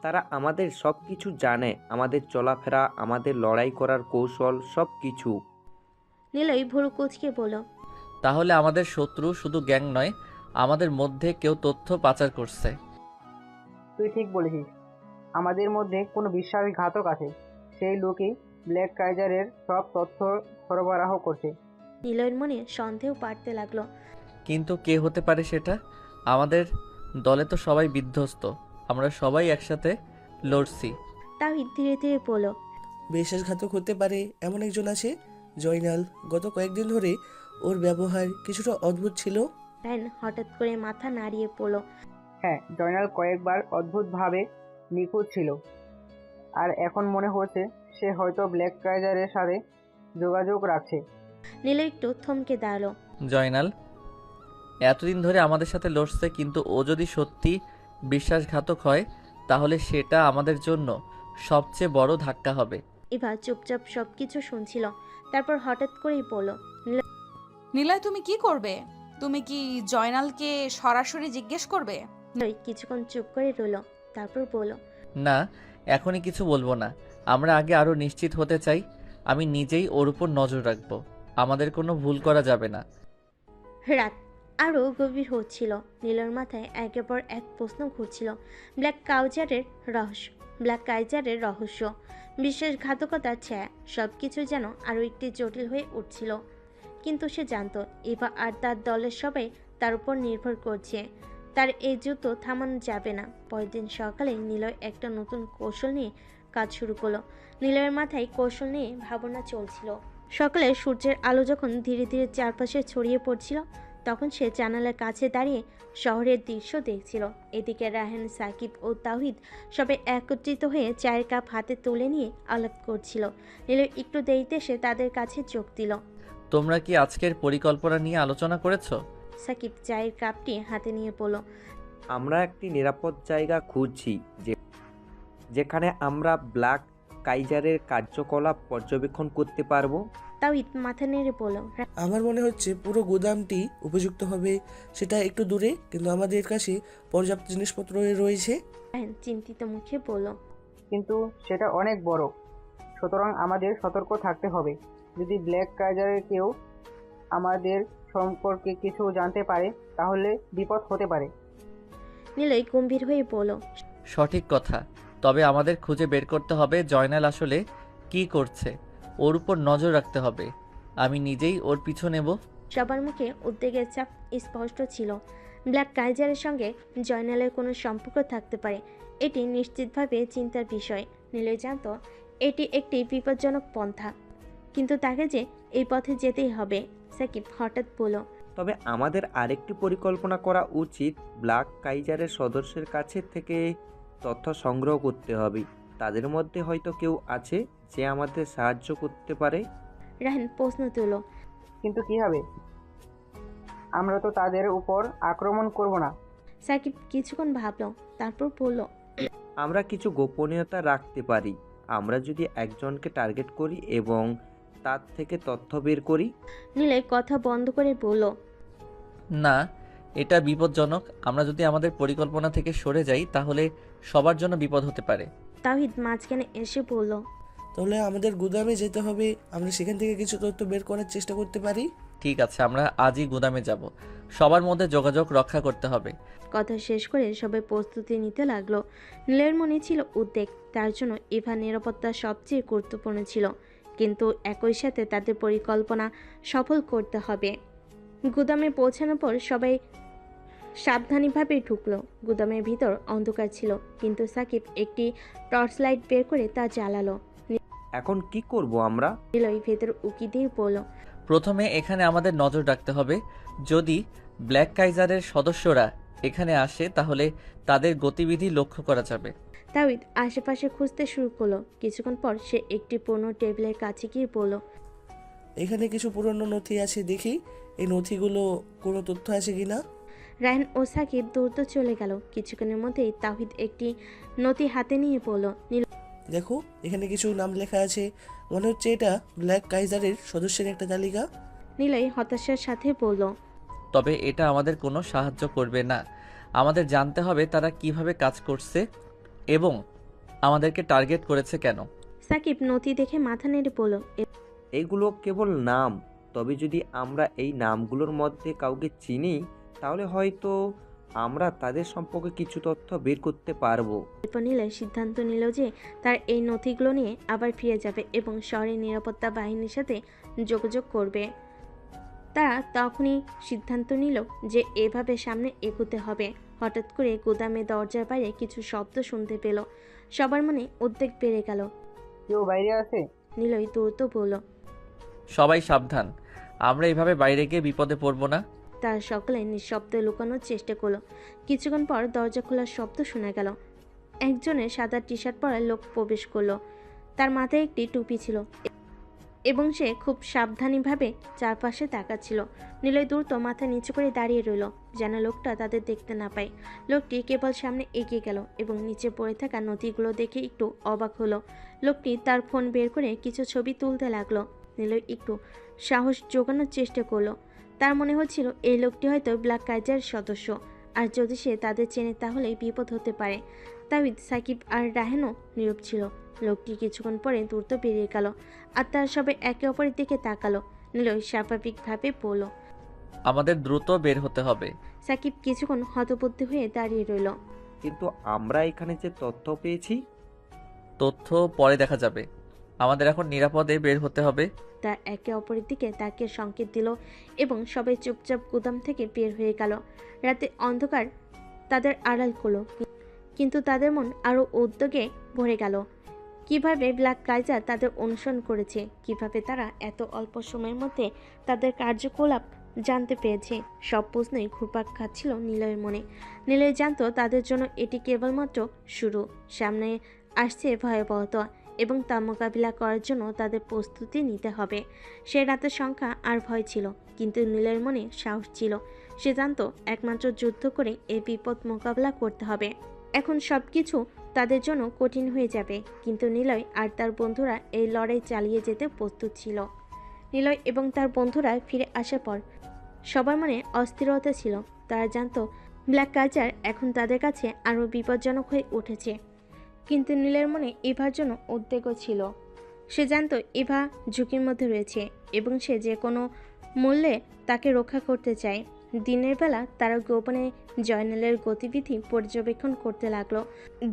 Speaker 9: তারা আমাদের সব কিছু জানে, আমাদের চলাফেরা, আমাদের লড়াই করার কৌশল, সব কিছু।
Speaker 3: নিলয় ভুরু কুচকে বলল।
Speaker 1: তাহলে আমাদের শত্রু শুধু গ্যাং নয়, আমাদের মধ্যে কেউ তথ্য পাচার করছে।
Speaker 4: তুই ঠিক বলেছিস, আমাদের মধ্যে কোনো বিশ্বাসঘাতক আছে। সেই লোকই ব্ল্যাক কাইজারের সব তথ্য সরবরাহ করছে।
Speaker 3: নিলয়ের মনে সন্দেহ বাড়তে লাগলো।
Speaker 1: কিন্তু কে হতে পারে সেটা? আমাদের দলে তো সবাই বিধ্বস্ত, আমরা সবাই একসাথে লড়ছি।
Speaker 3: তাহিদ ধীরে ধীরে বলল।
Speaker 10: বিশ্বাসঘাতক হতে পারে এমন একজন আছে, জয়নাল। গত কয়েকদিন ধরে ওর ব্যবহার কিছুটা অদ্ভুত ছিল।
Speaker 3: রায়ন হঠাৎ করে মাথা নাড়িয়ে পড়ল।
Speaker 4: হ্যাঁ, জয়নাল কয়েকবার অদ্ভুতভাবে নিখুঁত ছিল, আর এখন মনে হচ্ছে সে হয়তো ব্ল্যাক কাইজারের সাথে যোগাযোগ রাখছে।
Speaker 3: নীল একটু থমকে দাঁড়ালো।
Speaker 1: জয়নাল এতদিন ধরে আমাদের সাথে লড়ছে, কিন্তু ও যদি সত্যি বিশ্বাসঘাতক হয় তাহলে সেটা আমাদের জন্য সবচেয়ে বড় ধাক্কা হবে।
Speaker 3: ইভা চুপচাপ সবকিছু শুনছিল, তারপর হঠাৎ করেই বলল।
Speaker 2: নিলয়, তুমি কি করবে? তুমি কি জয়নালকে সরাসরি জিজ্ঞেস করবে?
Speaker 3: নিলয় কিছুক্ষণ চুপ করে রইল, তারপর বলল।
Speaker 1: না, এখনই কিছু বলবো না। আমরা আগে আরও নিশ্চিত হতে চাই। আমি নিজেই ওর উপর নজর রাখবো, আমাদের কোনো ভুল করা যাবে না।
Speaker 3: রাত আরও গভীর হচ্ছিল। নীলর মাথায় একের পর এক প্রশ্ন ঘুরছিল। ব্ল্যাক কাইজারের রহস্য, বিশ্বাসঘাতকতার ছায়া, সব কিছু যেন আরও একটি জটিল হয়ে উঠছিল। কিন্তু সে জানত ইভা আর তার দলের সবাই তার উপর নির্ভর করছে। তার এই যুদ্ধ থামানো যাবে না। পরের দিন সকালে নিলয় একটা নতুন কৌশল নিয়ে কাজ শুরু করলো। নিলয়ের মাথায় কৌশল নিয়ে ভাবনা চলছিল। সকালে সূর্যের আলো যখন ধীরে ধীরে চারপাশে ছড়িয়ে পড়ছিল, তখন সে জানালার কাছে দাঁড়িয়ে শহরের দৃশ্য দেখছিল। এদিকে রাহান, সাকিব ও তাহিদ সবাই একত্রিত হয়ে চায়ের কাপ হাতে তুলে নিয়ে আলাপ করছিল। নিলয় একটু দেরিতে সে তাদের কাছে চোখ দিল।
Speaker 1: তোমরা কি আজকের পরিকল্পনা নিয়ে আলোচনা করেছো?
Speaker 3: সাকিব চায়ের কাপটি হাতে নিয়ে বলল।
Speaker 9: আমরা একটি নিরাপদ জায়গা খুঁজছি, যেখানে আমরা ব্ল্যাক কাইজারের কার্যকলাপ পর্যবেক্ষণ করতে পারবো।
Speaker 3: তাহিদ মাথা নেড়ে বলল।
Speaker 10: আমার মনে হচ্ছে পুরো গুদামটি উপযুক্ত হবে। সেটা একটু দূরে, কিন্তু আমাদের কাছে পর্যাপ্ত জিনিসপত্র রয়েছে।
Speaker 3: রাহান চিন্তিত মুখে বলল।
Speaker 4: কিন্তু সেটা অনেক বড়, সুতরাং আমাদের সতর্ক থাকতে হবে। যদি ব্ল্যাক কাইজারের কেউ আমাদের সম্পর্কে কিছু জানতে পারে তাহলে বিপদ হতে পারে।
Speaker 3: নিলয় গম্ভীর হয়ে বলল।
Speaker 1: সঠিক কথা, তবে আমাদের খুঁজে বের করতে হবে জয়নাল আসলে কি করছে। ওর উপর নজর রাখতে হবে। আমি নিজেই ওর পিছু নেব।
Speaker 3: সবার মুখে উদ্বেগের চাপ স্পষ্ট ছিল। ব্ল্যাক কাইজারের সঙ্গে জয়নালের কোনো সম্পর্ক থাকতে পারে, এটি নিশ্চিতভাবে চিন্তার বিষয়। নিলয় জানত এটি একটি বিপজ্জনক পন্থা, কিন্তু তাকে যে এই পথে যেতেই হবে। সাকিব হঠাৎ বলল,
Speaker 9: তবে আমাদের আরেকটি পরিকল্পনা করা উচিত। ব্ল্যাক কাইজারের সদস্যের কাছে থেকে তথ্য সংগ্রহ করতে হবে। তাদের মধ্যে হয়তো কেউ আছে যে আমাদের সাহায্য করতে পারে।
Speaker 3: রাহান প্রশ্ন তুলল,
Speaker 4: কিন্তু কি হবে? আমরা তো তাদের উপর আক্রমণ করব না।
Speaker 3: সাকিব কিছুক্ষণ ভাবল, তারপর বলল,
Speaker 9: আমরা কিছু গোপনীয়তা রাখতে পারি। আমরা যদি একজনকে টার্গেট করি এবং তার থেকে তথ্য বের করি।
Speaker 3: নিলয় কথা বন্ধ করে বলল,
Speaker 1: না, এটা বিপজ্জনক। আমরা যদি আমাদের পরিকল্পনা থেকে সরে যাই তাহলে সবার জন্য বিপদ হতে পারে।
Speaker 3: তাওহিদ মাঝখানে এসে বলল,
Speaker 10: তাহলে আমাদের গুদামে যেতে হবে, আমরা সেখান থেকে কিছু তথ্য বের করার চেষ্টা করতে পারি।
Speaker 1: ঠিক আছে, আমরা আজই গুদামে যাব। সবার মধ্যে যোগাযোগ রক্ষা করতে হবে।
Speaker 3: কথা শেষ করে সবাই প্রস্তুতি নিতে লাগলো। নীলের মনে ছিল উদ্বেগ, তার জন্য ইভার নিরাপত্তা সবচেয়ে গুরুত্বপূর্ণ ছিল, কিন্তু একই সাথে তাদের পরিকল্পনা সফল করতে হবে। গুদামে পৌঁছানোর পর সবাই সাবধানীভাবে ঢুকলো। গুদামের ভিতর অন্ধকার ছিল, কিন্তু সাকিব একটি টর্চ লাইট বের করে তা জ্বালালো।
Speaker 9: এখন কি করব আমরা?
Speaker 3: নীলয় ভেতর উকি দিয়ে বলল,
Speaker 1: প্রথমে এখানে আমাদের নজর রাখতে হবে। যদি ব্ল্যাক কাইজারের সদস্যরা এখানে আসে তাহলে তাদের গতিবিধি লক্ষ্য করা যাবে।
Speaker 3: তাওহিদ আশেপাশে খুঁজতে শুরু করলো। কিছুক্ষণ পর সে একটি পুরনো টেবিলের কাছে গিয়ে বলল,
Speaker 10: এখানে কিছু পুরনো নথি আছে, দেখি এই নথিগুলো কোনো তথ্য আছে কি না।
Speaker 3: রায়হান ও সাকিব দ্রুত চলে গেল। কিছুক্ষণের মধ্যেই তাওহিদ একটি নথি হাতে নিয়ে বলল,
Speaker 10: দেখো, এখানে কিছু নাম লেখা আছে, মনে হচ্ছে এটা ব্ল্যাক কাইজারের সদস্যের একটা তালিকা।
Speaker 3: নিলয় হতাশার সাথে বলল,
Speaker 1: তবে এটা আমাদের কোনো সাহায্য করবে না। আমাদের জানতে হবে তারা কিভাবে কাজ করছে এবং আমাদেরকে টার্গেট করেছে কেন।
Speaker 3: সাকিব নথি দেখে মাথা নেড়ে বলল,
Speaker 9: এইগুলো কেবল নাম। তবে যদি আমরা এই নামগুলোর মধ্যে কাউকে চিনি তাহলে হয়তো আমরা তাদের সম্পর্কে কিছু তথ্য বের করতে পারবো।
Speaker 3: এরপর নিলয় সিদ্ধান্ত নিল যে তার এই নথিগুলো নিয়ে আবার ফিরে যাবে এবং শহরের নিরাপত্তা বাহিনীর সাথে যোগাযোগ করবে। তারা তখনই সিদ্ধান্ত নিল যে এভাবে সামনে এগোতে হবে। হঠাৎ করে গুদামে দরজার বাইরে কিছু শব্দ শুনতে পেল। সবার মনে উদ্বেগ বেড়ে গেল।
Speaker 4: কেউ বাইরে আছে?
Speaker 3: নিলয় দ্রুত বলল,
Speaker 1: সবাই সাবধান, আমরা এভাবে বাইরে গিয়ে বিপদে পড়ব না।
Speaker 3: তারা সকলে নিঃশব্দে লুকানোর চেষ্টা করলো। কিছুক্ষণ পর দরজা খোলার শব্দ শোনা গেল। একজনের সাদা টি শার্ট পরা লোক প্রবেশ করলো। তার মাথায় একটি টুপি ছিল এবং সে খুব সাবধানীভাবে চারপাশে তাকাচ্ছিল। নিলয় দ্রুত মাথা নিচু করে দাঁড়িয়ে রইল, যেন লোকটা তাদের দেখতে না পায়। লোকটি কেবল সামনে এগিয়ে গেল এবং নিচে পড়ে থাকা নথিগুলো দেখে একটু অবাক হলো। লোকটি তার ফোন বের করে কিছু ছবি তুলতে লাগলো। নিলয় একটু সাহস জোগানোর চেষ্টা করলো। তার মনে হচ্ছিল এই লোকটি হয়তো ব্ল্যাক কাইজার সদস্য, আর যদি সে তাদের চেনে তাহলে বিপদ হতে পারে। তাওহিদ, সাকিব আর রাহেনও নীরব ছিল। লোকটি কিছুক্ষণ পরে দ্রুত বেরিয়ে গেল, আর তারা সবাই একে অপরের দিকে তাকালো। নিলয় স্বাভাবিকভাবে বলল,
Speaker 1: আমাদের দ্রুত বের হতে হবে।
Speaker 3: সাকিব কিছুক্ষণ হতবুদ্ধি হয়ে দাঁড়িয়ে রইল।
Speaker 9: কিন্তু আমরা এখানে যে তথ্য পেয়েছি।
Speaker 1: তথ্য পরে দেখা যাবে, আমাদের এখন নিরাপদে বের হতে হবে।
Speaker 3: তারা একে অপরের দিকে তাকিয়ে সংকেত দিল এবং সবাই চুপচাপ গুদাম থেকে বের হয়ে গেল। রাতে অন্ধকার তাদের আড়াল করলো, কিন্তু তাদের মন আরও উদ্যোগে ভরে গেল। কিভাবে ব্ল্যাক কাইজার তাদের অনুসরণ করেছে, কিভাবে তারা এত অল্প সময়ের মধ্যে তাদের কার্যকলাপ জানতে পেরেছে, সব প্রশ্নই ঘুরপাক খাচ্ছিল নিলয়ের মনে। নিলয় জানতো তাদের জন্য এটি কেবলমাত্র শুরু। সামনে আসছে ভয়াবহতা এবং তা মোকাবিলা করার জন্য তাদের প্রস্তুতি নিতে হবে। সে রাতের সংখ্যা আর ভয় ছিল, কিন্তু নীলের মনে সাহস ছিল। সে জানতো একমাত্র যুদ্ধ করে এই বিপদ মোকাবিলা করতে হবে। এখন সব কিছু তাদের জন্য কঠিন হয়ে যাবে, কিন্তু নিলয় আর তার বন্ধুরা এই লড়াই চালিয়ে যেতে প্রস্তুত ছিল। নিলয় এবং তার বন্ধুরা ফিরে আসার পর সবার মনে অস্থিরতা ছিল। তারা জানতো ব্ল্যাক কালচার এখন তাদের কাছে আরও বিপজ্জনক হয়ে উঠেছে। কিন্তু নীলের মনে ইভার জন্য উদ্বেগও ছিল। সে জানতো ইভা ঝুঁকির মধ্যে রয়েছে এবং সে যে কোনো মূল্যে তাকে রক্ষা করতে চায়। দিনের বেলা তারা গোপনে জয়নালের গতিবিধি পর্যবেক্ষণ করতে লাগলো।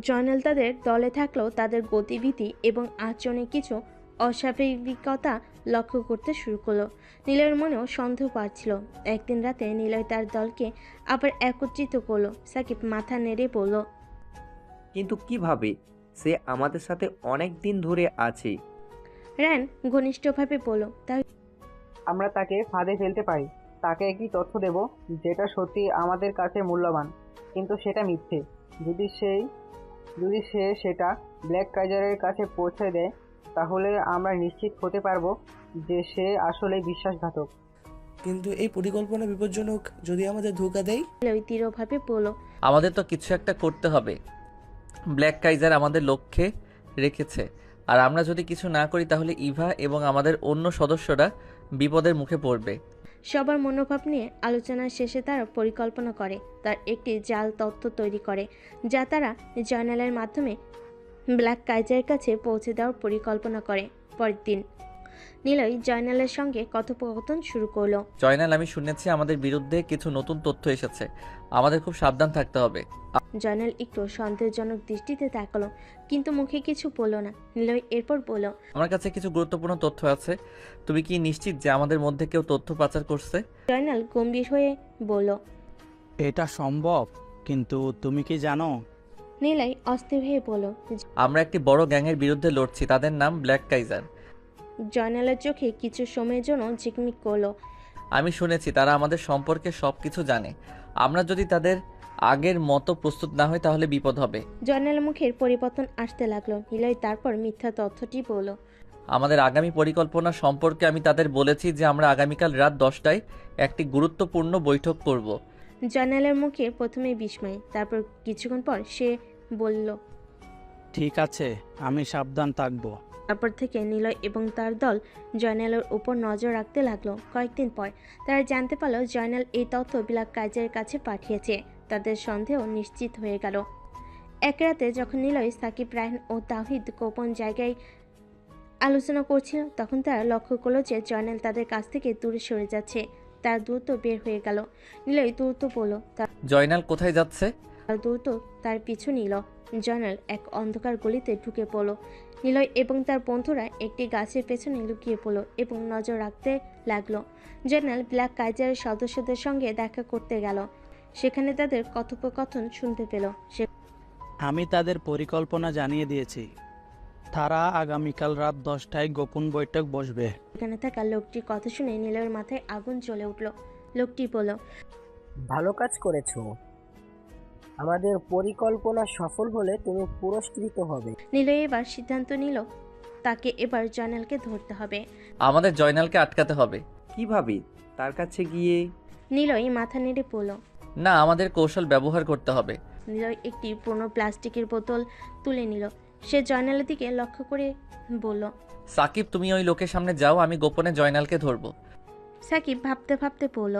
Speaker 3: জয়নাল তাদের দলে থাকলেও তাদের গতিবিধি এবং আচরণে কিছু অস্বাভাবিকতা লক্ষ্য করতে শুরু করলো। নীলয়ের মনেও সন্দেহ বাড়ছিল। একদিন রাতে নীলয় তার দলকে আবার একত্রিত করলো। সাকিব মাথা নেড়ে বলল,
Speaker 9: কিন্তু কিভাবে? সে আমাদের সাথে অনেক দিন ধরে আছে।
Speaker 3: রায়ান ঘনিষ্ঠভাবে বলল, তাই
Speaker 4: আমরা তাকে ফাঁদে ফেলতে পারি। তাকে একটি তথ্য দেব যেটা সত্যি আমাদের কাছে মূল্যবান, কিন্তু সেটা মিথ্যে। যদি সে সেটা ব্ল্যাক কাইজারের কাছে পৌঁছে দেয়, তাহলে আমরা নিশ্চিত হতে পারবো যে সে আসলেই বিশ্বাসঘাতক।
Speaker 10: কিন্তু এই পরিকল্পনা বিপজ্জনক। যদি আমাদের ধোঁকা দেয়?
Speaker 3: নিলয় দৃঢ়ভাবে বলল,
Speaker 1: আমাদের তো কিছু একটা করতে হবে। ব্ল্যাক কাইজার আমাদের লক্ষ্যে রেখেছে, আর আমরা যদি কিছু না করি তাহলে ইভা এবং আমাদের অন্য সদস্যরা বিপদের মুখে পড়বে।
Speaker 3: সবার মনোভাব নিয়ে আলোচনার শেষে তারা পরিকল্পনা করে, তার একটি জাল তথ্য তৈরি করে যা তারা জার্নালের মাধ্যমে ব্ল্যাক কাইজারের কাছে পৌঁছে দেওয়ার পরিকল্পনা করে। পরের দিন নিলয় জয়নালের সঙ্গে কথোপকথন শুরু করলো।
Speaker 1: জয়নাল, আমি শুনেছি আমাদের বিরুদ্ধে কিছু নতুন তথ্য এসেছে, আমাদের খুব সাবধান থাকতে হবে।
Speaker 3: জয়নাল একটু সন্দেহজনক দৃষ্টিতে তাকালো, কিন্তু মুখে কিছু বলল না। নিলয় এরপর বলল,
Speaker 1: আমার কাছে কিছু গুরুত্বপূর্ণ তথ্য আছে। তুমি কি নিশ্চিত যে আমাদের মধ্যে কেউ তথ্য পাচার করছে?
Speaker 3: জয়নাল গম্ভীর হয়ে বলল।
Speaker 11: এটা সম্ভব, কিন্তু তুমি কি জানো?
Speaker 3: নিলয় অস্থির হয়ে বলল।
Speaker 1: আমরা একটি বড় গ্যাংয়ের বিরুদ্ধে লড়ছি, তাদের নাম ব্ল্যাক কাইজার।
Speaker 3: জয়নালের চোখে কিছু সময়ের জন্য ঝিকমিক করলো।
Speaker 1: আমি শুনেছি তারা আমাদের সম্পর্কে সব কিছু জানে। আমরা যদি তাদের আগের মতো প্রস্তুত না হই তাহলে বিপদ হবে।
Speaker 3: জয়নালের মুখের পরিবর্তন আসতে লাগলো। নিলয় তারপর মিথ্যা তথ্যটি বলল।
Speaker 1: আমাদের আগামী পরিকল্পনা সম্পর্কে আমি তাদের বলেছি যে আমরা আগামীকাল রাত 10টায় একটি গুরুত্বপূর্ণ বৈঠক করব।
Speaker 3: জয়নালের মুখে প্রথমে বিস্ময়, তারপর কিছুক্ষণ পর সে বলল।
Speaker 11: ঠিক আছে, আমি সাবধান থাকবো।
Speaker 3: তারপর থেকে নিলয় এবং তার দল জয়নালের উপর নজর রাখতে লাগলো। কয়েকদিন পর তারা জানতে পারলো জয়নাল এই তথ্য ব্ল্যাক কাইজারের কাছে পাঠিয়েছে। তাদের সন্দেহ নিশ্চিত হয়ে গেল। এক রাতে যখন নিলয়, সাকিব, রায়হান ও তাওহিদ গোপন জায়গায় আলোচনা করছিল, তখন তারা লক্ষ্য করলো যে জয়নাল তাদের কাছ থেকে দূরে সরে যাচ্ছে। তার দ্রুত বের হয়ে গেল। নিলয় দ্রুত বলল,
Speaker 1: জয়নাল কোথায় যাচ্ছে?
Speaker 3: তার দ্রুত তার পিছু নিল। জয়নাল এক অন্ধকার গলিতে ঢুকে পড়ল। নিলয় এবং তার বন্ধুরা একটি গাছের পেছনে লুকিয়ে পড়ল এবং নজর রাখতে লাগলো। জয়নাল ব্ল্যাক কাইজারের সদস্যদের সঙ্গে দেখা করতে গেল। সেখানে তাদের কথোপকথন শুনতে পেল।
Speaker 11: আমি তাদের পরিকল্পনা জানিয়ে দিয়েছি। তারা আগামীকাল রাত 10টায় গোপন বৈঠক বসবে।
Speaker 3: সেখানে থাকা লোকটির কথা শুনে নিলয়ের মাথায় আগুন জ্বলে উঠল। লোকটি বলল,
Speaker 12: ভালো কাজ করেছো। আমাদের পরিকল্পনা সফল হলে তুমি পুরস্কৃত হবে।
Speaker 3: নিলয় এবার সিদ্ধান্ত নিল তাকে এবার জয়নালকে ধরতে হবে।
Speaker 1: আমাদের জয়নালকে আটকাতে হবে।
Speaker 9: কিভাবে? তার কাছে গিয়ে?
Speaker 3: নিলয় মাথা নেড়ে পড়ল।
Speaker 1: না, আমাদের কৌশল ব্যবহার করতে হবে।
Speaker 3: নিলয় একটি পুরনো প্লাস্টিকের বোতল তুলে নিল। সে জয়নালের দিকে লক্ষ্য করে বলল,
Speaker 1: সাকিব, তুমি ওই লোকের সামনে যাও, আমি গোপনে জয়নালকে ধরবো।
Speaker 3: সাকিব ভাবতে ভাবতে বলল।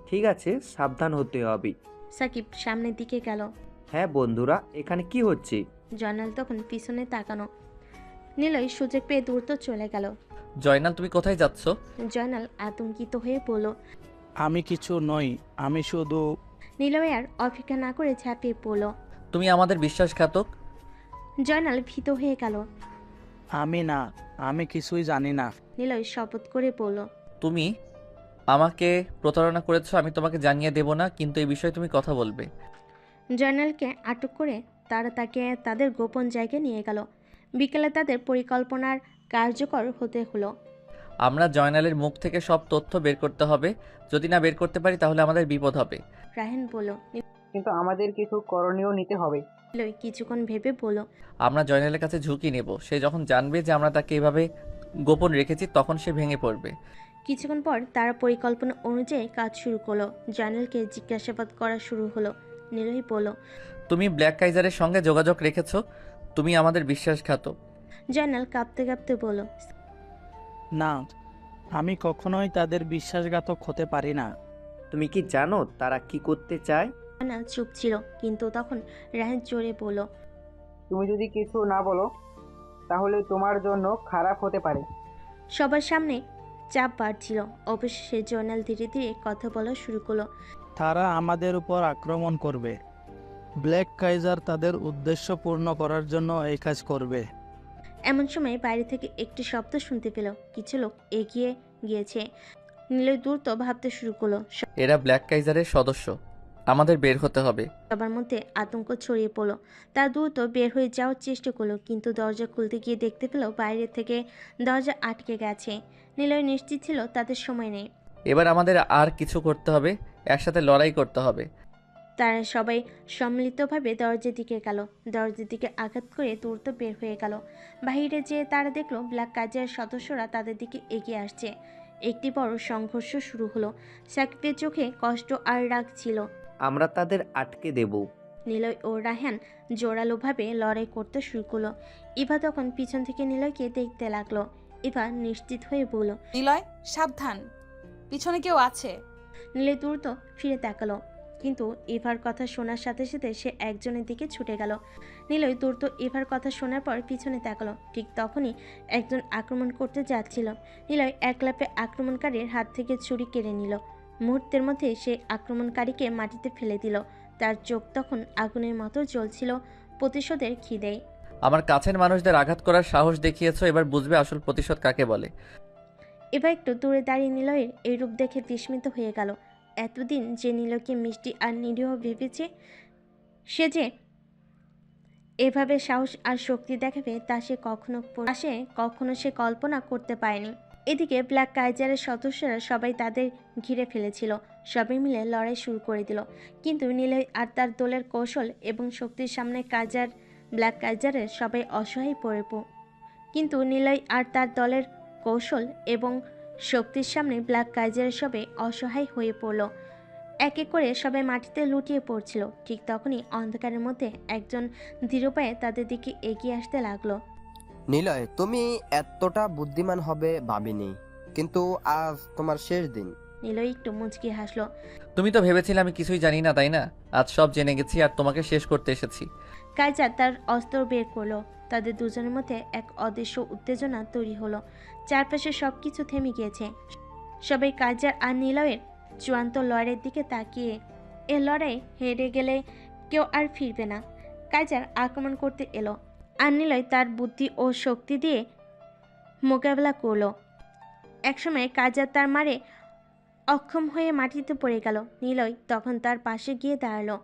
Speaker 9: ঠিক আছে, সাবধান হতে হবে।
Speaker 3: সাকিব সামনের দিকে গেল।
Speaker 9: হ্যাঁ বন্ধুরা, এখানে কি হচ্ছে?
Speaker 3: জয়নাল তখন পিছনে তাকানো। নিলয় সুযোগ পেয়ে দ্রুত চলে গেল।
Speaker 1: জয়নাল, তুমি কোথায় যাচ্ছ?
Speaker 3: জয়নাল আতঙ্কিত হয়ে বলল।
Speaker 11: আমি কিছু নই, আমি শুধু।
Speaker 3: নিলয় আর অপেক্ষা না করে ঝাঁপিয়ে পড়ল।
Speaker 1: তুমি আমাদের বিশ্বাসঘাতক।
Speaker 3: জয়নাল ভীত হয়ে গেল।
Speaker 11: আমি না, আমি কিছুই জানি না।
Speaker 3: নিলয় শপথ করে বলল,
Speaker 1: তুমি আমাকে প্রতারণা করেছো, আমি তোমাকে জানিয়ে দেব না, কিন্তু এই বিষয়ে তুমি কথা বলবে।
Speaker 3: জয়নালকে আটক করে তারা তাকে তাদের গোপন জায়গায় নিয়ে গেল। বিকেলে তাদের পরিকল্পনার কার্যকর হতে হলো।
Speaker 1: আমরা জয়নালের মুখ থেকে সব তথ্য বের করতে হবে। যদি না বের করতে পারি তাহলে আমাদের বিপদ হবে।
Speaker 3: রায়হান বলল।
Speaker 4: কিন্তু আমাদের কিছু করণীয় নিতে হবে।
Speaker 3: নিলয় কিছুক্ষণ ভেবে বলল,
Speaker 1: আমরা জয়নালের কাছে ঝুঁকি নেব। সে যখন জানবে যে আমরা তাকে এভাবে গোপন রেখেছি তখন সে ভেঙে পড়বে।
Speaker 3: কিছুক্ষণ পর তারা পরিকল্পনা অনুযায়ী কাজ শুরু করলো। জয়নালকে জিজ্ঞাসাবাদ করা শুরু হলো। নিলয় বলল,
Speaker 1: তুমি ব্ল্যাক কাইজারের সঙ্গে যোগাযোগ রেখেছো, তুমি আমাদের বিশ্বাসঘাতক।
Speaker 3: জয়নাল কাঁপতে কাঁপতে বলল,
Speaker 11: না, আমি কখনোই তাদের বিশ্বাসঘাতক হতে পারি না।
Speaker 9: তুমি কি জানো তারা কি করতে চায়?
Speaker 3: জয়নাল চুপ ছিল, কিন্তু তখন রায়হান জোরে বলল,
Speaker 4: তুমি যদি কিছু না বলো তাহলে তোমার জন্য খারাপ হতে পারে।
Speaker 3: সবার সামনে চাপ বাড়ছিল। অবশেষে জয়নাল ধীরে ধীরে কথা বলা শুরু করলো।
Speaker 11: তারা আমাদের উপর আক্রমণ করবে। ব্ল্যাক কাইজার তাদের উদ্দেশ্য পূর্ণ করার জন্য এই কাজ করবে।
Speaker 3: এমন সময় বাইরে থেকে একটি শব্দ শুনতে পেল। কিছু লোক এগিয়ে গিয়েছে। নিলয় দ্রুত ভাবতে শুরু করলো।
Speaker 1: এরা ব্ল্যাক কাইজারের সদস্য, আমাদের বের হতে হবে।
Speaker 3: সবার মধ্যে আতঙ্ক ছড়িয়ে পড়লো। তার দ্রুত বের হয়ে যাওয়ার চেষ্টা করলো, কিন্তু দরজা খুলতে গিয়ে দেখতে পেল বাইরে থেকে দরজা আটকে গেছে। নিলয় নিশ্চিত ছিল তাদের সময় নেই।
Speaker 1: এবার আমাদের আর কিছু করতে হবে, একসাথে লড়াই করতে হবে।
Speaker 3: তারা সবাই সম্মিলিতভাবে দরজার দিকে গেল। দরজার দিকে আঘাত করে দ্রুত বের হয়ে গেল। বাহিরে যেয়ে তারা দেখলো ব্ল্যাক কাজের সদস্যরা তাদের দিকে এগিয়ে আসছে। একটি বড় সংঘর্ষ শুরু হলো। সাকিবের চোখে কষ্ট আর রাগ ছিল।
Speaker 9: আমরা তাদের আটকে দেব।
Speaker 3: নিলয় ও রায়হান জোরালোভাবে লড়াই করতে শুরু করলো। ইভা তখন পিছন থেকে নিলয়কে দেখতে লাগলো। ইভা নিশ্চিত হয়ে বলল।
Speaker 2: নিলয়, সাবধান, পিছনে কেউ আছে।
Speaker 3: নিলয় দ্রুত ফিরে তাকালো, কিন্তু ইভার কথা শোনার সাথে সাথে সে একজনের দিকে ছুটে গেল। নিলয় দ্রুত ইভার কথা শোনার পর পিছনে তাকালো। ঠিক তখনই একজন আক্রমণ করতে যাচ্ছিল। নিলয় এক লাফে আক্রমণকারীর হাত থেকে ছুরি কেড়ে নিল। মুহূর্তের মধ্যে সে আক্রমণকারীকে মাটিতে ফেলে দিল। তার চোখ তখন আগুনের মতো জ্বলছিল প্রতিশোধের খিদেয়।
Speaker 1: আমার কাছের মানুষদের আঘাত করার সাহস দেখিয়েছো, এবার বুঝবে আসল প্রতিশোধ কাকে বলে।
Speaker 3: এবার একটু দূরে দাঁড়িয়ে নিলয়ের এই রূপ দেখে বিস্মিত হয়ে গেল। এতদিন যে নিলয়কে মিষ্টি আর নিরীহ ভেবেছে, সে যে এভাবে সাহস আর শক্তি দেখাবে তা কখনো সে কল্পনা করতে পারেনি। এদিকে ব্ল্যাক কাইজারের সদস্যরা সবাই তাদের ঘিরে ফেলেছিল। সবাই মিলে লড়াই শুরু করে দিল, কিন্তু নিলয় আর তার দলের কৌশল এবং শক্তির সামনে ব্ল্যাক কাইজারের সবাই অসহায় কিন্তু নিলয় আর তার দলের কৌশল এবং শক্তির সামনে ব্ল্যাক কাইজারের সবাই অসহায় হয়ে পড়ল। এক এক করে সবাই মাটিতে লুটিয়ে পড়ছিল। ঠিক তখনই অন্ধকারের মধ্যে একজন ধীর পায়ে তাদের দিকে এগিয়ে আসতে লাগলো।
Speaker 13: নিলয়, তুমি এতটা বুদ্ধিমান হবে ভাবিনি, কিন্তু আজ তোমার শেষ দিন।
Speaker 3: নিলয় একটু মুচকি হাসলো।
Speaker 1: তুমি তো ভেবেছিলে আমি কিছুই জানি না, তাই না? আজ সব জেনে গেছি আর তোমাকে শেষ করতে এসেছি।
Speaker 3: কাইজার তার অস্ত্র বের করলো। তাদের দুজনের মধ্যে এক অদৃশ্য উত্তেজনা তৈরি হলো। চারপাশে সবকিছু থেমে গিয়েছে। সবাই কাইজার আর নিলয়ের চূড়ান্ত লড়াইয়ের দিকে তাকিয়ে। এ লড়াই হেরে গেলে কেউ আর ফিরবে না। কাইজার আক্রমণ করতে এলো, আর নিলয় তার বুদ্ধি ও শক্তি দিয়ে মোকাবেলা করলো। একসময় কাইজার তার মারে অক্ষম হয়ে মাটিতে পড়ে গেল। নিলয় তখন তার পাশে গিয়ে দাঁড়ালো,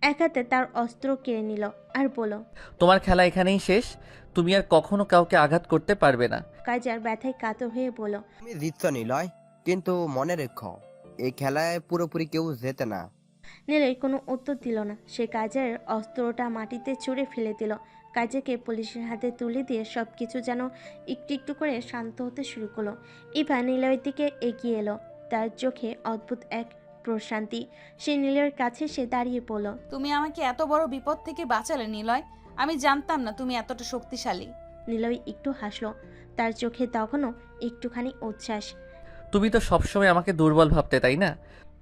Speaker 3: এক হাতে তার অস্ত্র কেড়ে নিল আর বলল,
Speaker 1: তোমার খেলা এখানেই শেষ, তুমি আর কখনো কাউকে আঘাত করতে পারবে না।
Speaker 3: কাইজার ব্যথায় কাতর হয়ে বলল,
Speaker 13: তুমি জিতছ নিলয়, কিন্তু মনে রেখো এই খেলায় পুরোপুরি কেউ জেতে না।
Speaker 3: নিলয় কোনো উত্তর দিল না। সে কাইজারের অস্ত্রটা মাটিতে ছুঁড়ে ফেলে দিল। কাইজারকে পুলিশের হাতে তুলে দিয়ে সব কিছু যেন একটু একটু করে শান্ত হতে শুরু করলো। ইভা নিলয়ের দিকে এগিয়ে এলো, তার চোখে অদ্ভুত এক প্রশান্তি। সে নিলয়ের কাছে সে দাঁড়িয়ে পড়ল।
Speaker 2: তুমি আমাকে এত বড় বিপদ থেকে বাঁচালে নিলয়। আমি জানতাম না তুমি এতটা শক্তিশালী।
Speaker 3: নিলয় একটু হাসলো, তার চোখে তখনও একটুখানি উচ্ছ্বাস।
Speaker 1: তুমি তো সবসময় আমাকে দুর্বল ভাবতে, তাই না?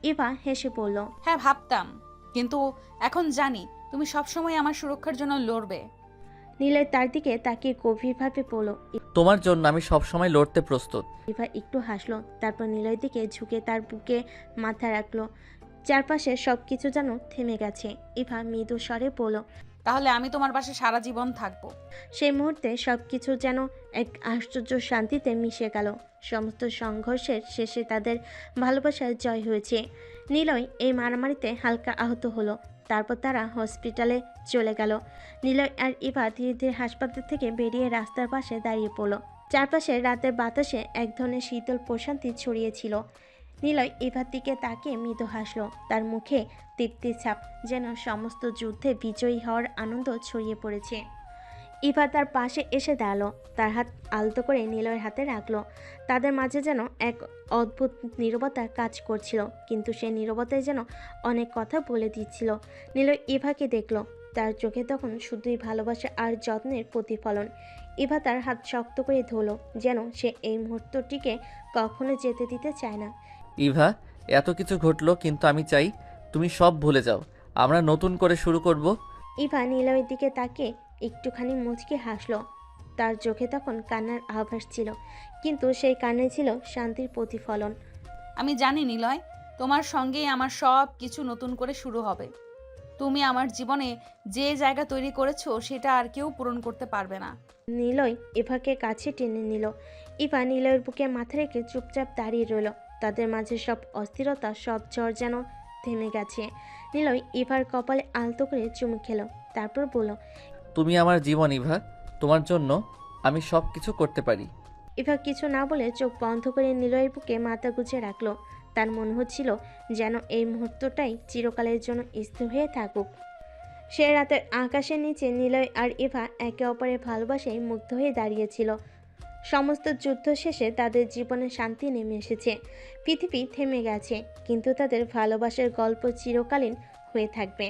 Speaker 3: ইভা হেসে বলল,
Speaker 2: হ্যাঁ ভাবতাম, কিন্তু এখন জানি তুমি সবসময় আমার সুরক্ষার জন্য লড়বে।
Speaker 3: নিলয় তার দিকে তাকিয়ে গভীরভাবে বলল,
Speaker 1: তোমার জন্য আমি সবসময় লড়তে প্রস্তুত।
Speaker 3: ইভা একটু হাসলো, তারপর নিলয়ের দিকে ঝুঁকে তার বুকে মাথা রাখলো। চারপাশে সবকিছু যেন থেমে গেছে। ইভা মৃদু স্বরে বলল,
Speaker 2: তাহলে আমি তোমার পাশে সারা জীবন থাকবো।
Speaker 3: সেই মুহূর্তে সবকিছু যেন এক আশ্চর্য শান্তিতে মিশে গেল। সমস্ত সংঘর্ষের শেষে তাদের ভালোবাসার জয় হয়েছে। নিলয় এই মারামারিতে হালকা আহত হলো। তারপর তারা হসপিটালে চলে গেল। নিলয় আর ইভা ধীরে ধীরে হাসপাতাল থেকে বেরিয়ে রাস্তার পাশে দাঁড়িয়ে পড়ল। চারপাশে রাতের বাতাসে এক ধরনের শীতল প্রশান্তি ছড়িয়েছিল। নিলয় ইভার দিকে তাকিয়ে মৃদু হাসলো, তার মুখে তৃপ্তির ছাপ, যেন সমস্ত যুদ্ধে বিজয়ী হওয়ার আনন্দ ছড়িয়ে পড়েছে। ইভা তার পাশে এসে দাঁড়ালো, তার হাত আলতো করে নিলয়ের হাতে রাখলো। তাদের মাঝে যেন এক অদ্ভুত নীরবতা কাজ করছিল, কিন্তু সেই নীরবতায় যেন অনেক কথা বলে দিচ্ছিল। নিলয় ইভাকে দেখলো, তার চোখে তখন শুধুই ভালোবাসা আর যত্নের প্রতিফলন। ইভা তার হাত শক্ত করে ধরলো, যেন সে এই মুহূর্তটিকে কখনো যেতে দিতে চায় না।
Speaker 1: ইভা, এত কিছু ঘটলো, কিন্তু আমি চাই তুমি সব ভুলে যাও, আমরা নতুন করে শুরু করব।
Speaker 3: ইভা নিলয়ের দিকে তাকিয়ে একটুখানি মুচকি হাসলো। তার চোখে তখন কান্নার আভাস ছিল, কিন্তু সেই কান্নায় ছিল শান্তির প্রতিফলন।
Speaker 2: আমি জানি নিলয়, তোমার সঙ্গেই আমার সব কিছু নতুন করে শুরু হবে। তুমি আমার জীবনে যে জায়গা তৈরি করেছো সেটা আর কেউ পূরণ করতে পারবে না।
Speaker 3: নিলয় ইভাকে কাছে টেনে নিল। ইভা নিলয়ের বুকে মাথা রেখে চুপচাপ দাঁড়িয়ে রইল। তাদের মাঝে সব অস্থিরতা, সব ঝড় যেন থেমে গেছে। নিলয় ইভার কপালে আলতো করে চুমু খেলো, তারপর বলল,
Speaker 1: তুমি আমার জীবন ইভা, তোমার জন্য আমি সব কিছু করতে পারি।
Speaker 3: ইভা কিছু না বলে চোখ বন্ধ করে নিলয়ের বুকে মাথা গুজে রাখলো। তার মনে হচ্ছিল যেন এই মুহূর্তটাই চিরকালের জন্য স্থির হয়ে থাকুক। সে রাতের আকাশের নিচে নিলয় আর ইভা একে অপরের ভালোবাসায় মুগ্ধ হয়ে দাঁড়িয়েছিল। সমস্ত যুদ্ধ শেষে তাদের জীবনে শান্তি নেমে এসেছে। পৃথিবী থেমে গেছে, কিন্তু তাদের ভালোবাসার গল্প চিরকালীন হয়ে থাকবে।